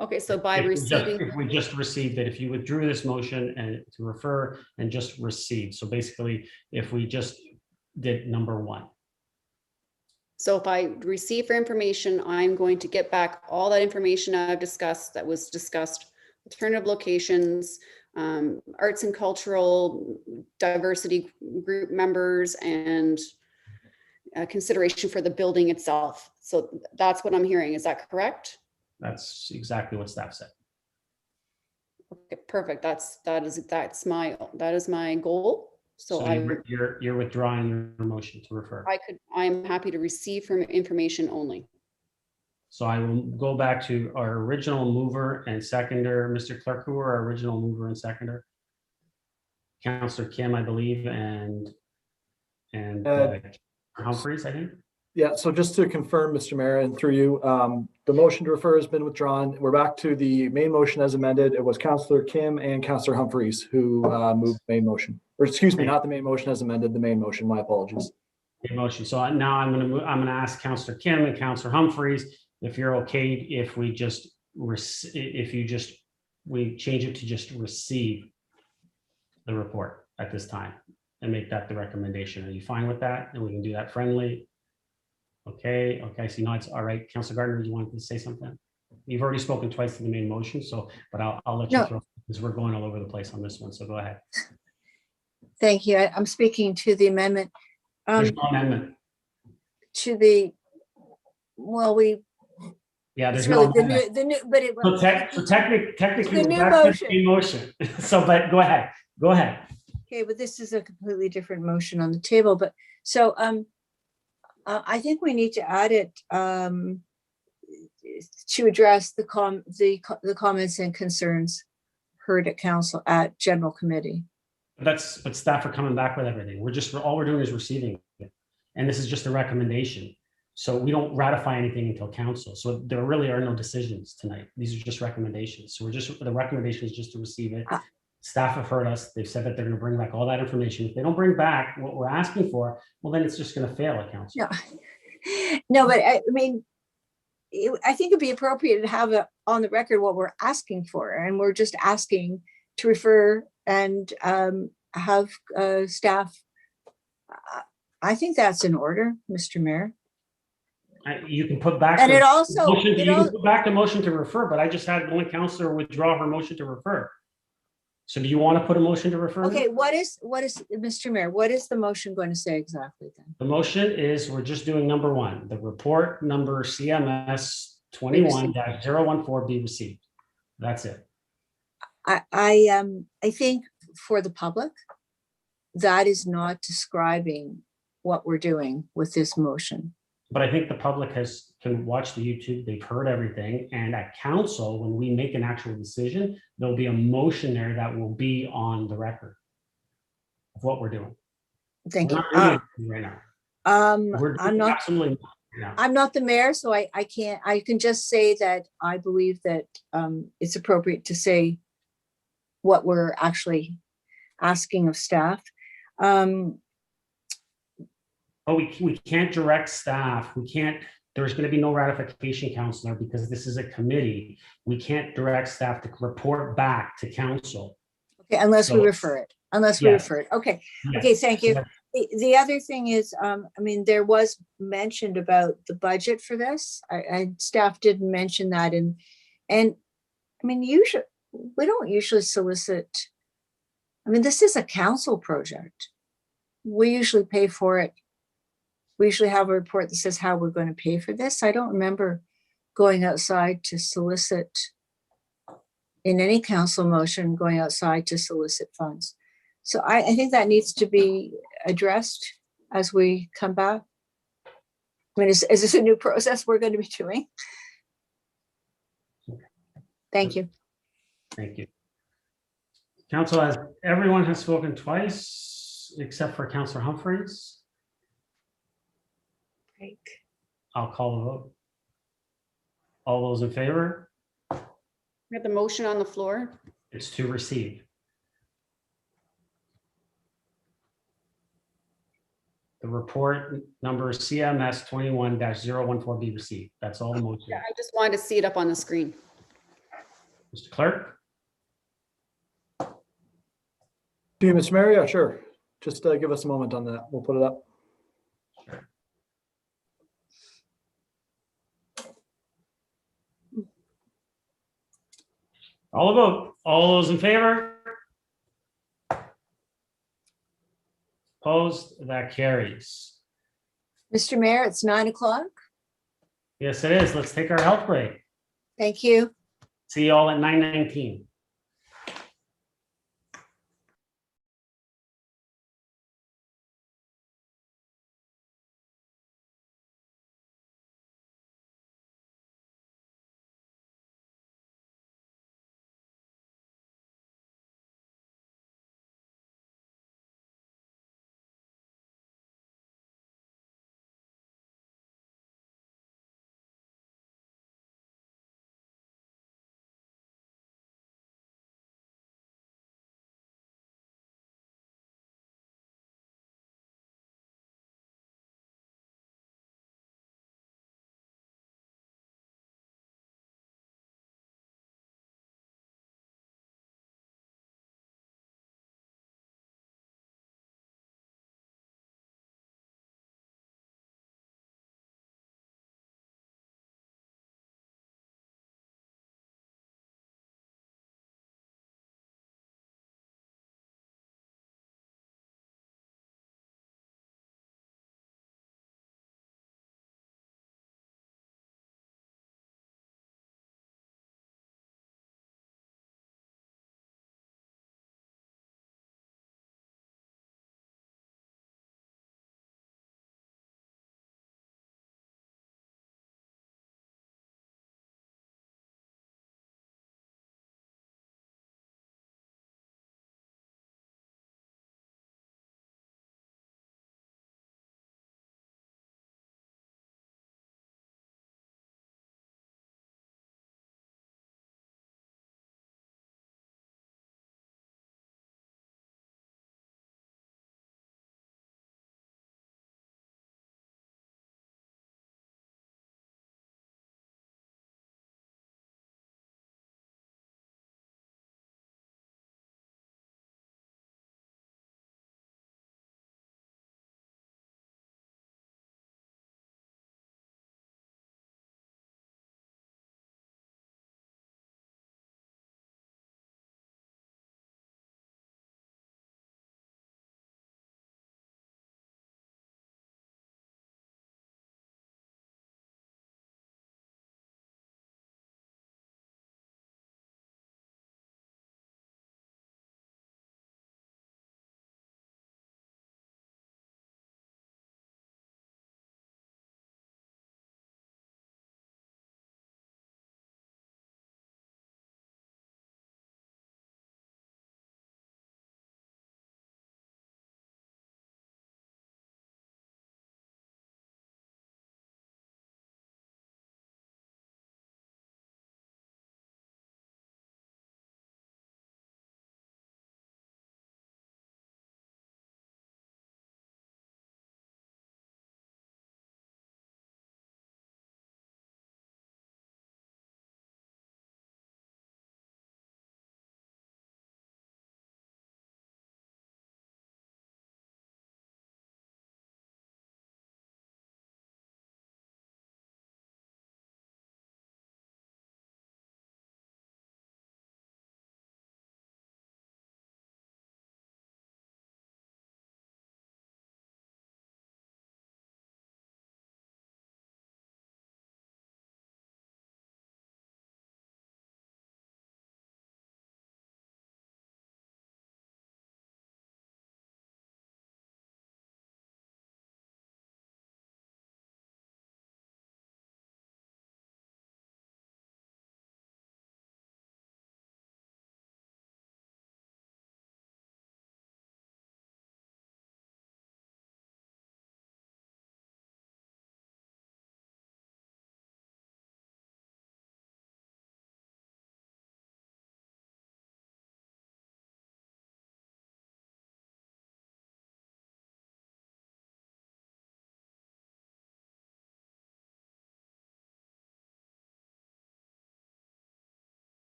Okay, so by receiving, if we just received it, if you withdrew this motion and to refer and just receive. So basically, if we just did number one. so if I receive for information, I'm going to get back all that information I've discussed, that was discussed, alternative locations, arts and cultural diversity group members, and consideration for the building itself. So that's what I'm hearing. Is that correct? That's exactly what staff said. Okay, perfect. That is my goal. So you're withdrawing your motion to refer. I'm happy to receive from information only. So I will go back to our original mover and seconder, Mr. Clerk, who were our original mover and seconder. Councillor Kim, I believe, and Humphreys, I think. Yeah, so just to confirm, Mr. Mayor, and through you, the motion to refer has been withdrawn. We're back to the main motion as amended. It was Councillor Kim and Councillor Humphreys who moved the main motion. Or excuse me, not the main motion as amended, the main motion. My apologies. Main motion. So now I'm going to ask Councillor Kim and Councillor Humphreys if you're okay if we just we change it to just receive the report at this time. and make that the recommendation. Are you fine with that? And we can do that friendly. Okay, so now it's all right. Councillor Gardner, you wanted to say something? You've already spoken twice to the main motion, so, but I'll let you No. throw, because we're going all over the place on this one, so go ahead. Thank you. I'm speaking to the amendment. There's no amendment. To the, well, Yeah, it's there's really no the amendment. new, but it. So technically, The new we're back to the motion. main motion. So, but go ahead, go ahead. Okay, but this is a completely different motion on the table, but so, I think we need to add it, to address the comments and concerns heard at council at general committee. But staff are coming back with everything. All we're doing is receiving it. And this is just a recommendation. So we don't ratify anything until council. So there really are no decisions tonight. These are just recommendations. So the recommendation is just to receive it. Staff have heard us. They've said that they're going to bring back all that information. If they don't bring back what we're asking for, well, then it's just going to fail at council. No, but I mean, I think it'd be appropriate to have on the record what we're asking for. And we're just asking to refer and have staff. I think that's in order, Mr. Mayor. You can put back. And you can put back the motion to refer, but I just had only councillor withdraw her motion to refer. So do you want to put a motion to refer? Okay, what is, Mr. Mayor, what is the motion going to say exactly then? The motion is, we're just doing number one, the report number CMS 21-014 be received. That's it. I think for the public, that is not describing what we're doing with this motion. But I think the public can watch the YouTube, they've heard everything, and at council, when we make an actual decision, there'll be a motion there that will be on the record of what we're doing. Thank you. Right now. I'm not, absolutely not. I'm not the mayor, so I can't, I can just say that I believe that it's appropriate to say what we're actually asking of staff. But we can't direct staff. There's going to be no ratification, councillor, because this is a committee. We can't direct staff to report back to council. Okay, unless we refer it, Okay, Yes. Okay, thank you. The other thing is, I mean, there was mentioned about the budget for this. Staff didn't mention that. And I mean, we don't usually solicit. I mean, this is a council project. We usually pay for it. We usually have a report that says how we're going to pay for this. I don't remember going outside to solicit in any council motion, going outside to solicit funds. So I think that needs to be addressed as we come back. I mean, is this a new process we're going to be doing? Thank you. Thank you. Council, as everyone has spoken twice, except for Councillor Humfryes. Great. I'll call the vote. All those in favor? We have the motion on the floor. It's to receive. The report number CMS 21-014 be received. That's all the motion. Yeah, I just wanted to see it up on the screen. Mr. Clerk? Do you, Mr. Mayor? Yeah, sure. Just give us a moment on that. We'll put it up. All vote. All those in favor? Opposed? That carries. Mr. Mayor, it's 9 o'clock. Yes, it is. Let's take our health break. Thank you. See you all at 9:19.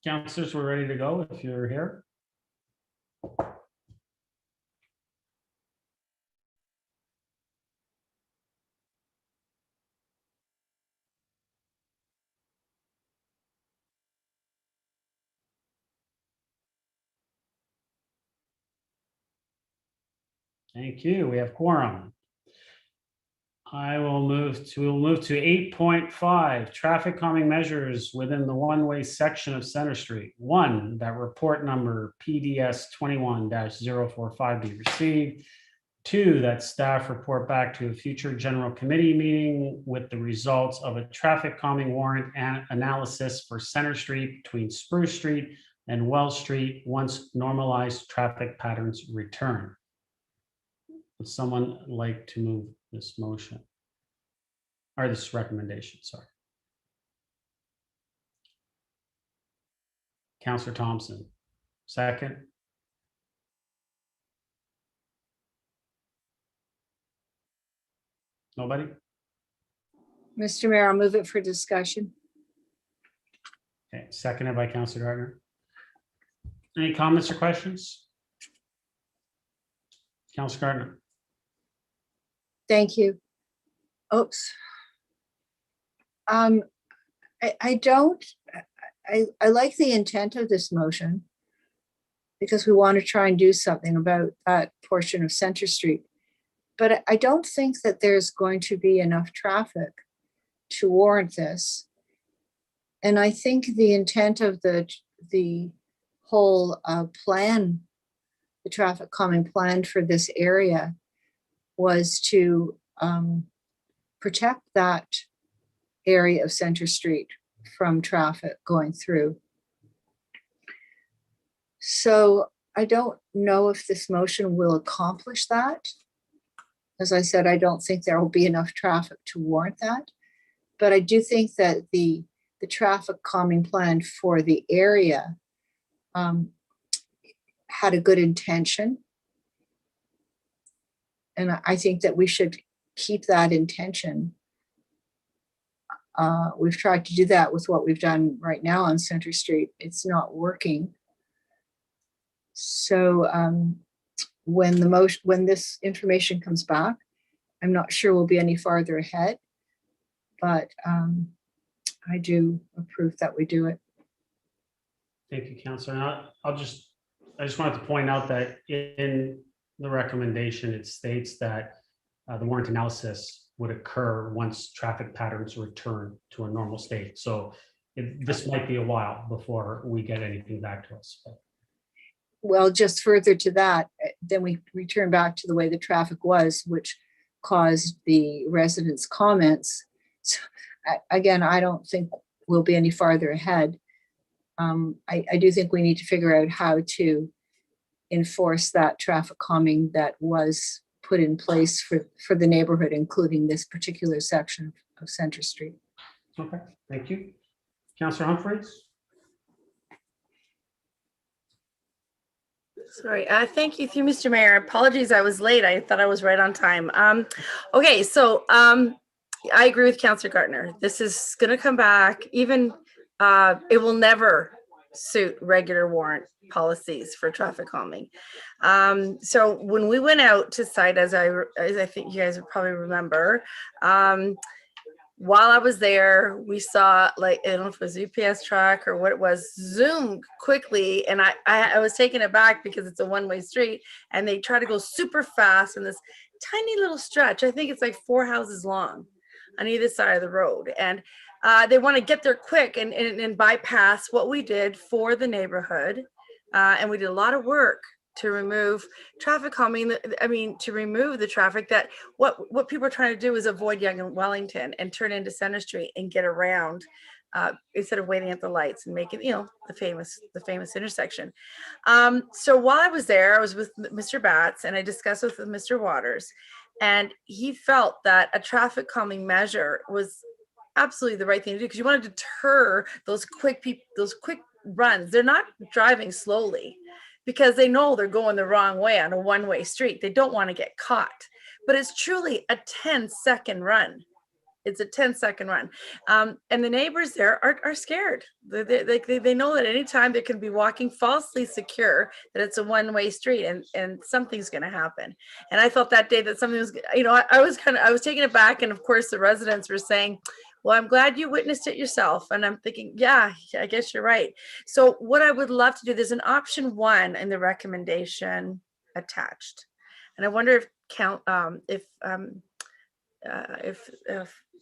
Councillors, we're ready to go if you're here. Thank you. We have quorum. We'll move to 8.5, traffic calming measures within the one-way section of Center Street. One, that report number PDS 21-045 be received. Two, that staff report back to a future general committee meeting with the results of a traffic calming warrant and analysis for Center Street between Spruce Street and Wells Street once normalized traffic patterns return. Would someone like to move this motion? Or this recommendation, sorry. Councillor Thompson, second. Nobody? Mr. Mayor, I'll move it for discussion. Okay, seconded by Councillor Gardner. Any comments or questions? Councillor Gardner. Thank you. Oops. I like the intent of this motion because we want to try and do something about that portion of Center Street. But I don't think that there's going to be enough traffic to warrant this. And I think the intent of the whole plan, the traffic calming plan for this area, was to protect that area of Center Street from traffic going through. So I don't know if this motion will accomplish that. As I said, I don't think there will be enough traffic to warrant that. But I do think that the traffic calming plan for the area had a good intention. And I think that we should keep that intention. We've tried to do that with what we've done right now on Center Street. It's not working. So when this information comes back, I'm not sure we'll be any farther ahead, but I do approve that we do it. Thank you, Councillor. I just wanted to point out that in the recommendation, it states that the warrant analysis would occur once traffic patterns return to a normal state. So this might be a while before we get anything back to us. But. Well, just further to that, then we return back to the way the traffic was, which caused the residents' comments. So, again, I don't think we'll be any farther ahead. I do think we need to figure out how to enforce that traffic calming that was put in place for the neighborhood, including this particular section of Center Street. Okay, thank you. Councillor Humfryes. Sorry, thank you, through Mr. Mayor. Apologies, I was late. I thought I was right on time. Okay, so I agree with Councillor Gardner. This is going to come back. Even it will never suit regular warrant policies for traffic calming. So when we went out to site, as I think you guys would probably remember, while I was there, we saw, like, I don't know if it was a UPS truck or what it was, zoom quickly, and I was taken aback because it's a one-way street, and they try to go super fast in this tiny little stretch. I think it's like 4 houses long on either side of the road, and they want to get there quick and bypass what we did for the neighborhood, and we did a lot of work to remove traffic calming. I mean, to remove the traffic that what people are trying to do is avoid Yonge and Wellington and turn into Center Street and get around instead of waiting at the lights and making, the famous intersection. So while I was there, I was with Mr. Batts and I discussed with Mr. Waters, and he felt that a traffic calming measure was absolutely the right thing to do because you want to deter those quick runs. They're not driving slowly because they know they're going the wrong way on a one-way street. They don't want to get caught, but it's truly a 10-second run. it's a 10-second run. And the neighbors there are scared. They know that anytime they can be walking falsely secure, that it's a one-way street and something's going to happen. And I felt that day that something was, I was taken aback. And of course the residents were saying, well, I'm glad you witnessed it yourself. And I'm thinking, yeah, I guess you're right. So what I would love to do, there's an option 1 in the recommendation attached. And I wonder if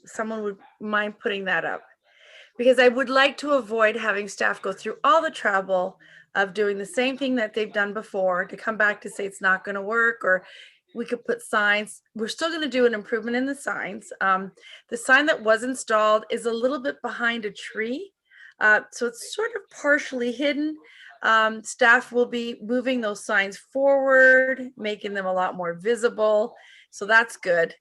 someone would mind putting that up, because I would like to avoid having staff go through all the trouble of doing the same thing that they've done before to come back to say it's not going to work, or we could put signs. We're still going to do an improvement in the signs. The sign that was installed is a little bit behind a tree. So it's sort of partially hidden. Staff will be moving those signs forward, making them a lot more visible. So that's good.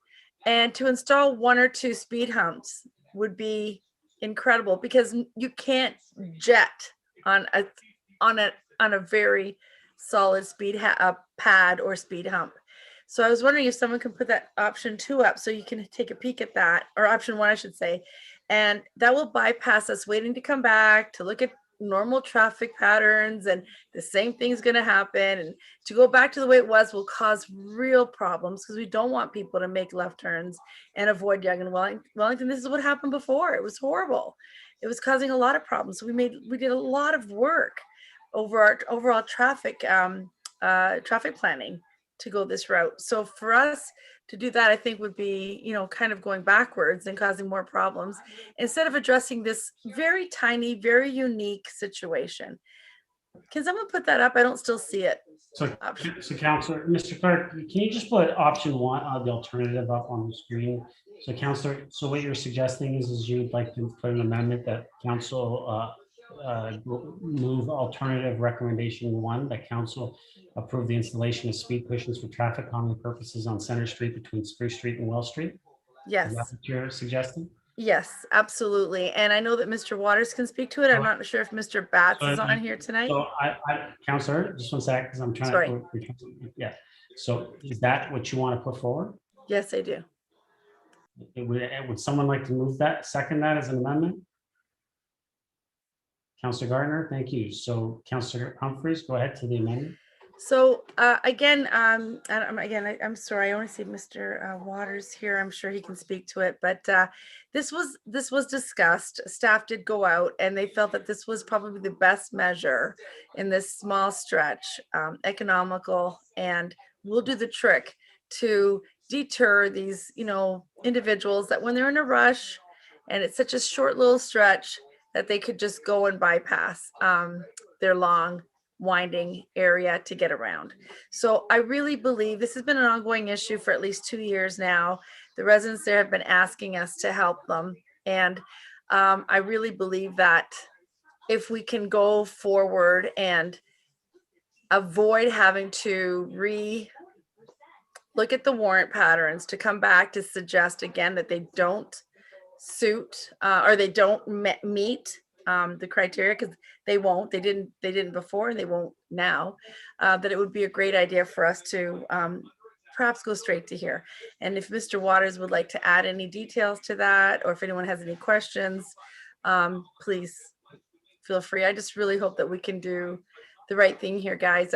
And to install 1 or 2 speed humps would be incredible, because you can't jet on a very solid speed pad or speed hump. So I was wondering if someone can put that option 2 up so you can take a peek at that, or option 1, I should say. And that will bypass us waiting to come back to look at normal traffic patterns, and the same thing's going to happen. And to go back to the way it was will cause real problems, because we don't want people to make left turns and avoid Yonge and Wellington. This is what happened before. It was horrible. It was causing a lot of problems. So we did a lot of work over our overall traffic planning to go this route. So for us to do that, I think would be, kind of going backwards and causing more problems instead of addressing this very tiny, very unique situation. Can someone put that up? I don't still see it. So Councillor, Mr. Clerk, can you just put option 1, the alternative, up on the screen? So Councillor, so what you're suggesting is you'd like to put an amendment that council move alternative recommendation 1, that council approve the installation of speed cushions for traffic calming purposes on Center Street between Spruce Street and Wells Street? Yes. Is that what you're suggesting? Yes, absolutely. And I know that Mr. Waters can speak to it. I'm not sure if Mr. Batts is on here tonight. So Councillor, just 1 sec, because I'm trying to. Yeah. So is that what you want to put forward? Yes, I do. Would someone like to move that, second that as an amendment? Councillor Gardner, thank you. So Councillor Humfryes, go ahead to the amendment. So again, I'm sorry, I only see Mr. Waters here. I'm sure he can speak to it, but this was discussed. Staff did go out and they felt that this was probably the best measure in this small stretch, economical, and will do the trick to deter these, individuals that when they're in a rush and it's such a short little stretch that they could just go and bypass their long winding area to get around. So I really believe this has been an ongoing issue for at least 2 years now. The residents there have been asking us to help them. And I really believe that if we can go forward and avoid having to look at the warrant patterns to come back to suggest again that they don't suit or they don't meet the criteria, because they won't. They didn't before, and they won't now. That it would be a great idea for us to perhaps go straight to here. And if Mr. Waters would like to add any details to that, or if anyone has any questions, please feel free. I just really hope that we can do the right thing here, guys.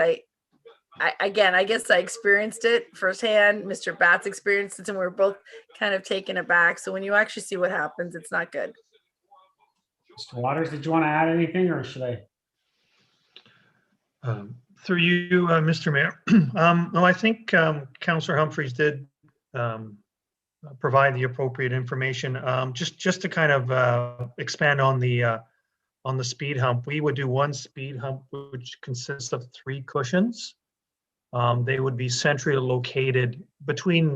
I guess I experienced it firsthand. Mr. Batts experienced it, and we were both kind of taken aback. So when you actually see what happens, it's not good. Mr. Waters, did you want to add anything, or should I? Through you, Mr. Mayor. No, I think Councillor Humfryes did provide the appropriate information. Just to kind of expand on the speed hump, we would do 1 speed hump, which consists of 3 cushions. They would be centrally located between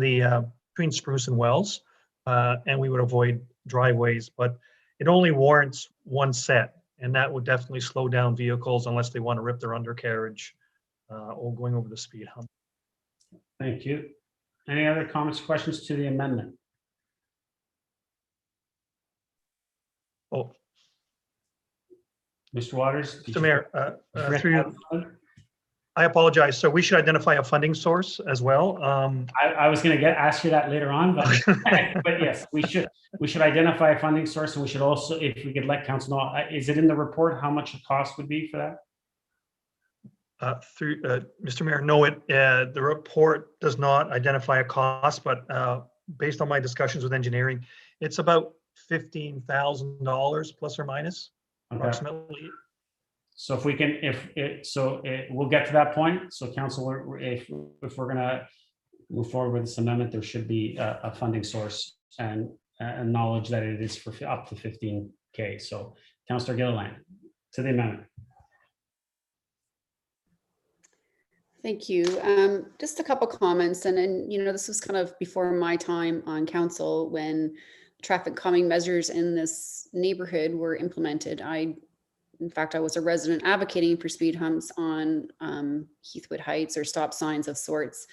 Spruce and Wells, and we would avoid driveways, but it only warrants 1 set, and that would definitely slow down vehicles unless they want to rip their undercarriage or going over the speed hump. Thank you. Any other comments, questions to the amendment? Oh, Mr. Waters? Mr. Mayor, through you, I apologize. So we should identify a funding source as well. I was going to ask you that later on, but but yes, we should identify a funding source, and we should also, if we could let council know, is it in the report how much the cost would be for that? Through Mr. Mayor, no, the report does not identify a cost, but based on my discussions with engineering, it's about $15,000 plus or minus, approximately. So if we can, we'll get to that point. So council, if we're gonna move forward with this amendment, there should be a funding source and knowledge that it is for up to 15K. So Councillor Gilliland, to the amendment. Thank you. Just a couple comments, and then, this was kind of before my time on council when traffic calming measures in this neighborhood were implemented. In fact, I was a resident advocating for speed humps on Heathwood Heights, or stop signs of sorts,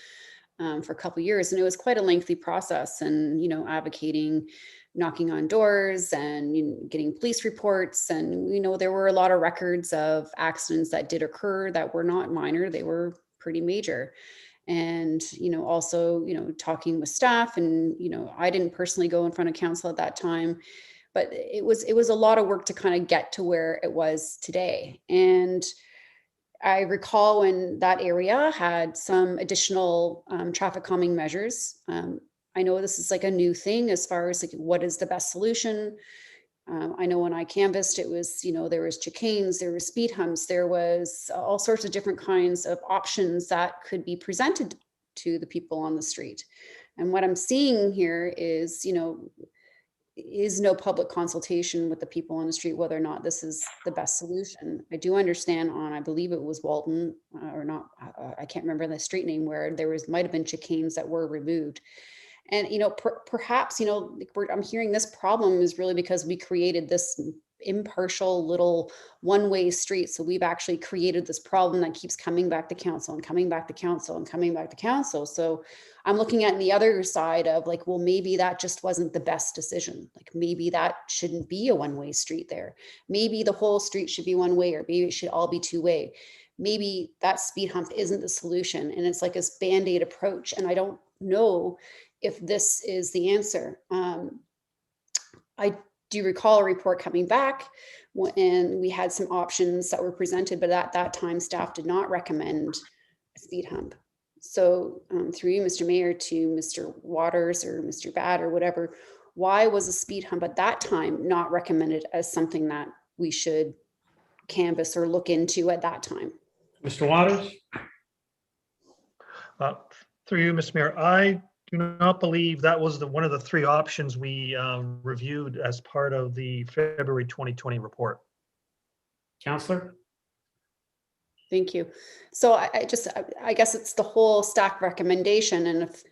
for a couple of years. And it was quite a lengthy process, and, advocating, knocking on doors and getting police reports. And, there were a lot of records of accidents that did occur that were not minor, they were pretty major. And, also, talking with staff, and, I didn't personally go in front of council at that time, but it was a lot of work to kind of get to where it was today. And I recall when that area had some additional traffic calming measures. I know this is like a new thing as far as like what is the best solution. I know when I canvassed, it was, there was chicanes, there were speed humps, there was all sorts of different kinds of options that could be presented to the people on the street. And what I'm seeing here is, is no public consultation with the people on the street whether or not this is the best solution. I do understand I believe it was Walton or not, I can't remember the street name, where there might have been chicanes that were removed. And, perhaps, I'm hearing this problem is really because we created this impartial little one-way street. So we've actually created this problem that keeps coming back to council and coming back to council and coming back to council. So I'm looking at the other side of like, well, maybe that just wasn't the best decision. Like maybe that shouldn't be a one-way street there. Maybe the whole street should be one way, or maybe it should all be two-way. Maybe that speed hump isn't the solution, and it's like this Band-Aid approach. And I don't know if this is the answer. I do recall a report coming back, and we had some options that were presented, but at that time, staff did not recommend a speed hump. So through you, Mr. Mayor, to Mr. Waters or Mr. Bad or whatever, why was a speed hump at that time not recommended as something that we should canvass or look into at that time? Mr. Waters? Through you, Mr. Mayor, I do not believe that was one of the three options we reviewed as part of the February 2020 report. Councillor? Thank you. So I guess it's the whole staff recommendation. And if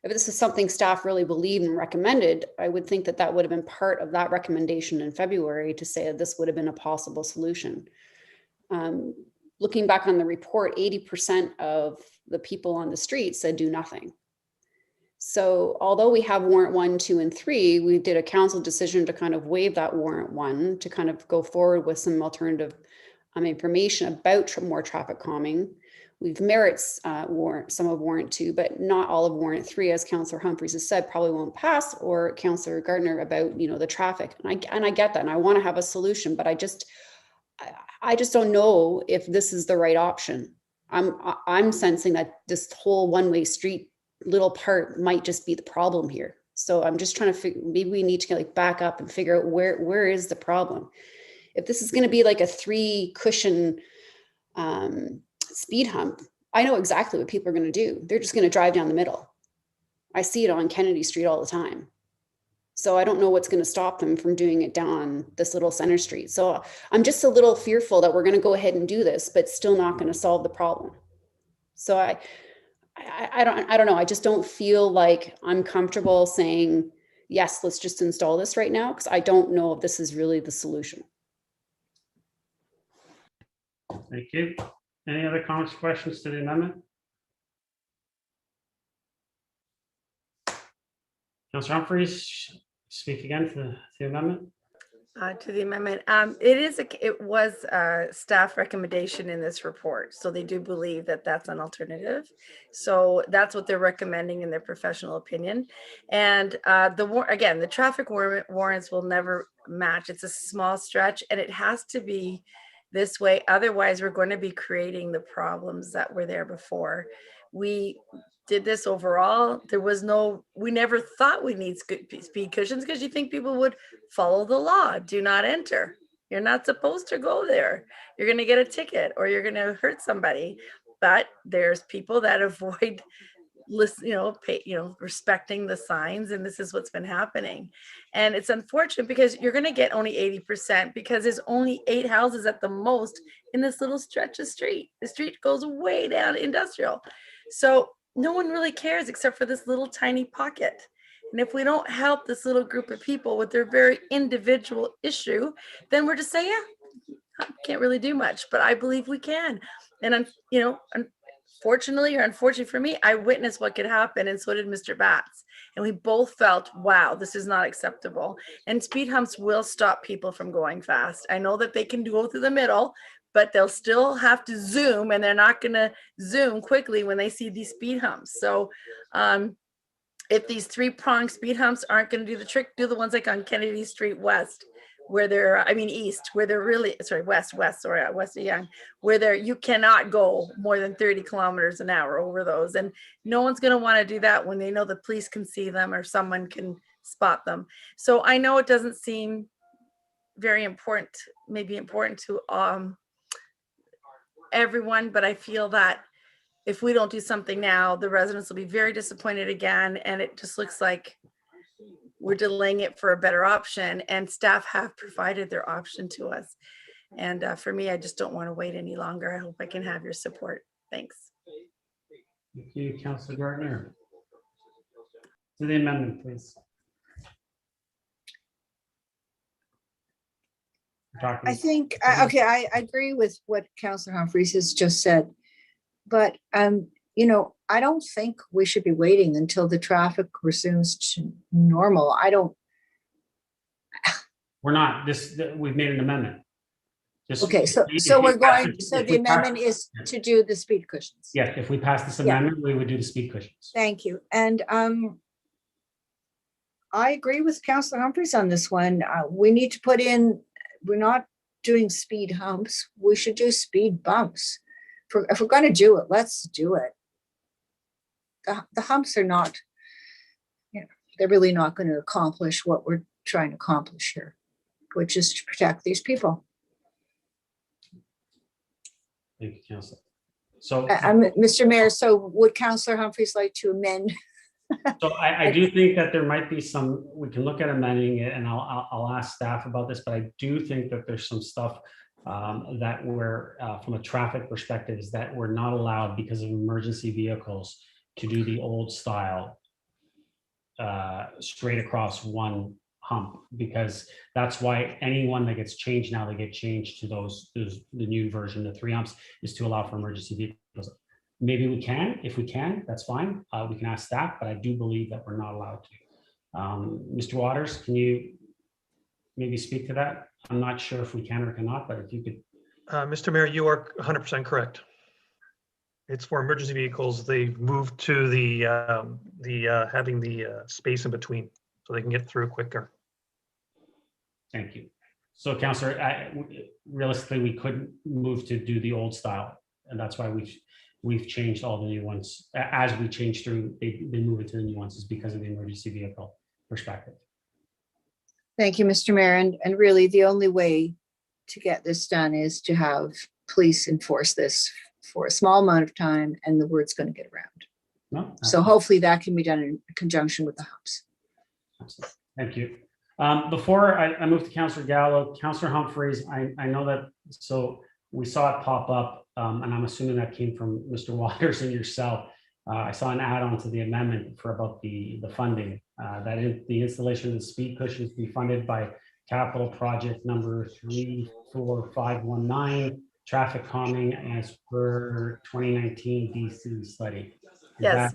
this is something staff really believed and recommended, I would think that would have been part of that recommendation in February to say that this would have been a possible solution. Looking back on the report, 80% of the people on the street said do nothing. So although we have warrant 1, 2, and 3, we did a council decision to kind of waive that warrant 1 to kind of go forward with some alternative information about more traffic calming. We've merits some of warrant 2, but not all of warrant 3, as Councillor Humfryes has said, probably won't pass, or Councillor Gardner about the traffic. And I get that, and I want to have a solution, but I just don't know if this is the right option. I'm sensing that this whole one-way street little part might just be the problem here. So I'm just trying to figure, maybe we need to like back up and figure out where is the problem. If this is going to be like a 3 cushion speed hump, I know exactly what people are going to do. They're just going to drive down the middle. I see it on Kennedy Street all the time. So I don't know what's going to stop them from doing it down this little center street. So I'm just a little fearful that we're going to go ahead and do this, but still not going to solve the problem. So I don't know. I just don't feel like I'm comfortable saying, yes, let's just install this right now, because I don't know if this is really the solution. Thank you. Any other comments, questions to the amendment? Councillor Humfryes, speak again to the amendment. To the amendment, it was a staff recommendation in this report, so they do believe that that's an alternative. So that's what they're recommending in their professional opinion. And the traffic warrants will never match. It's a small stretch, and it has to be this way. Otherwise, we're going to be creating the problems that were there before. We did this overall. We never thought we need speed cushions because you think people would follow the law. Do not enter. You're not supposed to go there. You're going to get a ticket or you're going to hurt somebody. But there's people that avoid respecting the signs, and this is what's been happening. And it's unfortunate because you're going to get only 80% because there's only 8 houses at the most in this little stretch of street. The street goes way down industrial. So no one really cares except for this little tiny pocket. And if we don't help this little group of people with their very individual issue, then we're just saying, yeah, I can't really do much, but I believe we can. And, unfortunately or unfortunately for me, I witnessed what could happen, and so did Mr. Batts. And we both felt, wow, this is not acceptable. And speed humps will stop people from going fast. I know that they can go through the middle, but they'll still have to zoom, and they're not going to zoom quickly when they see these speed humps. So if these 3-pronged speed humps aren't going to do the trick, do the ones like on Kennedy Street West, where east, where they're really, west of Young, where you cannot go more than 30 kilometers an hour over those. And no one's going to want to do that when they know the police can see them or someone can spot them. So I know it doesn't seem very important, maybe important to everyone, but I feel that if we don't do something now, the residents will be very disappointed again. And it just looks like we're delaying it for a better option, and staff have provided their option to us. And for me, I just don't want to wait any longer. I hope I can have your support. Thanks. Thank you, Councillor Gardner. To the amendment, please. I think, okay, I agree with what Councillor Humfryes has just said, but, I don't think we should be waiting until the traffic resumes to normal. We're not, we've made an amendment. Okay, so the amendment is to do the speed cushions. Yeah, if we pass this amendment, we would do the speed cushions. Thank you. And I agree with Councillor Humfryes on this one. We need to put in, we're not doing speed humps. We should do speed bumps. If we're going to do it, let's do it. The humps are not, they're really not going to accomplish what we're trying to accomplish here, which is to protect these people. Thank you, Councillor. So, Mr. Mayor, so would Councillor Humfryes like to amend? So I do think that there might be some, we can look at amending it, and I'll ask staff about this, but I do think that there's some stuff that we're, from a traffic perspective, is that we're not allowed because of emergency vehicles to do the old style straight across one hump, because that's why anyone that gets changed now, they get changed to the new version, the 3 humps, is to allow for emergency vehicles. Maybe we can, if we can, that's fine. We can ask staff, but I do believe that we're not allowed to. Mr. Waters, can you maybe speak to that? I'm not sure if we can or cannot, but if you could. Mr. Mayor, you are 100% correct. It's for emergency vehicles. They've moved to the having the space in between so they can get through quicker. Thank you. So, Councillor, realistically, we couldn't move to do the old style, and that's why we've changed all the new ones. As we change through, they move into the new ones, is because of the emergency vehicle perspective. Thank you, Mr. Mayor. And really, the only way to get this done is to have police enforce this for a small amount of time, and the word's going to get around. No, so hopefully that can be done in conjunction with the humps. Absolutely. Thank you. Before I move to Councillor Gallo, Councillor Humfryes, I know that, so we saw it pop up, and I'm assuming that came from Mr. Waters and yourself. I saw an add-on to the amendment for about the funding, that the installation of the speed cushions be funded by capital project number 34519, traffic calming as per 2019 DC study. Yes,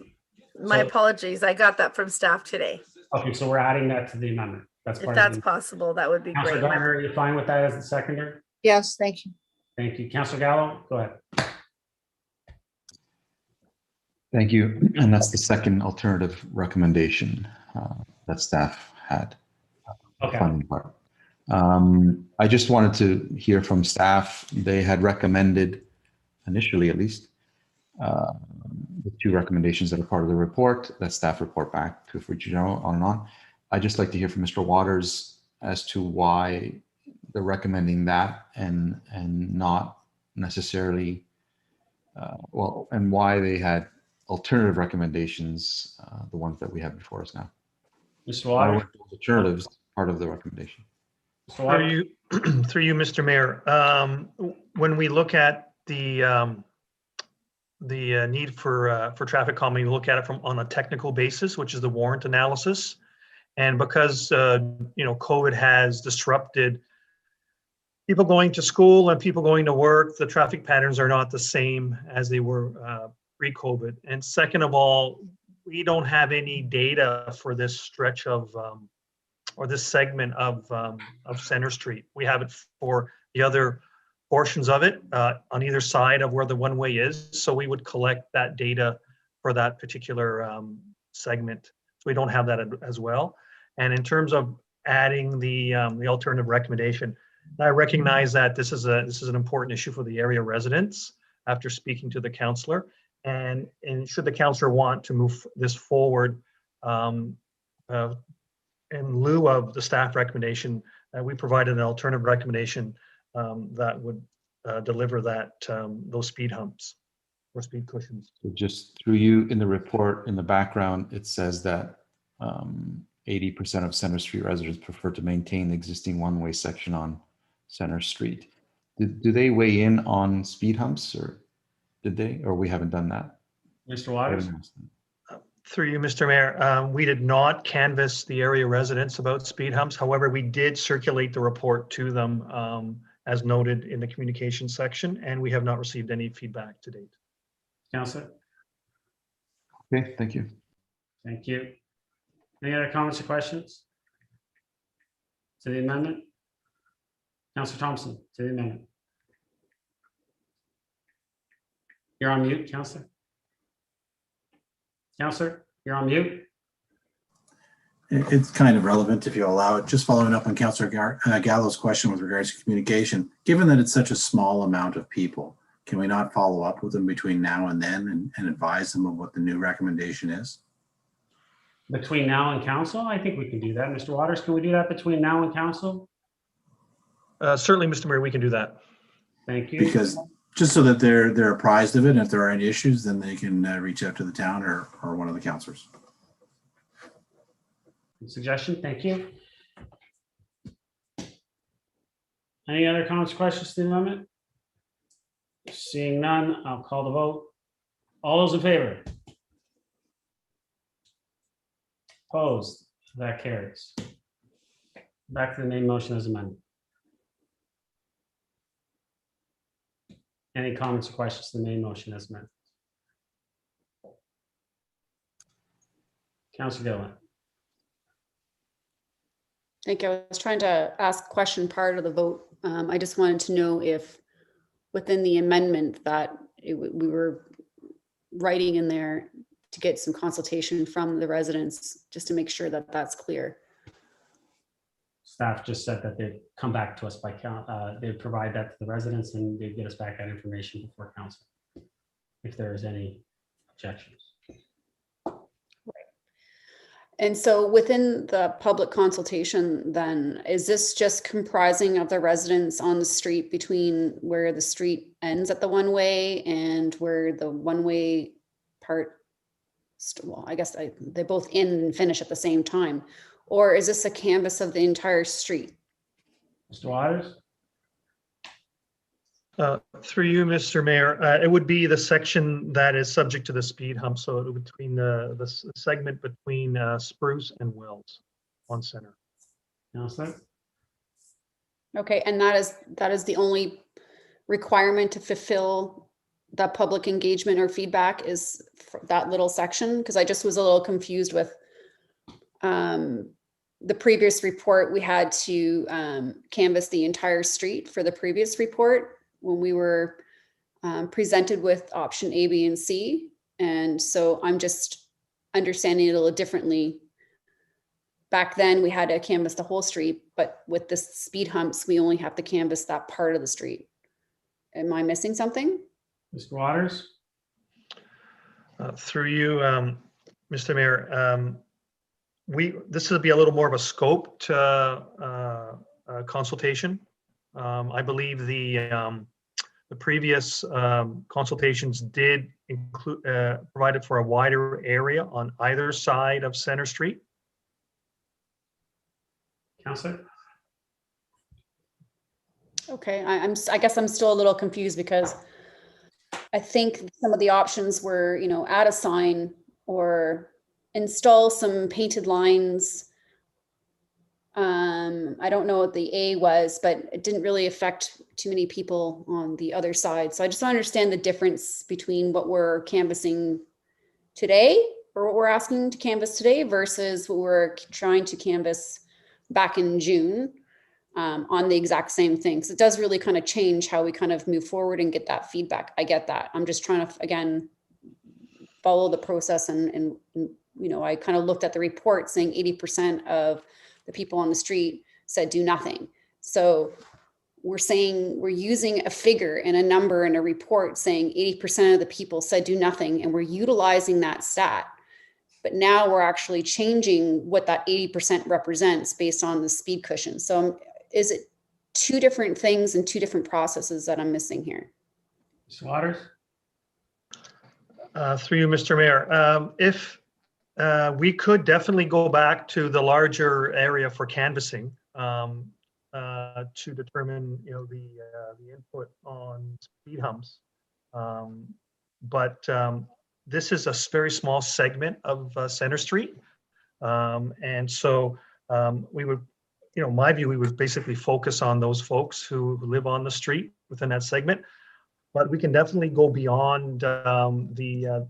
my apologies. I got that from staff today. Okay, so we're adding that to the amendment. That's If part that's of possible, that would be the. Councillor great. Garner, are you fine with that as the seconder? Yes, thank you. Thank you. Councillor Gallo, go ahead. Thank you. And that's the second alternative recommendation that staff had. Okay. Funding part. I just wanted to hear from staff. They had recommended, initially at least, the two recommendations that are part of the report that staff report back to for general on and on. I'd just like to hear from Mr. Waters as to why they're recommending that and not necessarily, and why they had alternative recommendations, the ones that we have before us now. Mr. Why Waters? weren't those alternatives part of the recommendation? Through you, Mr. Mayor, when we look at the need for traffic calming, we look at it on a technical basis, which is the warrant analysis. And because COVID has disrupted people going to school and people going to work, the traffic patterns are not the same as they were pre-COVID. And second of all, we don't have any data for this stretch of or this segment of Center Street. We have it for the other portions of it on either side of where the one-way is. So we would collect that data for that particular segment. So we don't have that as well. And in terms of adding the alternative recommendation, I recognize that this is an important issue for the area residents after speaking to the councillor. And should the councillor want to move this forward, in lieu of the staff recommendation, we provided an alternative recommendation that would deliver those speed humps or speed cushions. So just through you, in the report, in the background, it says that 80% of Center Street residents prefer to maintain the existing one-way section on Center Street. Do they weigh in on speed humps, or did they, or we haven't done that? Mr. Waters? Through you, Mr. Mayor, we did not canvass the area residents about speed humps. However, we did circulate the report to them as noted in the communication section, and we have not received any feedback to date. Councillor? Okay, thank you. Thank you. Any other comments or questions to the amendment? Councillor Thompson, to the amendment. You're on mute, Councillor. Councillor, you're on mute. It's kind of relevant if you allow it. Just following up on Councillor Gallo's question with regards to communication, given that it's such a small amount of people, can we not follow up with them between now and then and advise them of what the new recommendation is? Between now and council, I think we can do that. Mr. Waters, can we do that between now and council? Certainly, Mr. Mayor, we can do that. Thank you. Because just so that they're apprised of it, and if there are any issues, then they can reach out to the town or one of the councillors. Good suggestion, thank you. Any other comments, questions to the amendment? Seeing none, I'll call the vote. All those in favor? Opposed? That carries. Back to the main motion as amended. Any comments or questions to the main motion as amended? Councillor Doane. Thank you. I was trying to ask a question prior to the vote. I just wanted to know if within the amendment that we were writing in there to get some consultation from the residents, just to make sure that that's clear. Staff just said that they'd come back to us by they'd provide that to the residents and they'd get us back that information before council if there is any objections. And so within the public consultation, then, is this just comprising of the residents on the street between where the street ends at the one-way and where the one-way part, well, I guess they both end and finish at the same time? Or is this a canvas of the entire street? Mr. Waters? Through you, Mr. Mayor, it would be the section that is subject to the speed hump. So between the segment between Spruce and Wells on Center. Councillor? Okay, and that is the only requirement to fulfill that public engagement or feedback is that little section? Because I just was a little confused with the previous report, we had to canvass the entire street for the previous report when we were presented with option A, B, and C. And so I'm just understanding it a little differently. Back then we had to canvass the whole street, but with the speed humps, we only have to canvass that part of the street. Am I missing something? Mr. Waters? Through you, Mr. Mayor, this will be a little more of a scoped consultation. I believe the previous consultations did include provided for a wider area on either side of Center Street. Councillor? Okay, I guess I'm still a little confused because I think some of the options were, you know, add a sign or install some painted lines. I don't know what the A was, but it didn't really affect too many people on the other side. So I just want to understand the difference between what we're canvassing today, or what we're asking to canvass today, versus what we're trying to canvass back in June on the exact same thing. So it does really kind of change how we kind of move forward and get that feedback. I get that. I'm just trying to, again, follow the process and you know, I kind of looked at the report saying 80% of the people on the street said do nothing. So we're saying we're using a figure and a number in a report saying 80% of the people said do nothing, and we're utilizing that stat. But now we're actually changing what that 80% represents based on the speed cushion. So is it two different things and two different processes that I'm missing here? Mr. Waters? Through you, Mr. Mayor, if we could definitely go back to the larger area for canvassing to determine, you know, the input on speed humps. But this is a very small segment of Center Street. And so we would, you know, my view, we would basically focus on those folks who live on the street within that segment. But we can definitely go beyond the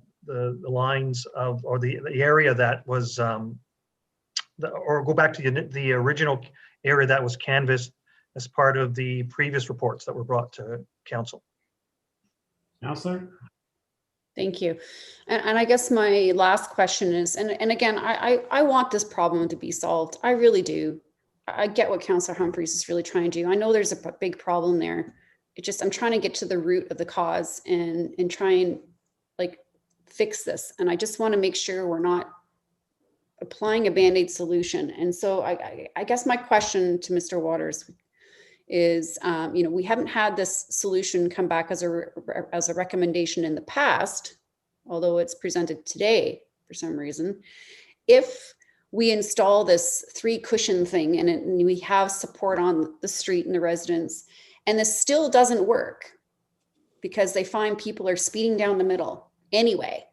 lines of, or the area that was, or go back to the original area that was canvassed as part of the previous reports that were brought to council. Councillor? Thank you. And I guess my last question is, and again, I want this problem to be solved. I really do. I get what Councillor Humfryes is really trying to do. I know there's a big problem there. It just, I'm trying to get to the root of the cause and try and like fix this. And I just want to make sure we're not applying a Band-Aid solution. And so I guess my question to Mr. Waters is, you know, we haven't had this solution come back as a recommendation in the past, although it's presented today for some reason. If we install this 3 cushion thing and we have support on the street and the residents, and this still doesn't work because they find people are speeding down the middle anyway,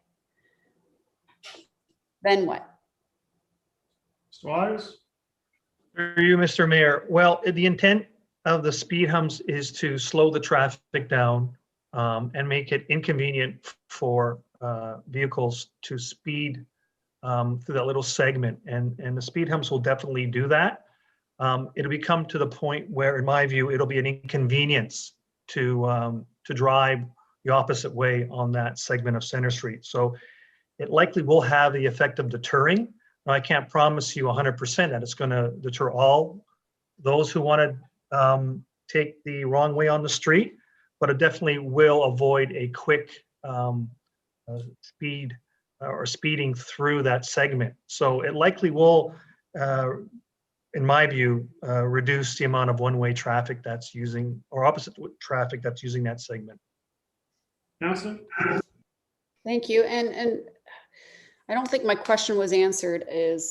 then what? Mr. Waters? Through you, Mr. Mayor. Well, the intent of the speed humps is to slow the traffic down and make it inconvenient for vehicles to speed through that little segment. And the speed humps will definitely do that. It'll become to the point where, in my view, it'll be an inconvenience to drive the opposite way on that segment of Center Street. So it likely will have the effect of deterring. Now, I can't promise you 100% that it's going to deter all those who want to take the wrong way on the street, but it definitely will avoid a quick speed or speeding through that segment. So it likely will, in my view, reduce the amount of one-way traffic that's using, or opposite traffic that's using that segment. Councillor? Thank you. And I don't think my question was answered. It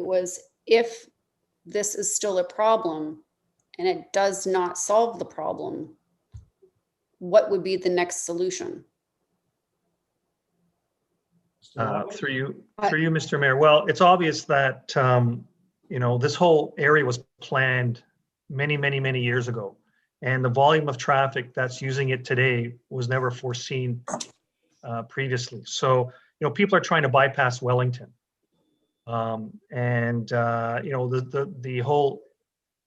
was, if this is still a problem and it does not solve the problem, what would be the next solution? Through you, Mr. Mayor. Well, it's obvious that you know, this whole area was planned many years ago, and the volume of traffic that's using it today was never foreseen previously. So, you know, people are trying to bypass Wellington. The whole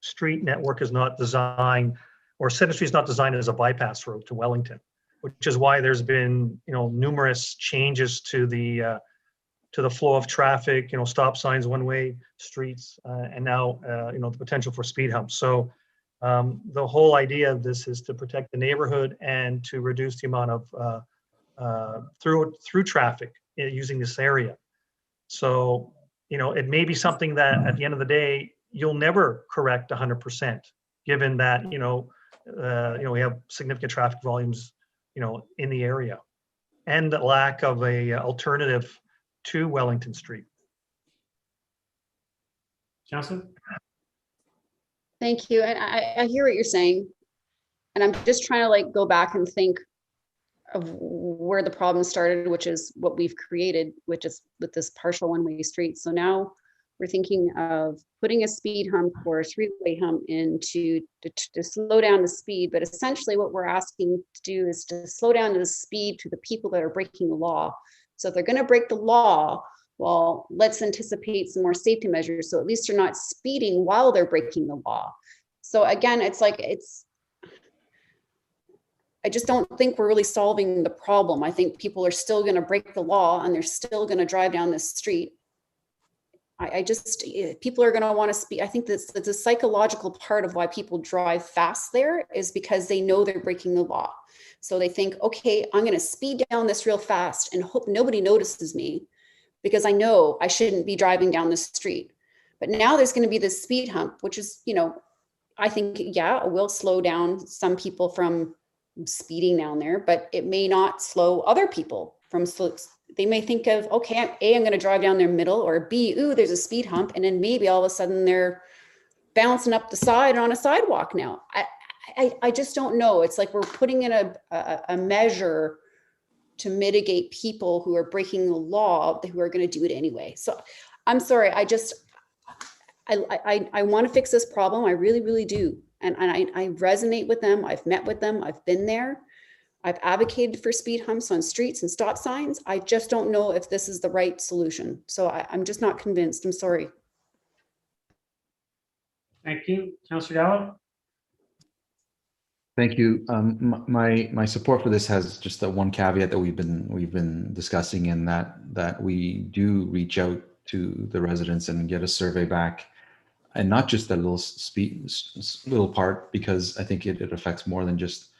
street network is not designed, or Center Street is not designed as a bypass road to Wellington, which is why there's been, numerous changes to the flow of traffic, stop signs, one-way streets, and now, the potential for speed humps. So the whole idea of this is to protect the neighborhood and to reduce the amount of through traffic using this area. So, it may be something that at the end of the day, you'll never correct 100%, given that, we have significant traffic volumes, in the area, and the lack of a alternative to Wellington Street. Councillor? Thank you. And I hear what you're saying. And I'm just trying to go back and think of where the problem started, which is what we've created, which is with this partial one-way street. So now we're thinking of putting a speed hump or a three-way hump in to slow down the speed. But essentially what we're asking to do is to slow down the speed to the people that are breaking the law. So if they're going to break the law, well, let's anticipate some more safety measures. So at least they're not speeding while they're breaking the law. So again, I just don't think we're really solving the problem. I think people are still going to break the law and they're still going to drive down this street. People are going to want to speed. I think that's a psychological part of why people drive fast there, is because they know they're breaking the law. So they think, okay, I'm going to speed down this real fast and hope nobody notices me, because I know I shouldn't be driving down the street. But now there's going to be this speed hump, which is, I think, yeah, it will slow down some people from speeding down there, but it may not slow other people from they may think of, okay, A, I'm going to drive down their middle, or B, ooh, there's a speed hump. And then maybe all of a sudden they're bouncing up the side on a sidewalk now. I just don't know. It's like we're putting in a measure to mitigate people who are breaking the law, who are going to do it anyway. So I'm sorry. I want to fix this problem. I really, really do. And I resonate with them. I've met with them. I've been there. I've advocated for speed humps on streets and stop signs. I just don't know if this is the right solution. So I'm just not convinced. I'm sorry. Thank you. Councillor Gallo? Thank you. My support for this has just that one caveat that we've been discussing, in that we do reach out to the residents and get a survey back, and not just that little part, because I think it affects more than just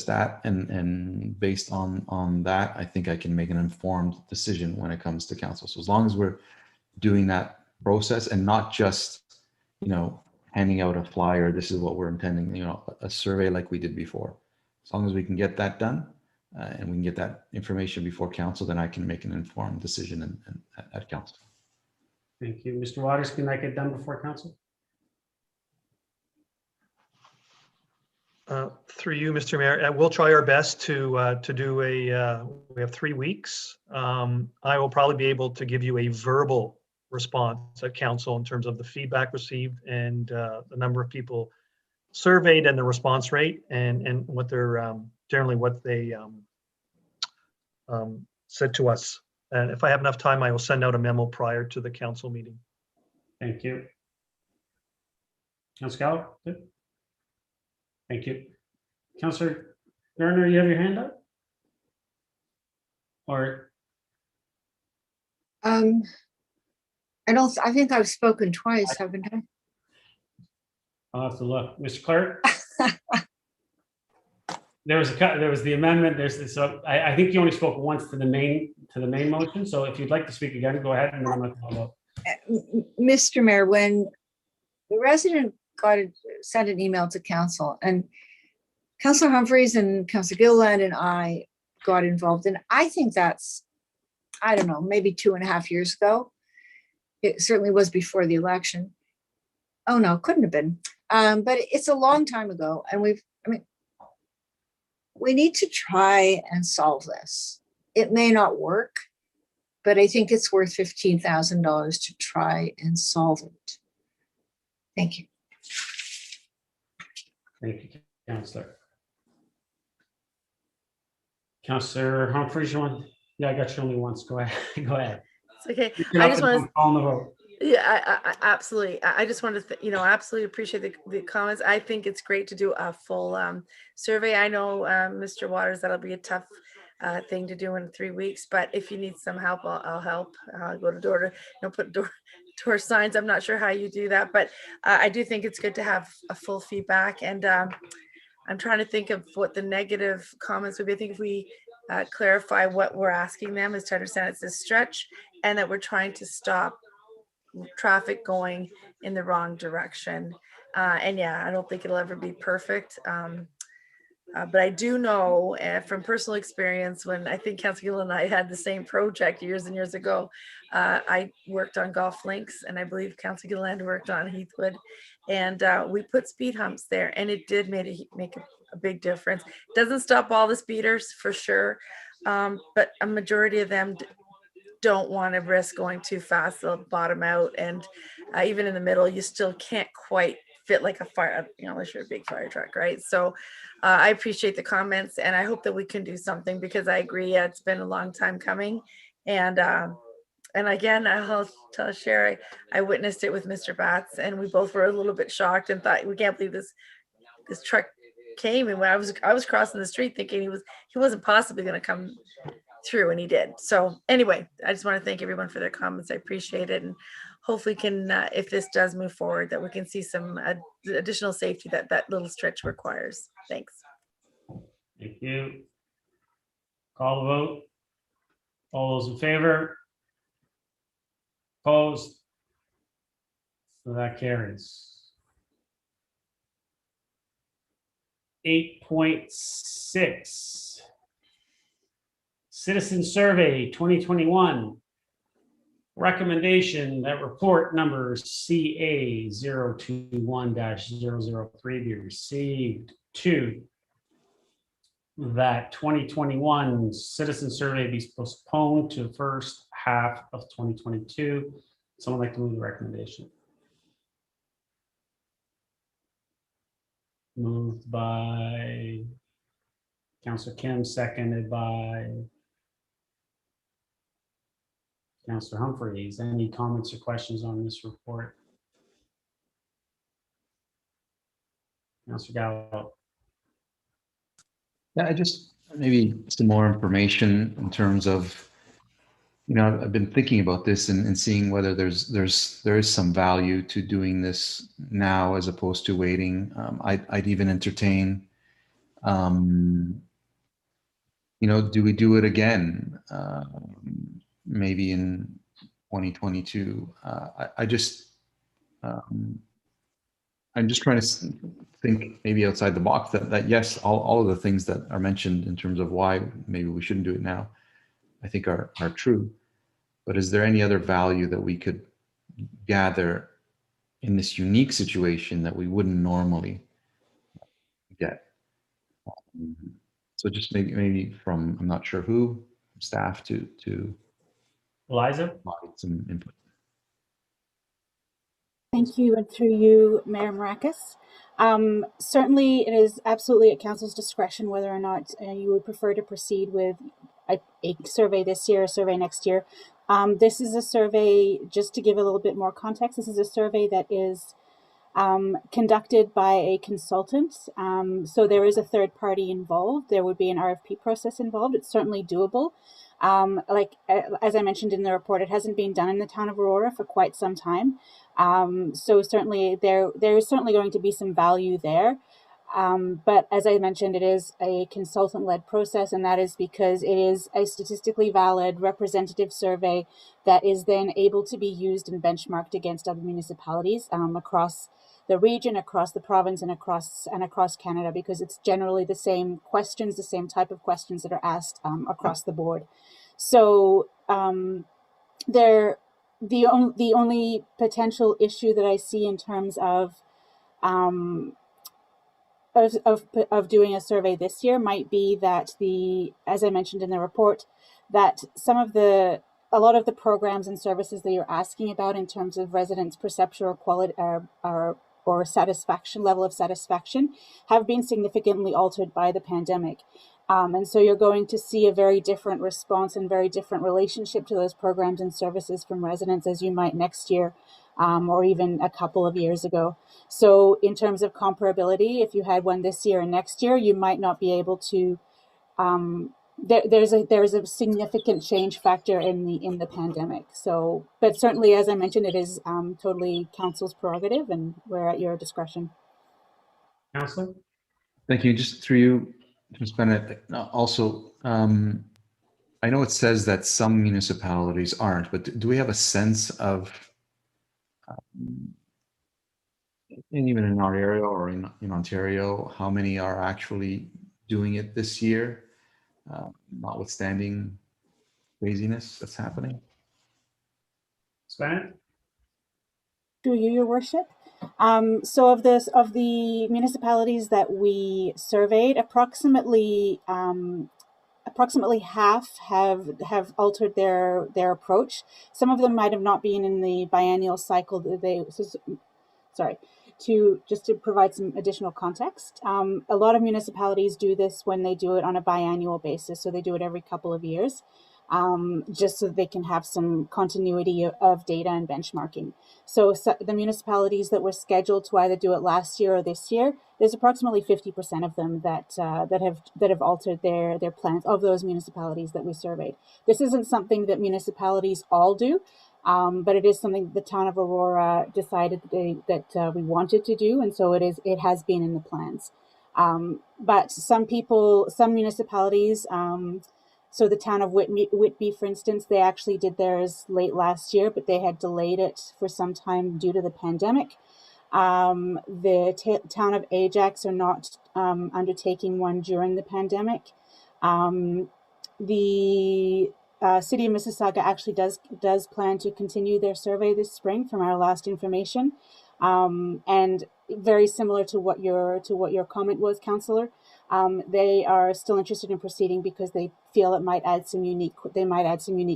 that. And based on that, I think I can make an informed decision when it comes to council. So as long as we're doing that process and not just, handing out a flyer, this is what we're intending, a survey like we did before. As long as we can get that done, and we can get that information before council, then I can make an informed decision at council. Thank you. Mr. Waters, can that get done before council? Through you, Mr. Mayor, we'll try our best to do we have 3 weeks. I will probably be able to give you a verbal response at council in terms of the feedback received and the number of people surveyed and the response rate and what they're generally what they said to us. And if I have enough time, I will send out a memo prior to the council meeting. Thank you. Councillor Gallo? Good. Thank you. Councillor Garner, you have your hand up? Or? I think I've spoken twice, haven't I? I'll have to look. Mr. Clerk? There was the amendment. So I think you only spoke once to the main motion. So if you'd like to speak again, go ahead, and then I'm going to follow up. Mr. Mayor, when the resident sent an email to council, and Councillor Humfryes and Councillor Gilliland and I got involved, and I think that's, I don't know, maybe 2.5 years ago. It certainly was before the election. Oh no, couldn't have been. But it's a long time ago, and we need to try and solve this. It may not work, but I think it's worth $15,000 to try and solve it. Thank you. Thank you, Councillor. Councillor Humfryes, you want? Yeah, I got you only once. Go ahead. Go ahead. It's okay. Get I up just and want to. call the vote. Yeah, I absolutely. I just wanted to, absolutely appreciate the comments. I think it's great to do a full survey. I know, Mr. Waters, that'll be a tough thing to do in 3 weeks, but if you need some help, I'll help. I'll go to door to, put door signs. I'm not sure how you do that, but I do think it's good to have a full feedback. And I'm trying to think of what the negative comments would be. I think if we clarify what we're asking them is to understand it's a stretch and that we're trying to stop traffic going in the wrong direction. And yeah, I don't think it'll ever be perfect. But I do know from personal experience, when I think Councillor Gill and I had the same project years and years ago, I worked on golf links, and I believe Councillor Gilland worked on Heathwood, and we put speed humps there, and it did make a big difference. Doesn't stop all the speeders for sure, but a majority of them don't want to risk going too fast. They'll bottom out, and even in the middle, you still can't quite fit like a fire, unless you're a big fire truck, right? So I appreciate the comments, and I hope that we can do something, because I agree, it's been a long time coming. And again, I'll tell Sherry, I witnessed it with Mr. Batts, and we both were a little bit shocked and thought, we can't believe this truck came. And when I was crossing the street thinking he wasn't possibly going to come through, and he did. So anyway, I just want to thank everyone for their comments. I appreciate it, and hopefully can, if this does move forward, that we can see some additional safety that little stretch requires. Thanks. Thank you. Call the vote. All those in favor? Opposed? So that carries. 8.6. Citizen Survey 2021. Recommendation that report number CA 021-003 be received. 2, that 2021 citizen survey be postponed to first half of 2022. Someone like to move the recommendation? Moved by Councillor Kim, seconded by Councillor Humfryes. Any comments or questions on this report? Councillor Gallo. Yeah, I just maybe some more information in terms of, I've been thinking about this and seeing whether there is some value to doing this now as opposed to waiting. I'd even entertain, do we do it again? Maybe in 2022. I'm just trying to think maybe outside the box that yes, all of the things that are mentioned in terms of why maybe we shouldn't do it now, I think are true. But is there any other value that we could gather in this unique situation that we wouldn't normally get? So just maybe from, I'm not sure who, staff to Eliza? provide some input. Thank you, and through you, Mayor Marakis. Certainly, it is absolutely at Council's discretion whether or not you would prefer to proceed with a survey this year, a survey next year. This is a survey, just to give a little bit more context, this is a survey that is conducted by a consultant. So there is a third party involved. There would be an RFP process involved. It's certainly doable. As I mentioned in the report, it hasn't been done in the town of Aurora for quite some time. So certainly there is certainly going to be some value there. But as I mentioned, it is a consultant-led process, and that is because it is a statistically valid representative survey that is then able to be used and benchmarked against other municipalities across the region, across the province, and across Canada, because it's generally the same questions, the same type of questions that are asked across the board. So the only potential issue that I see in terms of doing a survey this year might be that as I mentioned in the report, that a lot of the programs and services that you're asking about in terms of residents' perception or quality or satisfaction, level of satisfaction, have been significantly altered by the pandemic. And so you're going to see a very different response and very different relationship to those programs and services from residents as you might next year, or even a couple of years ago. So in terms of comparability, if you had one this year and next year, you might not be able to, there's a significant change factor in the pandemic. So, but certainly, as I mentioned, it is totally council's prerogative, and we're at your discretion. Councillor? Thank you. Just through you, Ms. Bennett, also, I know it says that some municipalities aren't, but do we have a sense of, and even in our area or in Ontario, how many are actually doing it this year, notwithstanding craziness that's happening? Bennett? Through you, Your Worship. So of the municipalities that we surveyed, approximately half have altered their approach. Some of them might have not been in the biennial cycle. Just to provide some additional context, a lot of municipalities do this when they do it on a biannual basis. So they do it every couple of years, just so that they can have some continuity of data and benchmarking. So the municipalities that were scheduled to either do it last year or this year, there's approximately 50% of them that have altered their plans, of those municipalities that we surveyed. This isn't something that municipalities all do. But it is something that the town of Aurora decided that we wanted to do, and so it has been in the plans. But some municipalities, so the town of Whitby, for instance, they actually did theirs late last year, but they had delayed it for some time due to the pandemic. The town of Ajax are not undertaking one during the pandemic. The City of Mississauga actually does plan to continue their survey this spring, from our last information, and very similar to what your comment was, Councillor. They are still interested in proceeding because they feel it might add some unique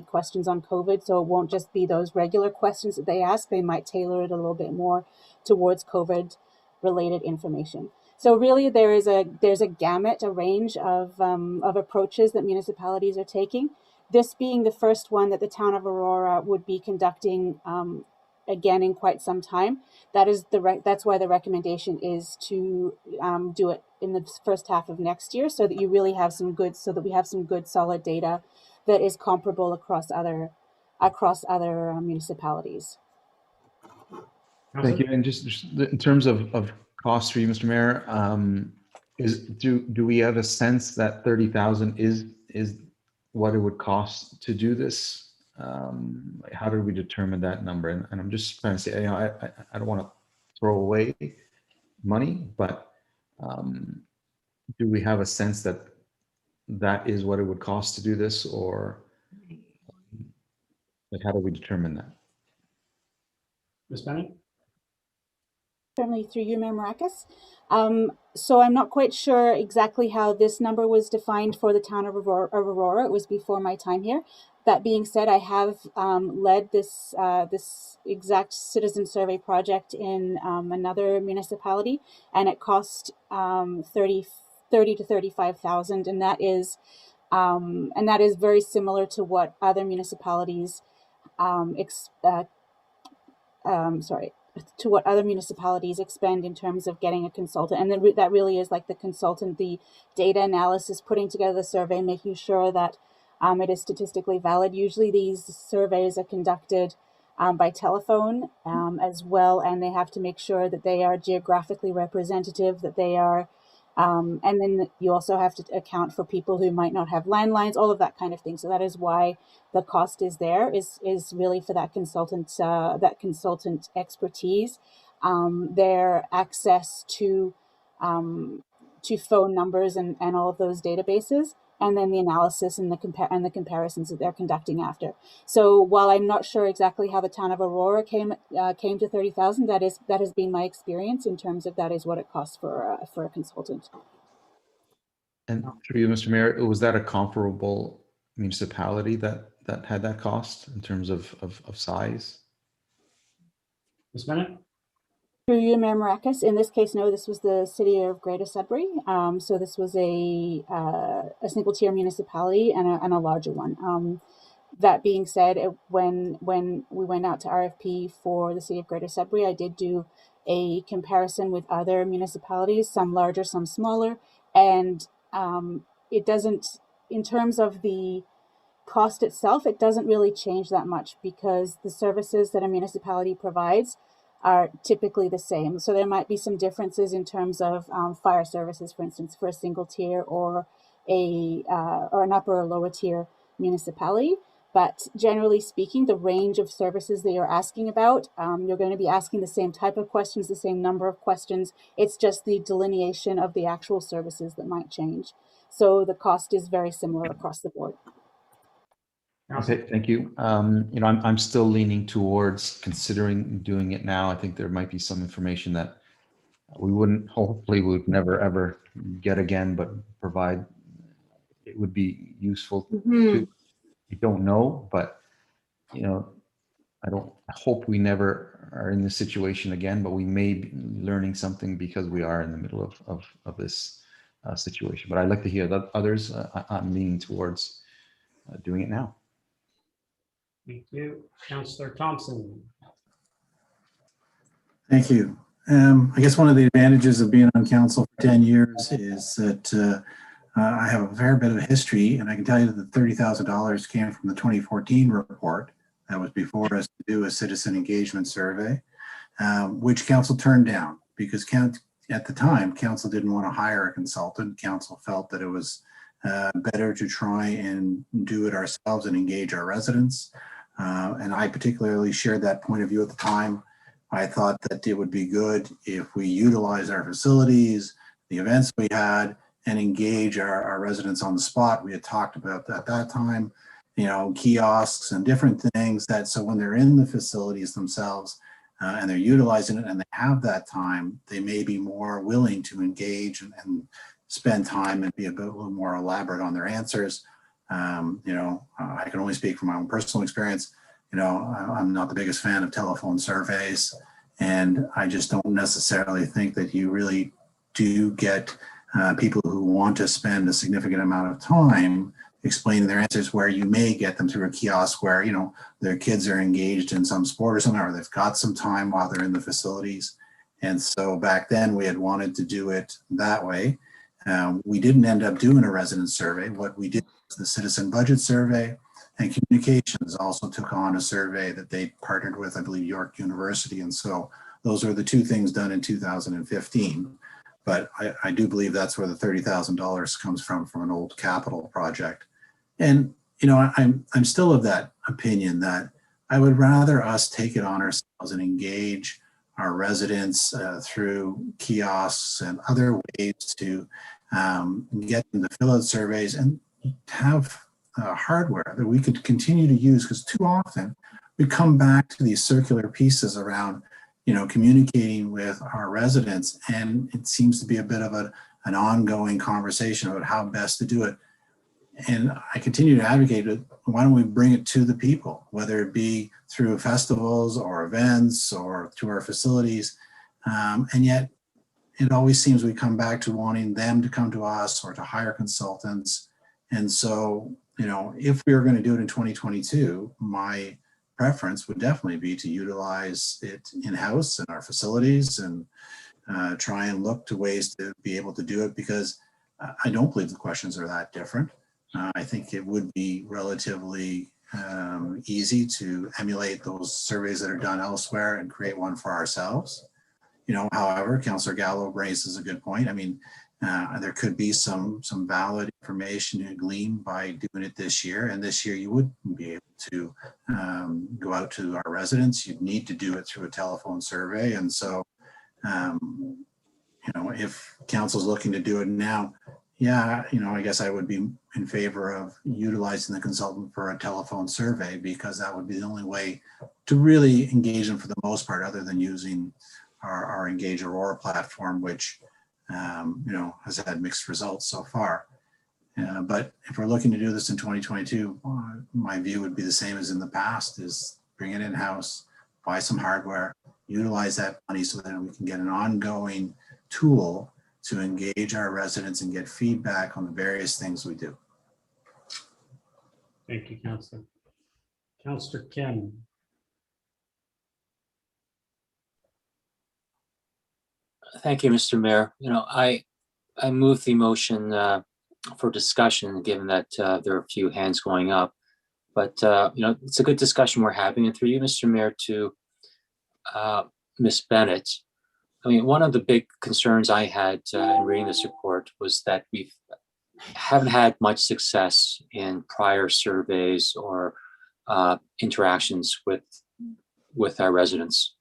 questions on COVID. So it won't just be those regular questions that they ask. They might tailor it a little bit more towards COVID related information. So really, there's a gamut, a range of approaches that municipalities are taking. This being the first one that the town of Aurora would be conducting again in quite some time. That's why the recommendation is to do it in the first half of next year, so that we have some good solid data that is comparable across other municipalities. Thank you. And just in terms of cost for you, Mr. Mayor, do we have a sense that 30,000 is what it would cost to do this? How do we determine that number? And I'm just trying to say, I don't want to throw away money, but do we have a sense that that is what it would cost to do this, or like, how do we determine that? Ms. Bennett? Certainly, through you, Mayor Maracus. So I'm not quite sure exactly how this number was defined for the town of Aurora. It was before my time here. That being said, I have led this exact citizen survey project in another municipality, and it cost 30 to 35,000, and that is very similar to what other municipalities to what other municipalities expend in terms of getting a consultant. And then that really is like the consultant, the data analysis, putting together the survey, making sure that it is statistically valid. Usually these surveys are conducted by telephone as well, and they have to make sure that they are geographically representative, that they are, and then you also have to account for people who might not have landlines, all of that kind of thing. So that is why the cost is there, is really for that consultant expertise, their access to phone numbers and all of those databases, and then the analysis and the comparisons that they're conducting after. So while I'm not sure exactly how the town of Aurora came to 30,000, that has been my experience in terms of that is what it costs for a consultant. And through you, Mr. Mayor, was that a comparable municipality that had that cost in terms of size? Ms. Bennett? Through you, Mayor Maracus. In this case, no, this was the city of Greater Sudbury. So this was a single tier municipality and a larger one. That being said, when we went out to RFP for the city of Greater Sudbury, I did do a comparison with other municipalities, some larger, some smaller, and it doesn't, in terms of the cost itself, it doesn't really change that much because the services that a municipality provides are typically the same. So there might be some differences in terms of fire services, for instance, for a single tier or an upper or lower tier municipality. But generally speaking, the range of services that you're asking about, you're going to be asking the same type of questions, the same number of questions. It's just the delineation of the actual services that might change. So the cost is very similar across the board. Okay, thank you. You know, I'm still leaning towards considering doing it now. I think there might be some information that we hopefully we would never ever get again, but provide it would be useful to. You don't know, but you know, I hope we never are in this situation again, but we may be learning something because we are in the middle of this situation. But I'd like to hear that others. I'm leaning towards doing it now. Thank you. Councillor Thompson. Thank you. I guess one of the advantages of being on council for 10 years is that I have a fair bit of a history, and I can tell you that the $30,000 came from the 2014 report. That was before us to do a citizen engagement survey, which council turned down because at the time, council didn't want to hire a consultant. Council felt that it was better to try and do it ourselves and engage our residents. And I particularly shared that point of view at the time. I thought that it would be good if we utilize our facilities, the events we had, and engage our residents on the spot. We had talked about at that time, you know, kiosks and different things that, so when they're in the facilities themselves and they're utilizing it and they have that time, they may be more willing to engage and spend time and be a little more elaborate on their answers. You know, I can only speak from my own personal experience. You know, I'm not the biggest fan of telephone surveys, and I just don't necessarily think that you really do get people who want to spend a significant amount of time explaining their answers, where you may get them through a kiosk where, you know, their kids are engaged in some sport or something, or they've got some time while they're in the facilities. And so back then we had wanted to do it that way. We didn't end up doing a resident survey. What we did was the citizen budget survey, and communications also took on a survey that they partnered with, I believe, York University. And so those are the two things done in 2015. But I do believe that's where the $30,000 comes from an old capital project. And, you know, I'm still of that opinion that I would rather us take it on ourselves and engage our residents through kiosks and other ways to get them to fill out surveys and have hardware that we could continue to use, because too often we come back to these circular pieces around, you know, communicating with our residents, and it seems to be a bit of an ongoing conversation about how best to do it. And I continue to advocate that why don't we bring it to the people, whether it be through festivals or events or to our facilities. And yet it always seems we come back to wanting them to come to us or to hire consultants. And so, you know, if we were going to do it in 2022, my preference would definitely be to utilize it in-house in our facilities and try and look to ways to be able to do it, because I don't believe the questions are that different. I think it would be relatively easy to emulate those surveys that are done elsewhere and create one for ourselves. You know, however, Councillor Gallo raises a good point. I mean, there could be some valid information to glean by doing it this year. And this year you wouldn't be able to go out to our residents. You'd need to do it through a telephone survey. And so, you know, if council's looking to do it now, yeah, you know, I guess I would be in favor of utilizing the consultant for a telephone survey, because that would be the only way to really engage them for the most part, other than using our Engage Aurora platform, which you know, has had mixed results so far. But if we're looking to do this in 2022, my view would be the same as in the past: is bring it in-house, buy some hardware, utilize that money so that we can get an ongoing tool to engage our residents and get feedback on the various things we do. Thank you, Councillor. Councillor Kim. Thank you, Mr. Mayor. I move the motion for discussion, given that there are a few hands going up. But it's a good discussion we're having, and through you, Mr. Mayor, to Ms. Bennett. I mean, one of the big concerns I had in reading this report was that we haven't had much success in prior surveys or interactions with our residents.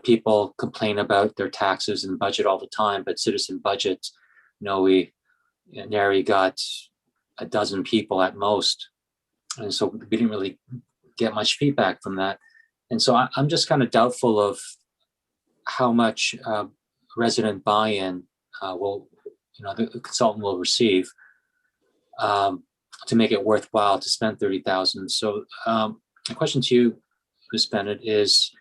People complain about their taxes and budget all the time, but citizen budget, we nary got a dozen people at most. And so we didn't really get much feedback from that. And so I'm just kind of doubtful of how much resident buy-in the consultant will receive to make it worthwhile to spend $30,000. So the question to you, Ms. Bennett, is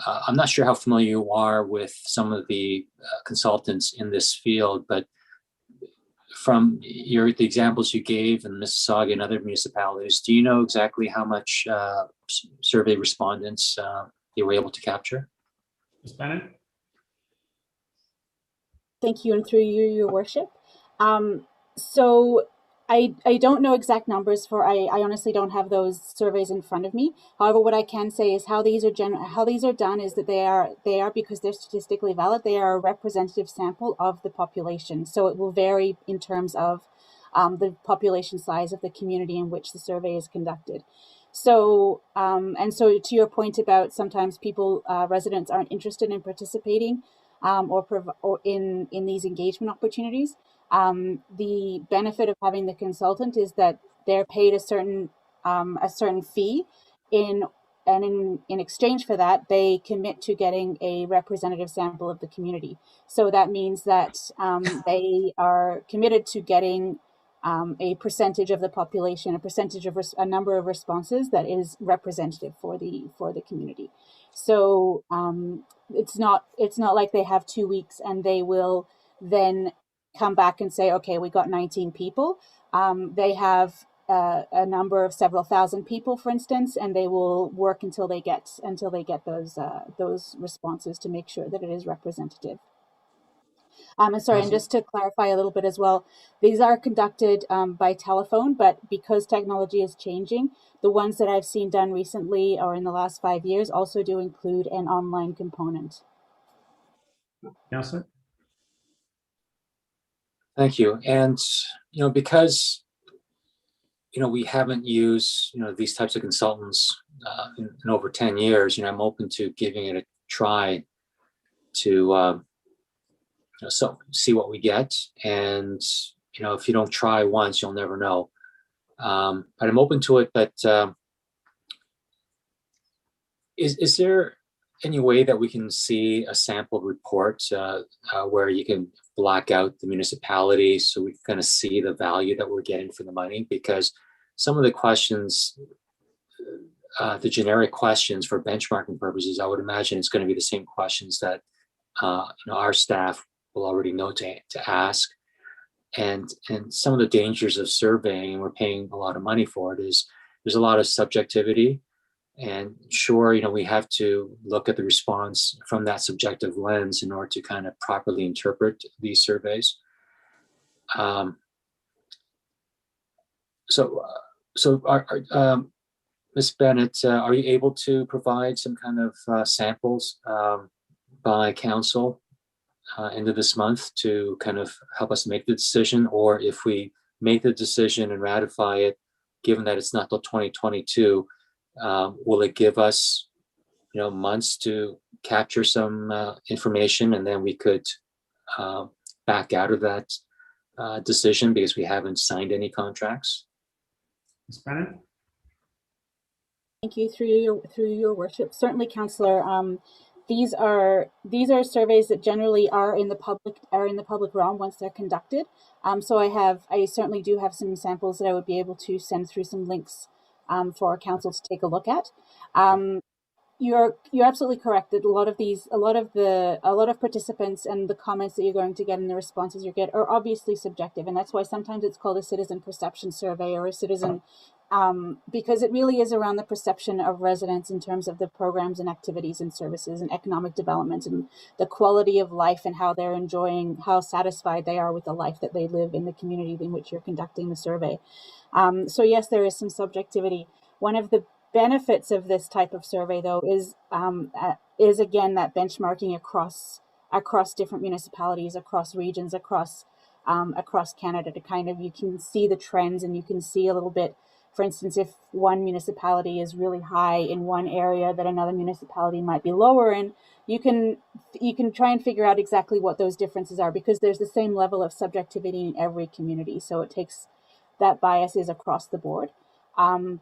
I'm not sure how familiar you are with some of the consultants in this field, but from the examples you gave in Mississauga and other municipalities, do you know exactly how much survey respondents you were able to capture? Ms. Bennett? Thank you, and through you, Your Worship. So I don't know exact numbers I honestly don't have those surveys in front of me. However, what I can say is how these are done is that they are because they're statistically valid. They are a representative sample of the population. So it will vary in terms of the population size of the community in which the survey is conducted. So and so to your point about sometimes residents aren't interested in participating or in these engagement opportunities. The benefit of having the consultant is that they're paid a certain fee in exchange for that, they commit to getting a representative sample of the community. So that means that they are committed to getting a percentage of the population, a number of responses that is representative for the community. So it's not like they have 2 weeks and they will then come back and say, okay, we got 19 people. They have a number of several thousand people, for instance, and they will work until they get those responses to make sure that it is representative. And sorry, and just to clarify a little bit as well, these are conducted by telephone, but because technology is changing, the ones that I've seen done recently or in the last 5 years also do include an online component. Councillor? Thank you. And, because, we haven't used, these types of consultants in over 10 years, I'm open to giving it a try to see what we get. And, if you don't try once, you'll never know. But I'm open to it. But is there any way that we can see a sample report where you can black out the municipality so we can kind of see the value that we're getting for the money? Because some of the questions, the generic questions for benchmarking purposes, I would imagine it's going to be the same questions that our staff will already know to ask. And some of the dangers of surveying, and we're paying a lot of money for it, is there's a lot of subjectivity. And sure, we have to look at the response from that subjective lens in order to kind of properly interpret these surveys. So Ms. Bennett, are you able to provide some kind of samples by council end of this month to kind of help us make the decision? Or if we make the decision and ratify it, given that it's not till 2022, will it give us, months to capture some information, and then we could back out of that decision because we haven't signed any contracts? Ms. Bennett? Thank you, through your worship. Certainly, Councillor. These are surveys that generally are in the public realm once they're conducted. So I certainly do have some samples that I would be able to send through some links for council to take a look at. you're absolutely correct that a lot of participants and the comments that you're going to get and the responses you get are obviously subjective, and that's why sometimes it's called a citizen perception survey or a citizen, because it really is around the perception of residents in terms of the programs and activities and services and economic development and the quality of life and how they're enjoying, how satisfied they are with the life that they live in the community in which you're conducting the survey. So yes, there is some subjectivity. One of the benefits of this type of survey, though, is again that benchmarking across different municipalities, across regions, across Canada, to kind of, you can see the trends and you can see a little bit. For instance, if one municipality is really high in one area that another municipality might be lower in, you can try and figure out exactly what those differences are, because there's the same level of subjectivity in every community. So it takes, that bias is across the board. But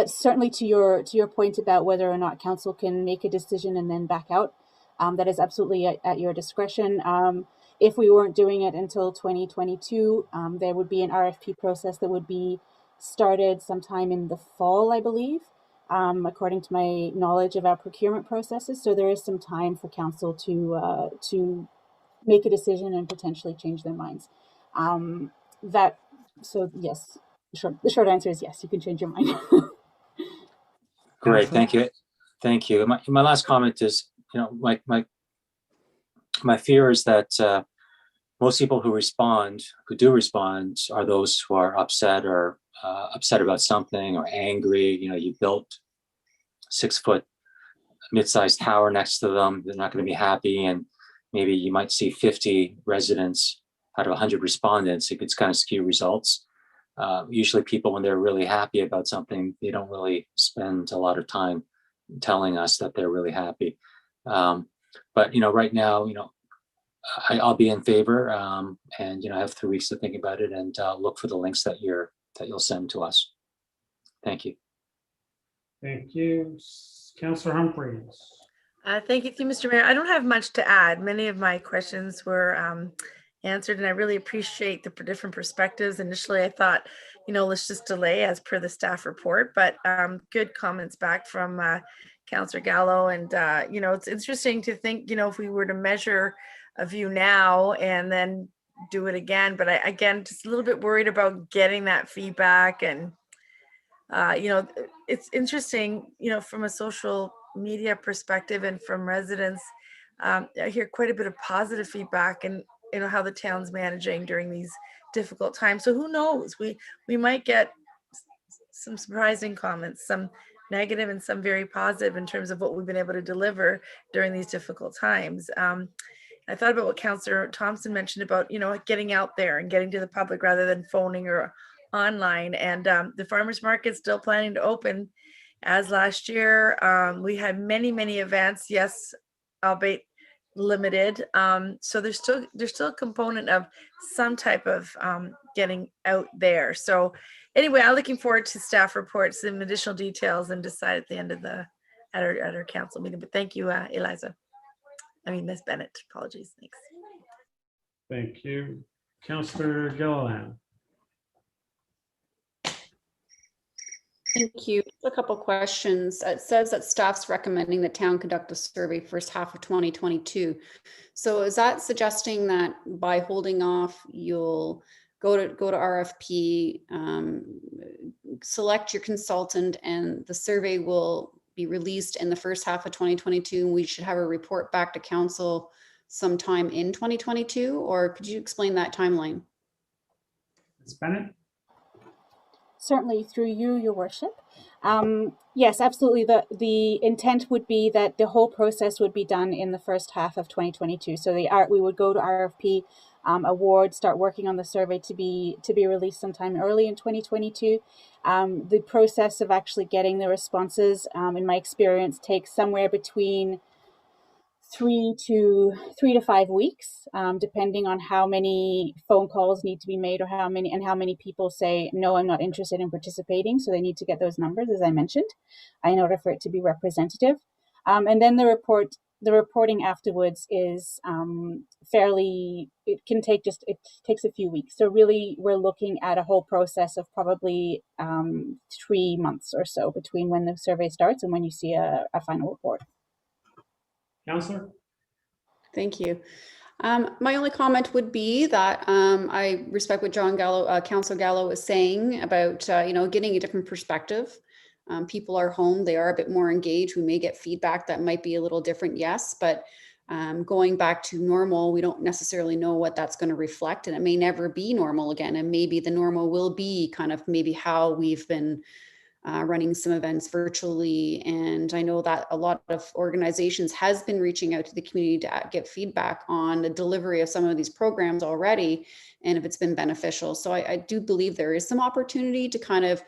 certainly to your point about whether or not council can make a decision and then back out, that is absolutely at your discretion. If we weren't doing it until 2022, there would be an RFP process that would be started sometime in the fall, I believe, according to my knowledge of our procurement processes. So there is some time for council to make a decision and potentially change their minds. So yes. The short answer is yes, you can change your mind. Great, thank you. Thank you. My last comment is, my fear is that most people who do respond, are those who are upset or upset about something or angry. You built 6-foot mid-sized tower next to them. They're not going to be happy, and maybe you might see 50 residents out of 100 respondents. It could kind of skew results. Usually people, when they're really happy about something, they don't really spend a lot of time telling us that they're really happy. But right now, I'll be in favor, and I have 3 weeks to think about it, and look for the links that you'll send to us. Thank you. Thank you. Councillor Humfryes. Thank you, Mr. Mayor. I don't have much to add. Many of my questions were answered, and I really appreciate the different perspectives. Initially, I thought, let's just delay as per the staff report, but good comments back from Councillor Gallo. And, it's interesting to think, if we were to measure a view now and then do it again, but again, just a little bit worried about getting that feedback. And, it's interesting, from a social media perspective and from residents, I hear quite a bit of positive feedback and how the town's managing during these difficult times. So who knows, we might get some surprising comments, some negative and some very positive in terms of what we've been able to deliver during these difficult times. I thought about what Councillor Thompson mentioned about, getting out there and getting to the public rather than phoning or online. And the farmers market's still planning to open as last year. We had many events, yes, albeit limited. So there's still a component of some type of getting out there. So anyway, I'm looking forward to staff reports, some additional details, and decide at the end of at our council meeting. But thank you, Miss Bennett. Apologies. Thanks. Thank you. Councillor Gilliland. Thank you. A couple questions. It says that staff's recommending the town conduct a survey first half of 2022. So is that suggesting that by holding off, you'll go to RFP, select your consultant, and the survey will be released in the first half of 2022, and we should have a report back to council sometime in 2022? Or could you explain that timeline? Ms. Bennett? Certainly, through you, your worship. Yes, absolutely. The intent would be that the whole process would be done in the first half of 2022. So we would go to RFP, award, start working on the survey to be released sometime early in 2022. The process of actually getting the responses, in my experience, takes somewhere between 3 to 5 weeks, depending on how many phone calls need to be made or how many people say, no, I'm not interested in participating. So they need to get those numbers, as I mentioned, in order for it to be representative. And then the report the reporting afterwards is fairly, it takes a few weeks. So really we're looking at a whole process of probably 3 months or so between when the survey starts and when you see a final report. Councillor? Thank you. My only comment would be that I respect what Councillor Gallo was saying about, getting a different perspective. People are home, they are a bit more engaged. We may get feedback that might be a little different, yes, but going back to normal, we don't necessarily know what that's going to reflect, and it may never be normal again. And maybe the normal will be kind of maybe how we've been running some events virtually. And I know that a lot of organizations has been reaching out to the community to get feedback on the delivery of some of these programs already, and if it's been beneficial. So I do believe there is some opportunity to kind of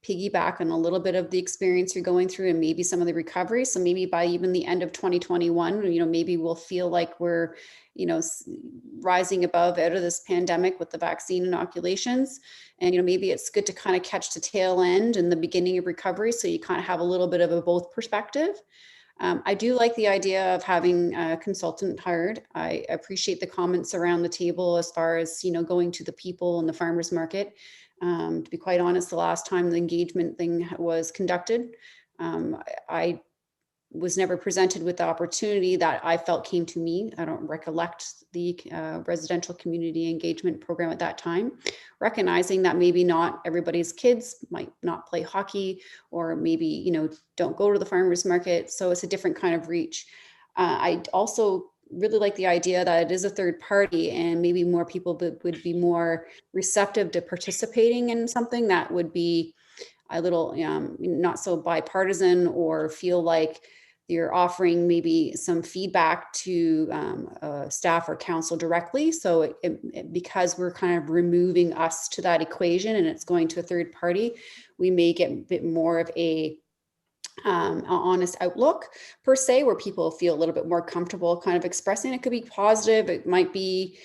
piggyback on a little bit of the experience you're going through and maybe some of the recovery. So maybe by even the end of 2021, maybe we'll feel like we're, rising above out of this pandemic with the vaccine inoculations. And, maybe it's good to kind of catch the tail end and the beginning of recovery. So you kind of have a little bit of a both perspective. I do like the idea of having a consultant hired. I appreciate the comments around the table as far as, going to the people in the farmers market. To be quite honest, the last time the engagement thing was conducted, I was never presented with the opportunity that I felt came to me. I don't recollect the residential community engagement program at that time, recognizing that maybe not everybody's kids might not play hockey, or maybe, don't go to the farmers market. So it's a different kind of reach. I also really like the idea that it is a third party, and maybe more people would be more receptive to participating in something that would be a little not so bipartisan, or feel like you're offering maybe some feedback to staff or council directly. So because we're kind of removing us to that equation and it's going to a third party, we may get a bit more of an honest outlook per se, where people feel a little bit more comfortable kind of expressing. It could be positive, it might be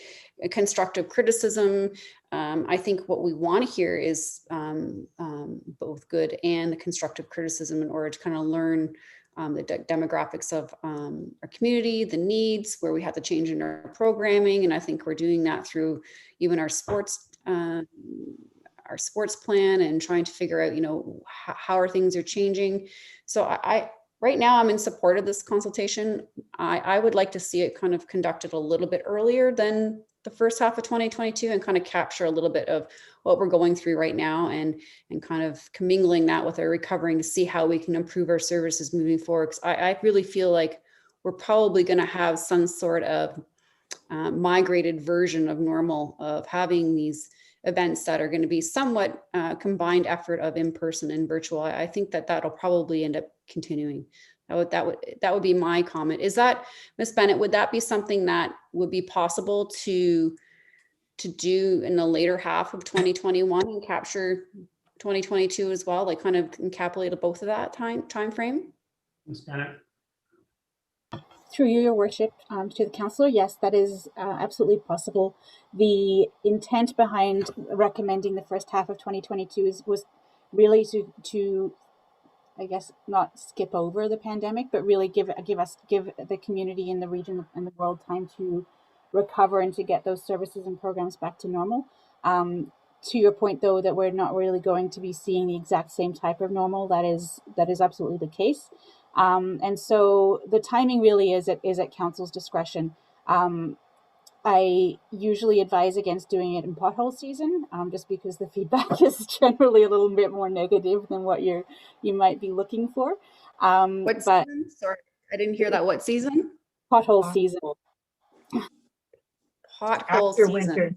a constructive criticism. I think what we want to hear is both good and the constructive criticism, in order to kind of learn the demographics of our community, the needs, where we have to change in our programming. And I think we're doing that through even our sports plan, and trying to figure out, how are things are changing. So right now I'm in support of this consultation. I would like to see it kind of conducted a little bit earlier than the first half of 2022, and kind of capture a little bit of what we're going through right now, and kind of commingling that with our recovering to see how we can improve our services moving forward. 'Cause I really feel like we're probably going to have some sort of migrated version of normal, of having these events that are going to be somewhat combined effort of in-person and virtual. I think that that'll probably end up continuing. That would be my comment. Is that, Ms. Bennett, would that be something that would be possible to do in the later half of 2021 and capture 2022 as well, like kind of encapsulate both of that time frame? Ms. Bennett? Through you, your worship, to the councillor, yes, that is absolutely possible. The intent behind recommending the first half of 2022 was really to I guess not skip over the pandemic, but really give the community in the region and the world time to recover and to get those services and programs back to normal. To your point, though, that we're not really going to be seeing the exact same type of normal, that is absolutely the case. And so the timing really is at council's discretion. I usually advise against doing it in pothole season, just because the feedback is generally a little bit more negative than what you might be looking for. What season? Sorry, I didn't hear that. What season? Pothole season. Pothole season. Winter.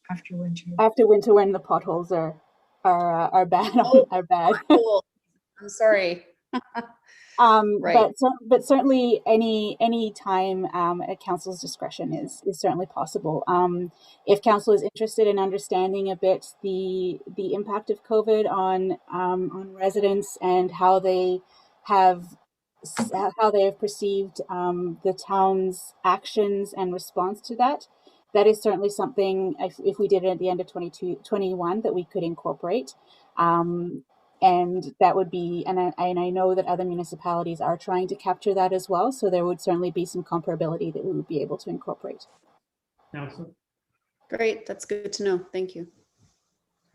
After winter. After winter, when the potholes are bad. Oh, are bad. I'm sorry. Right. But certainly any time at council's discretion is certainly possible. If council is interested in understanding a bit the impact of COVID on residents and how they have perceived the town's actions and response to that, that is certainly something, if we did it at the end of 2021, that we could incorporate. And that would be, and I know that other municipalities are trying to capture that as well. So there would certainly be some comparability that we would be able to incorporate. Councillor. Great, that's good to know. Thank you.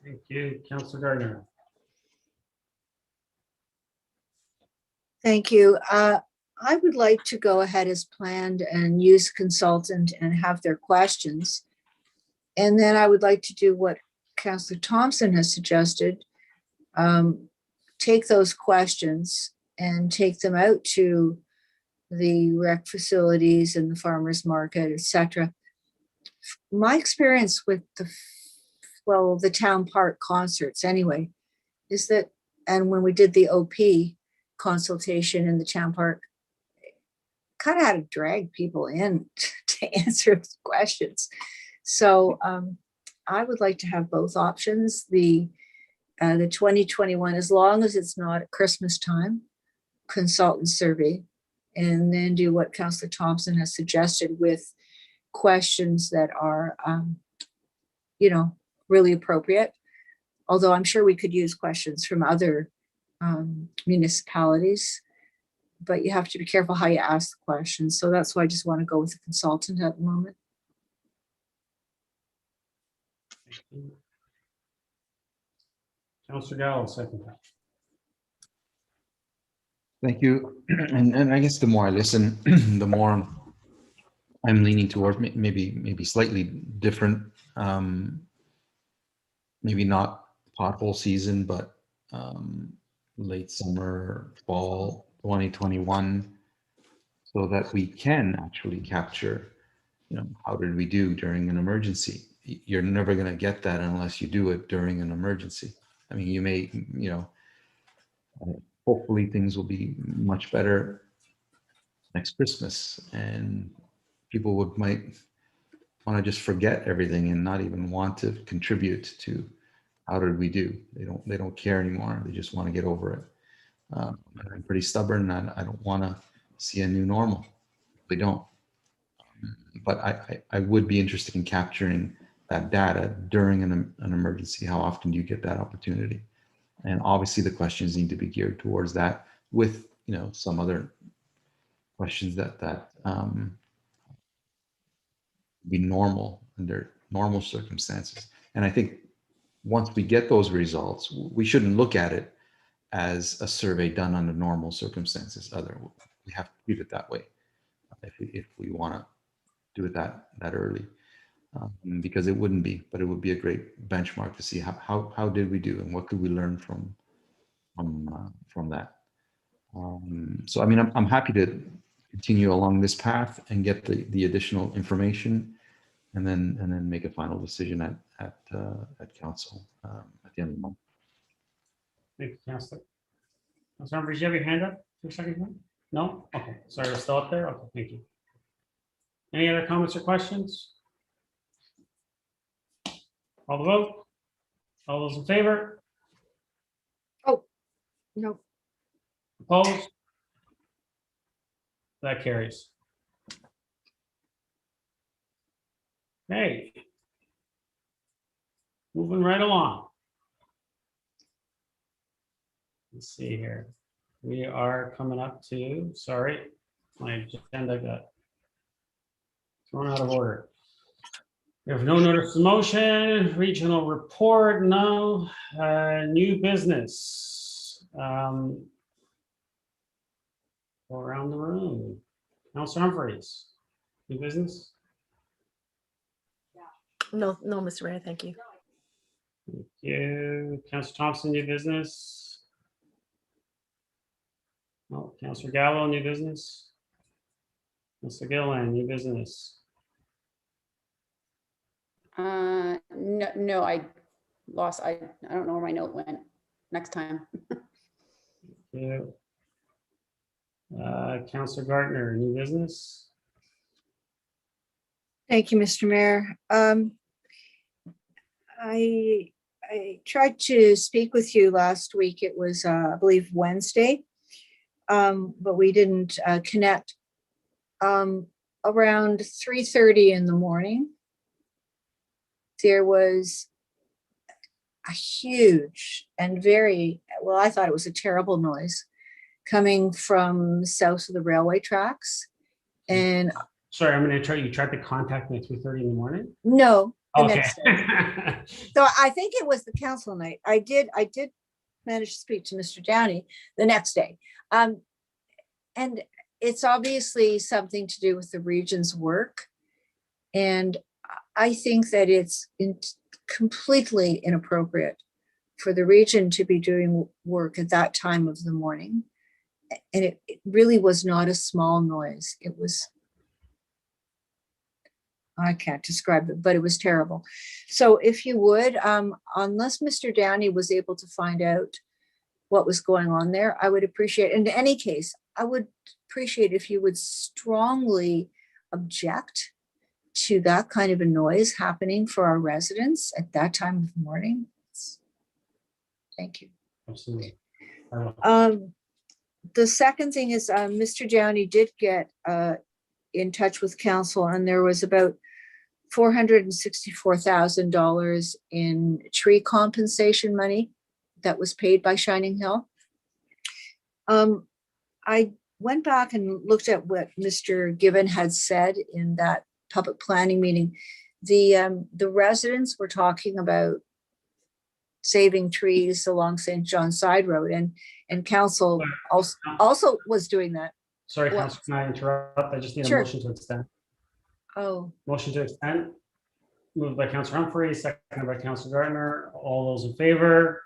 Thank you, Councillor Gardner. Thank you. I would like to go ahead as planned and use consultant and have their questions. And then I would like to do what Councillor Thompson has suggested. Take those questions and take them out to the rec facilities and the farmers market, etc. My experience with the town park concerts anyway, is that, and when we did the OP consultation in the town park, kind of had to drag people in to answer those questions. So I would like to have both options. The 2021, as long as it's not at Christmas time, consultant survey, and then do what Councillor Thompson has suggested with questions that are, really appropriate. Although I'm sure we could use questions from other municipalities, but you have to be careful how you ask the questions. So that's why I just want to go with the consultant at the moment. Councillor Gallo, second. Thank you. And I guess the more I listen, the more I'm leaning towards maybe slightly different, maybe not pothole season, but late summer, fall 2021, so that we can actually capture, how did we do during an emergency? You're never going to get that unless you do it during an emergency. I mean, you may, hopefully things will be much better next Christmas, and people might want to just forget everything and not even want to contribute to how did we do. They don't care anymore. They just want to get over it. I'm pretty stubborn, and I don't want to see a new normal. They don't. But I would be interested in capturing that data during an emergency. How often do you get that opportunity? And obviously the questions need to be geared towards that, with some other questions that be normal under normal circumstances. And I think once we get those results, we shouldn't look at it as a survey done under normal circumstances. We have to treat it that way if we want to do it that early, because it wouldn't be, but it would be a great benchmark to see how did we do and what could we learn from that. So I mean, I'm happy to continue along this path and get the additional information, and then make a final decision at council at the end of the month. Thank you, Councillor. Councillor Humfryes, you have your hand up for a second? No? Okay, sorry, we're still up there? Okay, thank you. Any other comments or questions? Call the vote. All those in favor? Oh, no. Opposed? That carries. Okay. Moving right along. Let's see here. We are coming up to, sorry, my agenda got thrown out of order. We have no notice of motion, regional report, no, new business. Go around the room. Councillor Humfryes, new business? No, Mr. Mayor, thank you. Thank you. Councillor Thompson, new business? No. Councillor Gallo, new business? Councillor Gillan, new business? No, I lost. I don't know where my note went. Next time. Thank you. Councillor Gardner, new business? Thank you, Mr. Mayor. I tried to speak with you last week. It was, I believe, Wednesday, but we didn't connect. Around 3:30 in the morning, there was a huge and very, well, I thought it was a terrible noise coming from south of the railway tracks. And Sorry, I'm going to try. You tried to contact me at 3:30 in the morning? no, the Okay. next day. So I think it was the council night. I did manage to speak to Mr. Downey the next day. And it's obviously something to do with the region's work. And I think that it's completely inappropriate for the region to be doing work at that time of the morning. And it really was not a small noise. It was, I can't describe it, but it was terrible. So if you would, unless Mr. Downey was able to find out what was going on there, I would appreciate, in any case, I would appreciate if you would strongly object to that kind of a noise happening for our residents at that time of morning. Thank you. Absolutely. The second thing is Mr. Downey did get in touch with council, and there was about $464,000 in tree compensation money that was paid by Shining Hill. I went back and looked at what Mr. Given had said in that public planning meeting. The residents were talking about saving trees along St. John's Side Road, and council also was doing that. Sorry, Councillor, can I interrupt? I just need a Sure. motion to extend. Oh, Motion to extend. Moved by Councillor Humfryes, seconded by Councillor Gardner. All those in favor?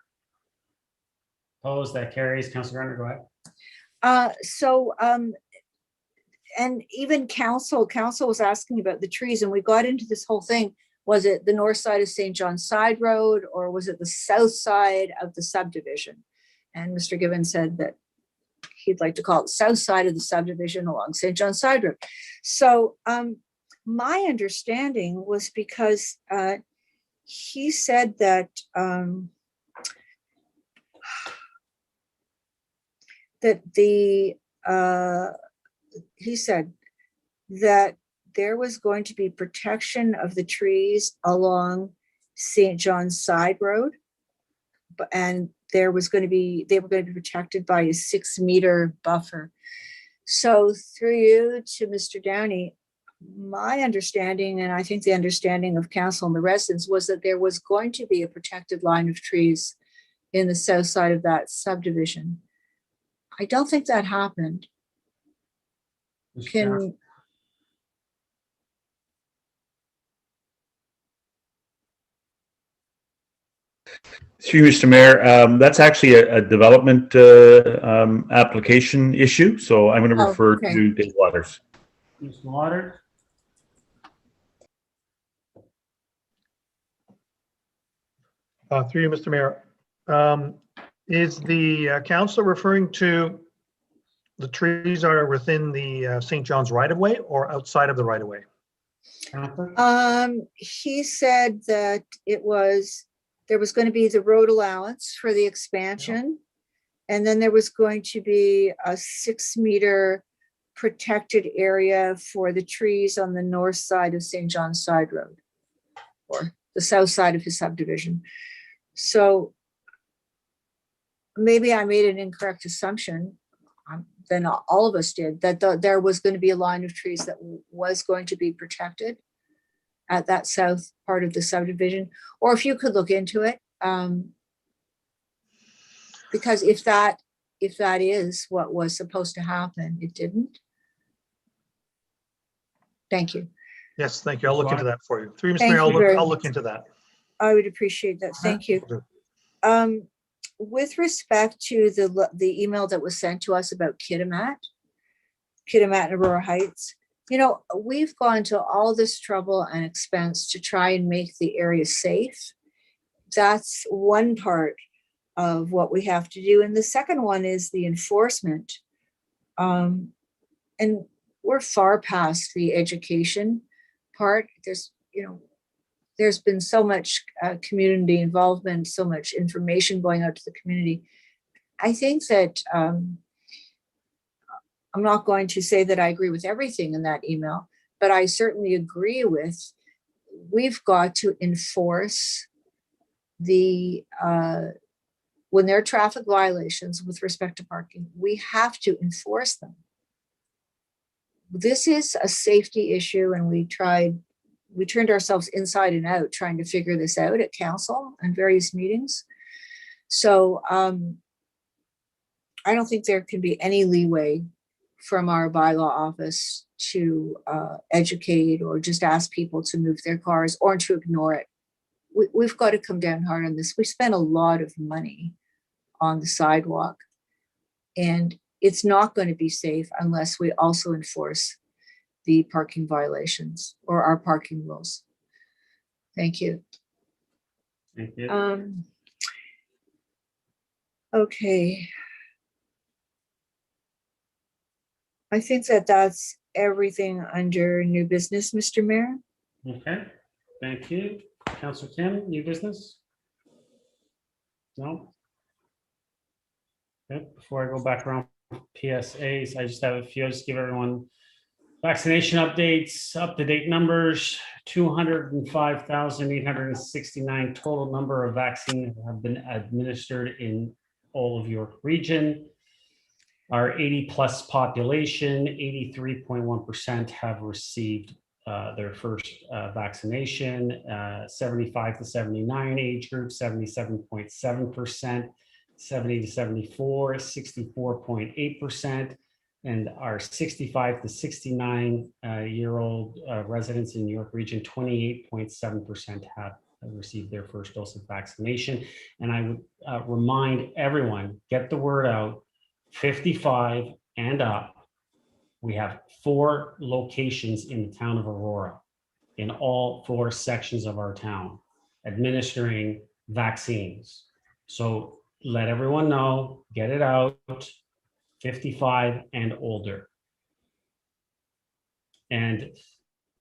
Opposed? That carries. Councillor Gardner, go ahead. And even council was asking about the trees, and we got into this whole thing. Was it the north side of St. John's Side Road, or was it the south side of the subdivision? And Mr. Given said that he'd like to call it the south side of the subdivision along St. John's Side Road. So my understanding was because he said that he said that there was going to be protection of the trees along St. John's Side Road, and they were going to be protected by a 6-meter buffer. So through you to Mr. Downey, my understanding, and I think the understanding of council and the residents, was that there was going to be a protected line of trees in the south side of that subdivision. I don't think that happened. Can Through you, Mr. Mayor, that's actually a development application issue, so I'm going to refer to Dave Waters. Mr. Waters. Through you, Mr. Mayor. Is the council referring to the trees are within the St. John's right-of-way or outside of the right-of-way? He said that there was going to be the road allowance for the expansion, and then there was going to be a 6-meter protected area for the trees on the north side of St. John's Side Road, or the south side of his subdivision. So maybe I made an incorrect assumption, then all of us did, that there was going to be a line of trees that was going to be protected at that south part of the subdivision, or if you could look into it, because if that is what was supposed to happen, it didn't. Thank you. Yes, thank you. I'll look into that for you. Through you, Mr. Thank Mayor, you very I'll much. look into that. I would appreciate that. Thank you. With respect to the email that was sent to us about Kitimat and Aurora Heights, you know, we've gone to all this trouble and expense to try and make the area safe. That's one part of what we have to do. And the second one is the enforcement. And we're far past the education part. There's been so much community involvement, so much information going out to the community. I think that I'm not going to say that I agree with everything in that email, but I certainly agree with, we've got to enforce the, when there are traffic violations with respect to parking, we have to enforce them. This is a safety issue, and we turned ourselves inside and out trying to figure this out at council and various meetings. So I don't think there can be any leeway from our bylaw office to educate or just ask people to move their cars or to ignore it. We've got to come down hard on this. We spend a lot of money on the sidewalk, and it's not going to be safe unless we also enforce the parking violations or our parking rules. Thank you. Thank you. Okay. I think that's everything under new business, Mr. Mayor. Okay, thank you. Councillor Kim, new business? No? Okay, before I go back around PSAs, I just have a few, I'll just give everyone vaccination updates, up-to-date numbers, 205,869 total number of vaccines have been administered in all of York Region. Our 80+ population, 83.1% have received their first vaccination. 75 to 79 age group, 77.7%. 70 to 74, 64.8%. And our 65 to 69 year old residents in New York Region, 28.7% have received their first dose of vaccination. And I would remind everyone, get the word out, 55 and up. We have 4 locations in the town of Aurora, in all 4 sections of our town, administering vaccines. So let everyone know, get it out, 55 and older. And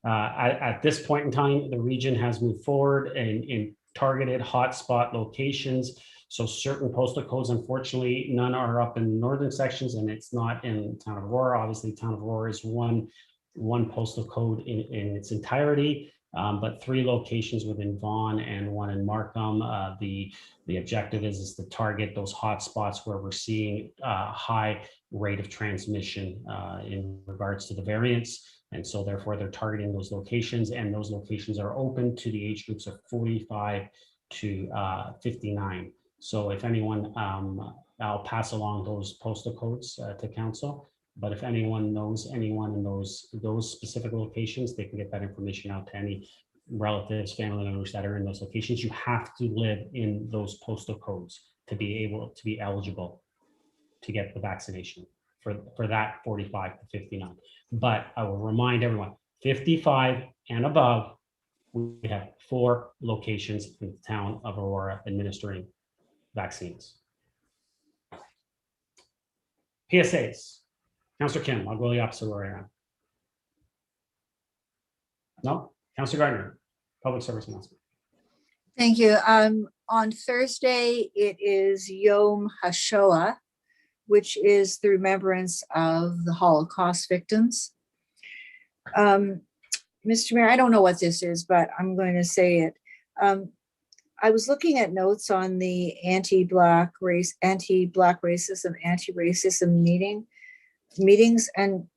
at this point in time, the region has moved forward in targeted hotspot locations. So certain postal codes, unfortunately, none are up in the northern sections, and it's not in town of Aurora. Obviously, town of Aurora is one postal code in its entirety, but 3 locations within Vaughan and 1 in Markham. The objective is to target those hotspots where we're seeing high rate of transmission in regards to the variants. And so therefore they're targeting those locations, and those locations are open to the age groups of 45 to 59. So if anyone, I'll pass along those postal codes to council, but if anyone knows anyone in those specific locations, they can get that information out to any relatives, family members that are in those locations. You have to live in those postal codes to be able to be eligible to get the vaccination for that 45 to 59. But I will remind everyone, 55 and above, we have 4 locations in the town of Aurora administering vaccines. PSAs. Councillor Kim, I'll go the opposite way around. No? Councillor Gardner, public service announcement. Thank you. On Thursday, it is Yom HaShoah, which is the remembrance of the Holocaust victims. Mr. Mayor, I don't know what this is, but I'm going to say it. I was looking at notes on the anti-Black racism, anti-racism meetings, and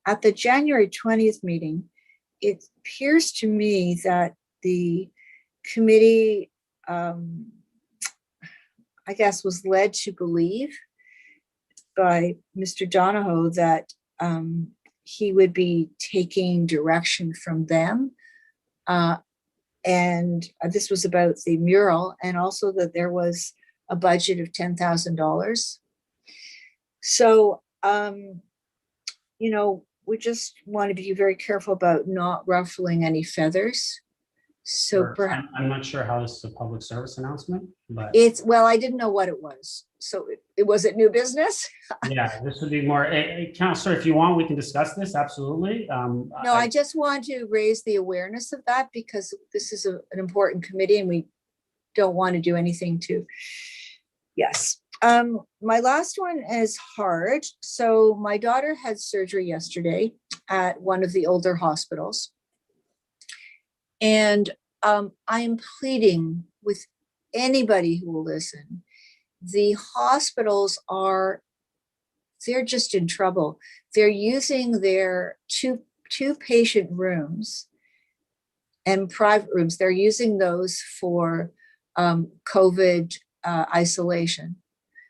at the January 20th meeting, it appears to me that the committee, I guess, was led to believe by Mr. Donahoe that he would be taking direction from them. And this was about the mural, and also that there was a budget of $10,000. So, you know, we just want to be very careful about not ruffling any feathers. So Sure. perhaps I'm not sure how this is a public service announcement, but well, I didn't know what it was. So it wasn't new business. yeah, this would be more, Councillor, if you want, we can discuss this, absolutely. No, I just want to raise the awareness of that because this is an important committee and we don't want to do anything to, yes. My last one is hard. So my daughter had surgery yesterday at one of the older hospitals. And I am pleading with anybody who will listen. The hospitals they're just in trouble. They're using their two patient rooms and private rooms. They're using those for COVID isolation.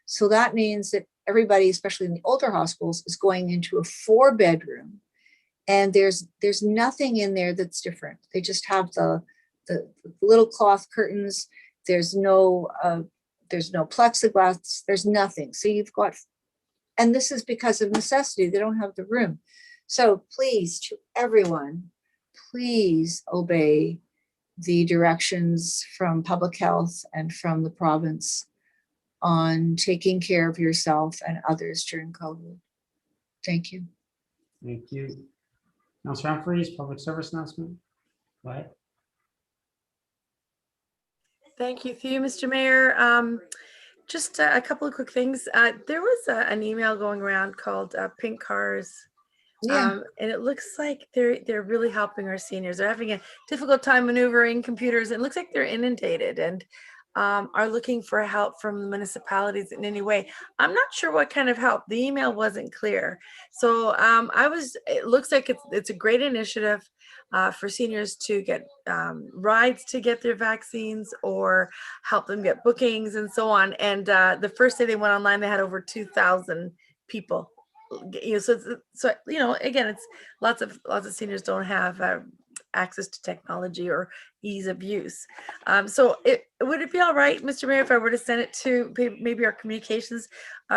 So that means that everybody, especially in the older hospitals, is going into a 4-bedroom, and there's nothing in there that's different. They just have the little cloth curtains. There's no plexiglass. There's nothing. So you've got, and this is because of necessity. They don't have the room. So please, to everyone, please obey the directions from public health and from the province on taking care of yourself and others during COVID. Thank you. Thank you. Councillor Humfryes, public service announcement. Go ahead. Thank you, through you, Mr. Mayor. Just a couple of quick things. There was an email going around called Pink Cars. Yeah. And it looks like they're really helping our seniors. They're having a difficult time maneuvering computers. It looks like they're inundated and are looking for help from the municipalities in any way. I'm not sure what kind of help. The email wasn't clear. So it looks like it's a great initiative for seniors to get rides to get their vaccines or help them get bookings and so on. And the first day they went online, they had over 2,000 people. So again, it's lots of seniors don't have access to technology or ease of use. So would it be all right, Mr. Mayor, if I were to send it to maybe our communications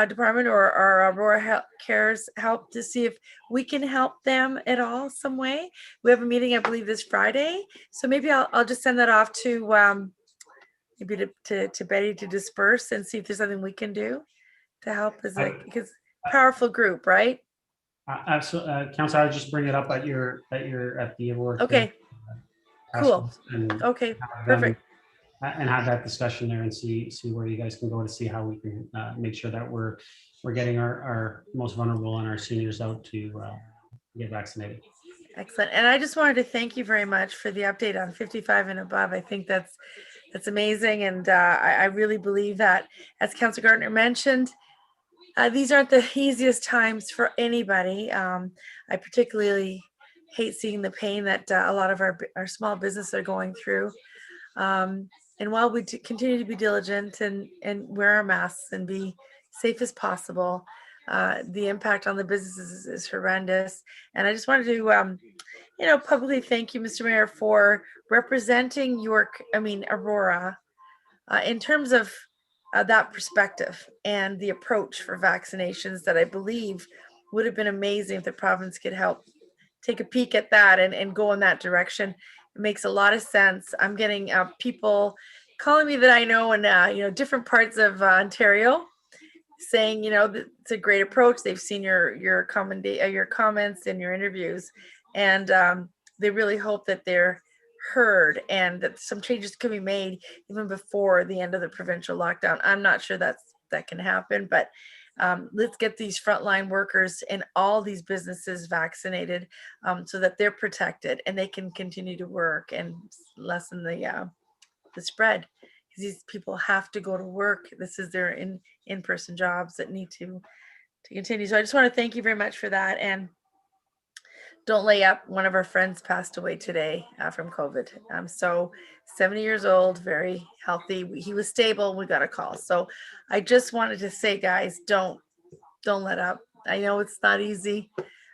department or our Aurora Cares help to see if we can help them at all some way? We have a meeting, I believe, this Friday. So maybe I'll just send that off to maybe to Betty to disperse and see if there's something we can do to help because powerful group, right? Absolutely, Councillor. I'll just bring it up at the Aurora. Okay. Cool. And okay. Perfect. And have that discussion there and see where you guys can go to see how we can make sure that we're getting our most vulnerable and our seniors out to get vaccinated. Excellent. And I just wanted to thank you very much for the update on 55 and above. I think that's amazing, and I really believe that, as Councillor Gardner mentioned, these aren't the easiest times for anybody. I particularly hate seeing the pain that a lot of our small businesses are going through. And while we continue to be diligent and wear our masks and be safe as possible, the impact on the businesses is horrendous. And I just wanted to, publicly thank you, Mr. Mayor, for representing Aurora, in terms of that perspective and the approach for vaccinations that I believe would have been amazing if the province could help take a peek at that and go in that direction. It makes a lot of sense. I'm getting people calling me that I know in different parts of Ontario, saying that it's a great approach. They've seen your comments and your interviews, and they really hope that they're heard and that some changes can be made even before the end of the provincial lockdown. I'm not sure that can happen, but let's get these frontline workers in all these businesses vaccinated so that they're protected and they can continue to work and lessen the spread, because these people have to go to work. This is their in-person jobs that need to continue. So I just want to thank you very much for that. And don't lay up. One of our friends passed away today from COVID. So 70 years old, very healthy. He was stable. We got a call. So I just wanted to say, guys, don't let up. I know it's not easy.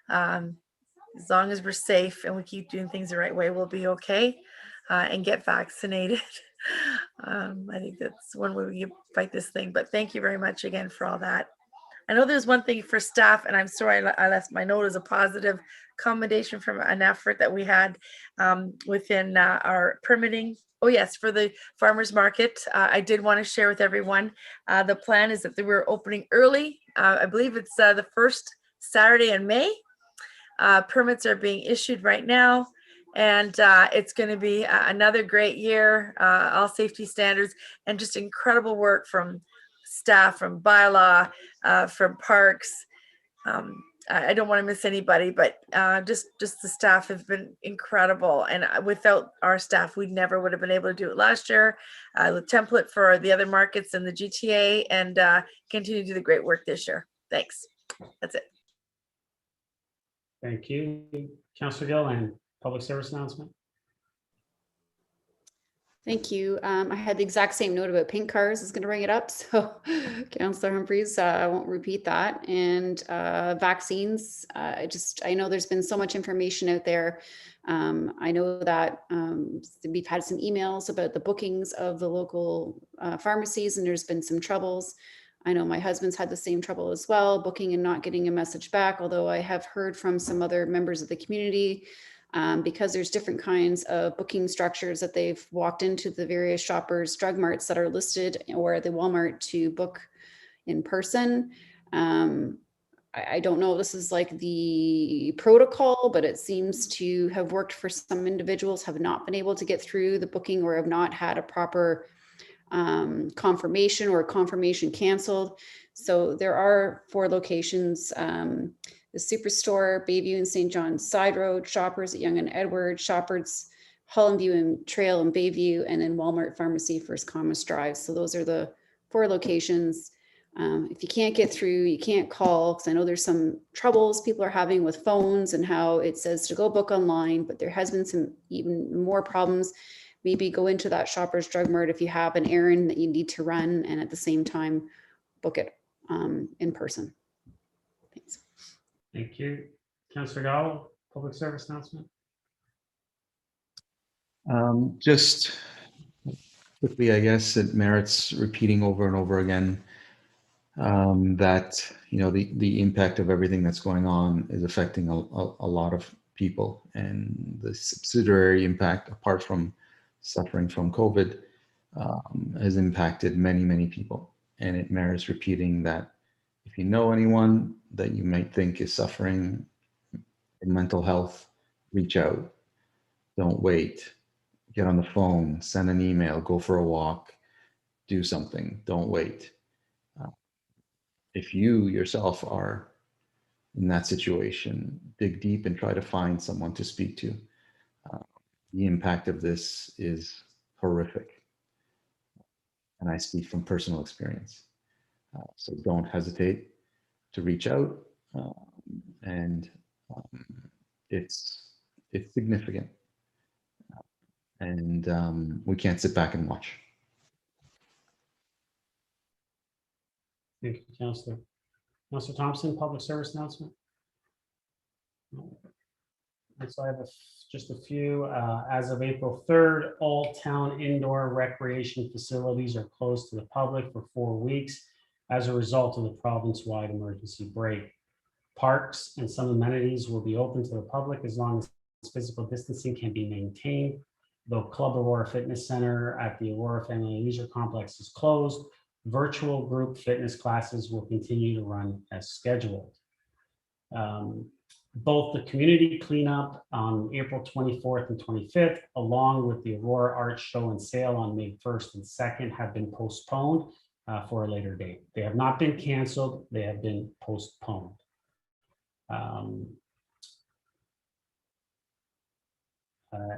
As long as we're safe and we keep doing things the right way, we'll be okay, and get vaccinated. I think that's one way we can fight this thing. But thank you very much again for all that. I know there's one thing for staff, and I'm sorry I left my note as a positive commendation from an effort that we had within our permitting. Oh yes, for the farmers market, I did want to share with everyone. The plan is that we're opening early. I believe it's the first Saturday in May. Permits are being issued right now, and it's going to be another great year. All safety standards and just incredible work from staff, from bylaw, from parks. I don't want to miss anybody, but just the staff have been incredible. And without our staff, we never would have been able to do it last year. The template for the other markets in the GTA, and continue to do the great work this year. Thanks. That's it. Thank you. Councillor Gillan, public service announcement. Thank you. I had the exact same note about pink cars. I was going to bring it up. So Councillor Humfryes, I won't repeat that. And vaccines, I know there's been so much information out there. I know that we've had some emails about the bookings of the local pharmacies, and there's been some troubles. I know my husband's had the same trouble as well, booking and not getting a message back, although I have heard from some other members of the community, because there's different kinds of booking structures that they've walked into the various Shoppers Drug Marts that are listed, or the Walmart to book in person. I don't know if this is like the protocol, but it seems to have worked for some individuals, have not been able to get through the booking or have not had a proper confirmation or confirmation canceled. So there are 4 locations, the Superstore, Bayview and St. John's Side Road, Shoppers at Yonge and Edward, Shoppers, Hollandview and Trail and Bayview, and then Walmart Pharmacy, First Commerce Drive. So those are the 4 locations. If you can't get through, you can't call, because I know there's some troubles people are having with phones and how it says to go book online, but there has been some even more problems. Maybe go into that Shoppers Drug Mart if you have an errand that you need to run, and at the same time, book it in person. Thanks. Thank you. Councillor Gall, public service announcement. Just quickly, I guess it merits repeating over and over again that, you know, the impact of everything that's going on is affecting a lot of people, and the subsidiary impact, apart from suffering from COVID, has impacted many people. And it merits repeating that if you know anyone that you might think is suffering in mental health, reach out. Don't wait. Get on the phone, send an email, go for a walk, do something. Don't wait. If you yourself are in that situation, dig deep and try to find someone to speak to. The impact of this is horrific. And I speak from personal experience. So don't hesitate to reach out. And it's significant. And we can't sit back and watch. Thank you, Councillor. Councillor Thompson, public service announcement. And so I have just a few. As of April 3rd, all town indoor recreation facilities are closed to the public for 4 weeks as a result of the province-wide emergency break. Parks and some amenities will be open to the public as long as physical distancing can be maintained. Though Club Aurora Fitness Center at the Aurora Family Leisure Complex is closed, virtual group fitness classes will continue to run as scheduled. Both the community cleanup on April 24th and 25th, along with the Aurora Art Show and Sale on May 1st and 2nd, have been postponed for a later date. They have not been canceled, they have been postponed.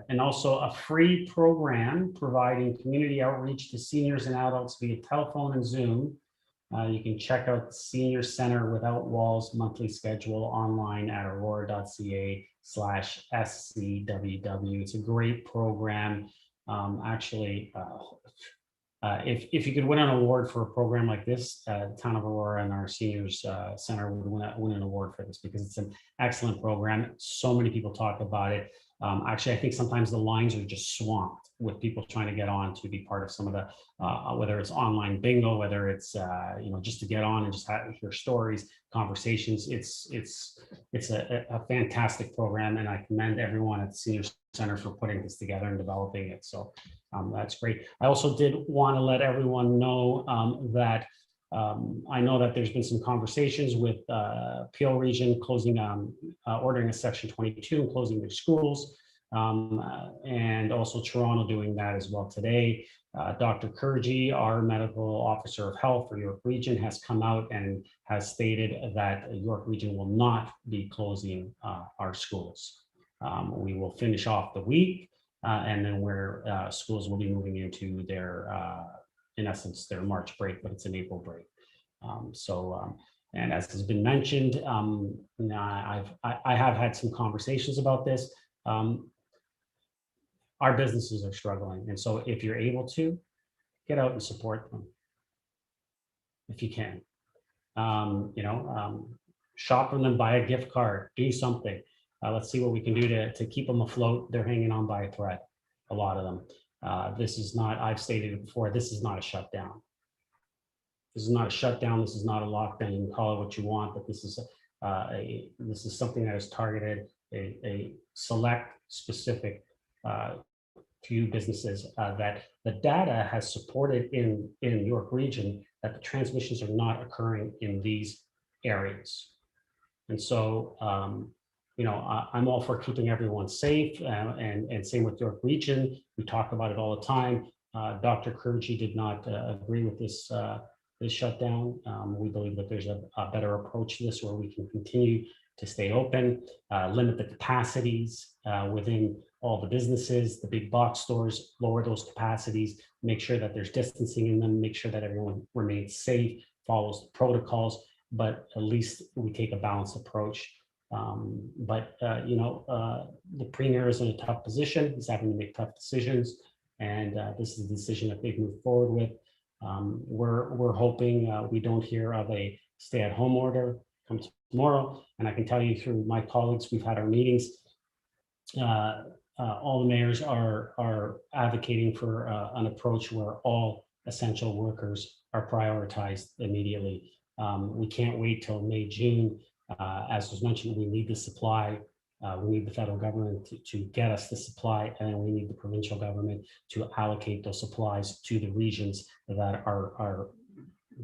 And also a free program providing community outreach to seniors and adults via telephone and Zoom. You can check out the Senior Center Without Walls monthly schedule online at aurora.ca/scww. It's a great program. Actually, if you could win an award for a program like this, Town of Aurora and our Seniors Center would win an award for this, because it's an excellent program. So many people talk about it. Actually, I think sometimes the lines are just swamped with people trying to get on to be part of some of the, whether it's online bingo, whether it's just to get on and just hear stories, conversations. It's a fantastic program, and I commend everyone at the Senior Center for putting this together and developing it. So that's great. I also did want to let everyone know that I know that there's been some conversations with Peel Region closing, ordering a Section 22 and closing their schools. and also Toronto doing that as well today. Dr. Kurji, our medical officer of health for York Region, has come out and has stated that York Region will not be closing our schools. We will finish off the week, and then where schools will be moving into their, in essence, their March break, but it's an April break. And as has been mentioned, I have had some conversations about this. Our businesses are struggling. And so if you're able to, get out and support them if you can. Shop from them, buy a gift card, do something. Let's see what we can do to keep them afloat. They're hanging on by a thread, a lot of them. This is not, I've stated it before, this is not a shutdown. This is not a shutdown. This is not a lockdown. You can call it what you want, but this is this is something that is targeted a select, specific few businesses that the data has supported in York Region that the transmissions are not occurring in these areas. And so, I'm all for keeping everyone safe, and same with York Region. We talk about it all the time. Dr. Kurji did not agree with this shutdown. We believe that there's a better approach to this where we can continue to stay open, limit the capacities within all the businesses, the big box stores, lower those capacities, make sure that there's distancing in them, make sure that everyone remains safe, follows the protocols, but at least we take a balanced approach. The premier is in a tough position. He's having to make tough decisions, and this is the decision that they've moved forward with. We're hoping we don't hear of a stay-at-home order come tomorrow. And I can tell you through my colleagues, we've had our meetings. All the mayors are advocating for an approach where all essential workers are prioritized immediately. We can't wait till May, June. As was mentioned, we need the supply. We need the federal government to get us the supply, and we need the provincial government to allocate those supplies to the regions that are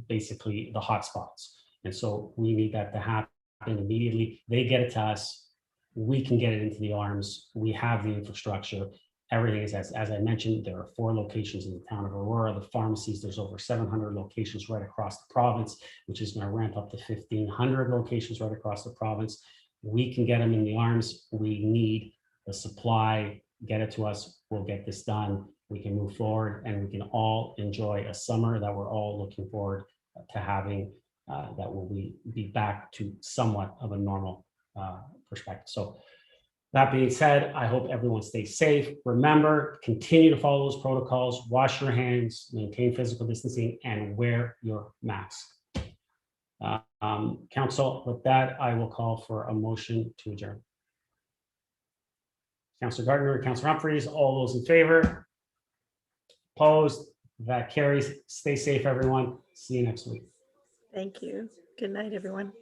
basically the hotspots. And so we need that to happen immediately. They get it to us. We can get it into the arms. We have the infrastructure. Everything is, as I mentioned, there are 4 locations in the town of Aurora. The pharmacies, there's over 700 locations right across the province, which is going to ramp up to 1,500 locations right across the province. We can get them in the arms. We need the supply. Get it to us. We'll get this done. We can move forward, and we can all enjoy a summer that we're all looking forward to having, that will be back to somewhat of a normal perspective. So that being said, I hope everyone stays safe. Remember, continue to follow those protocols, wash your hands, maintain physical distancing, and wear your mask. Council, with that, I will call for a motion to adjourn. Councillor Gardner, Councillor Humfryes, all those in favor? Opposed? That carries. Stay safe, everyone. See you next week. Thank you. Good night, everyone.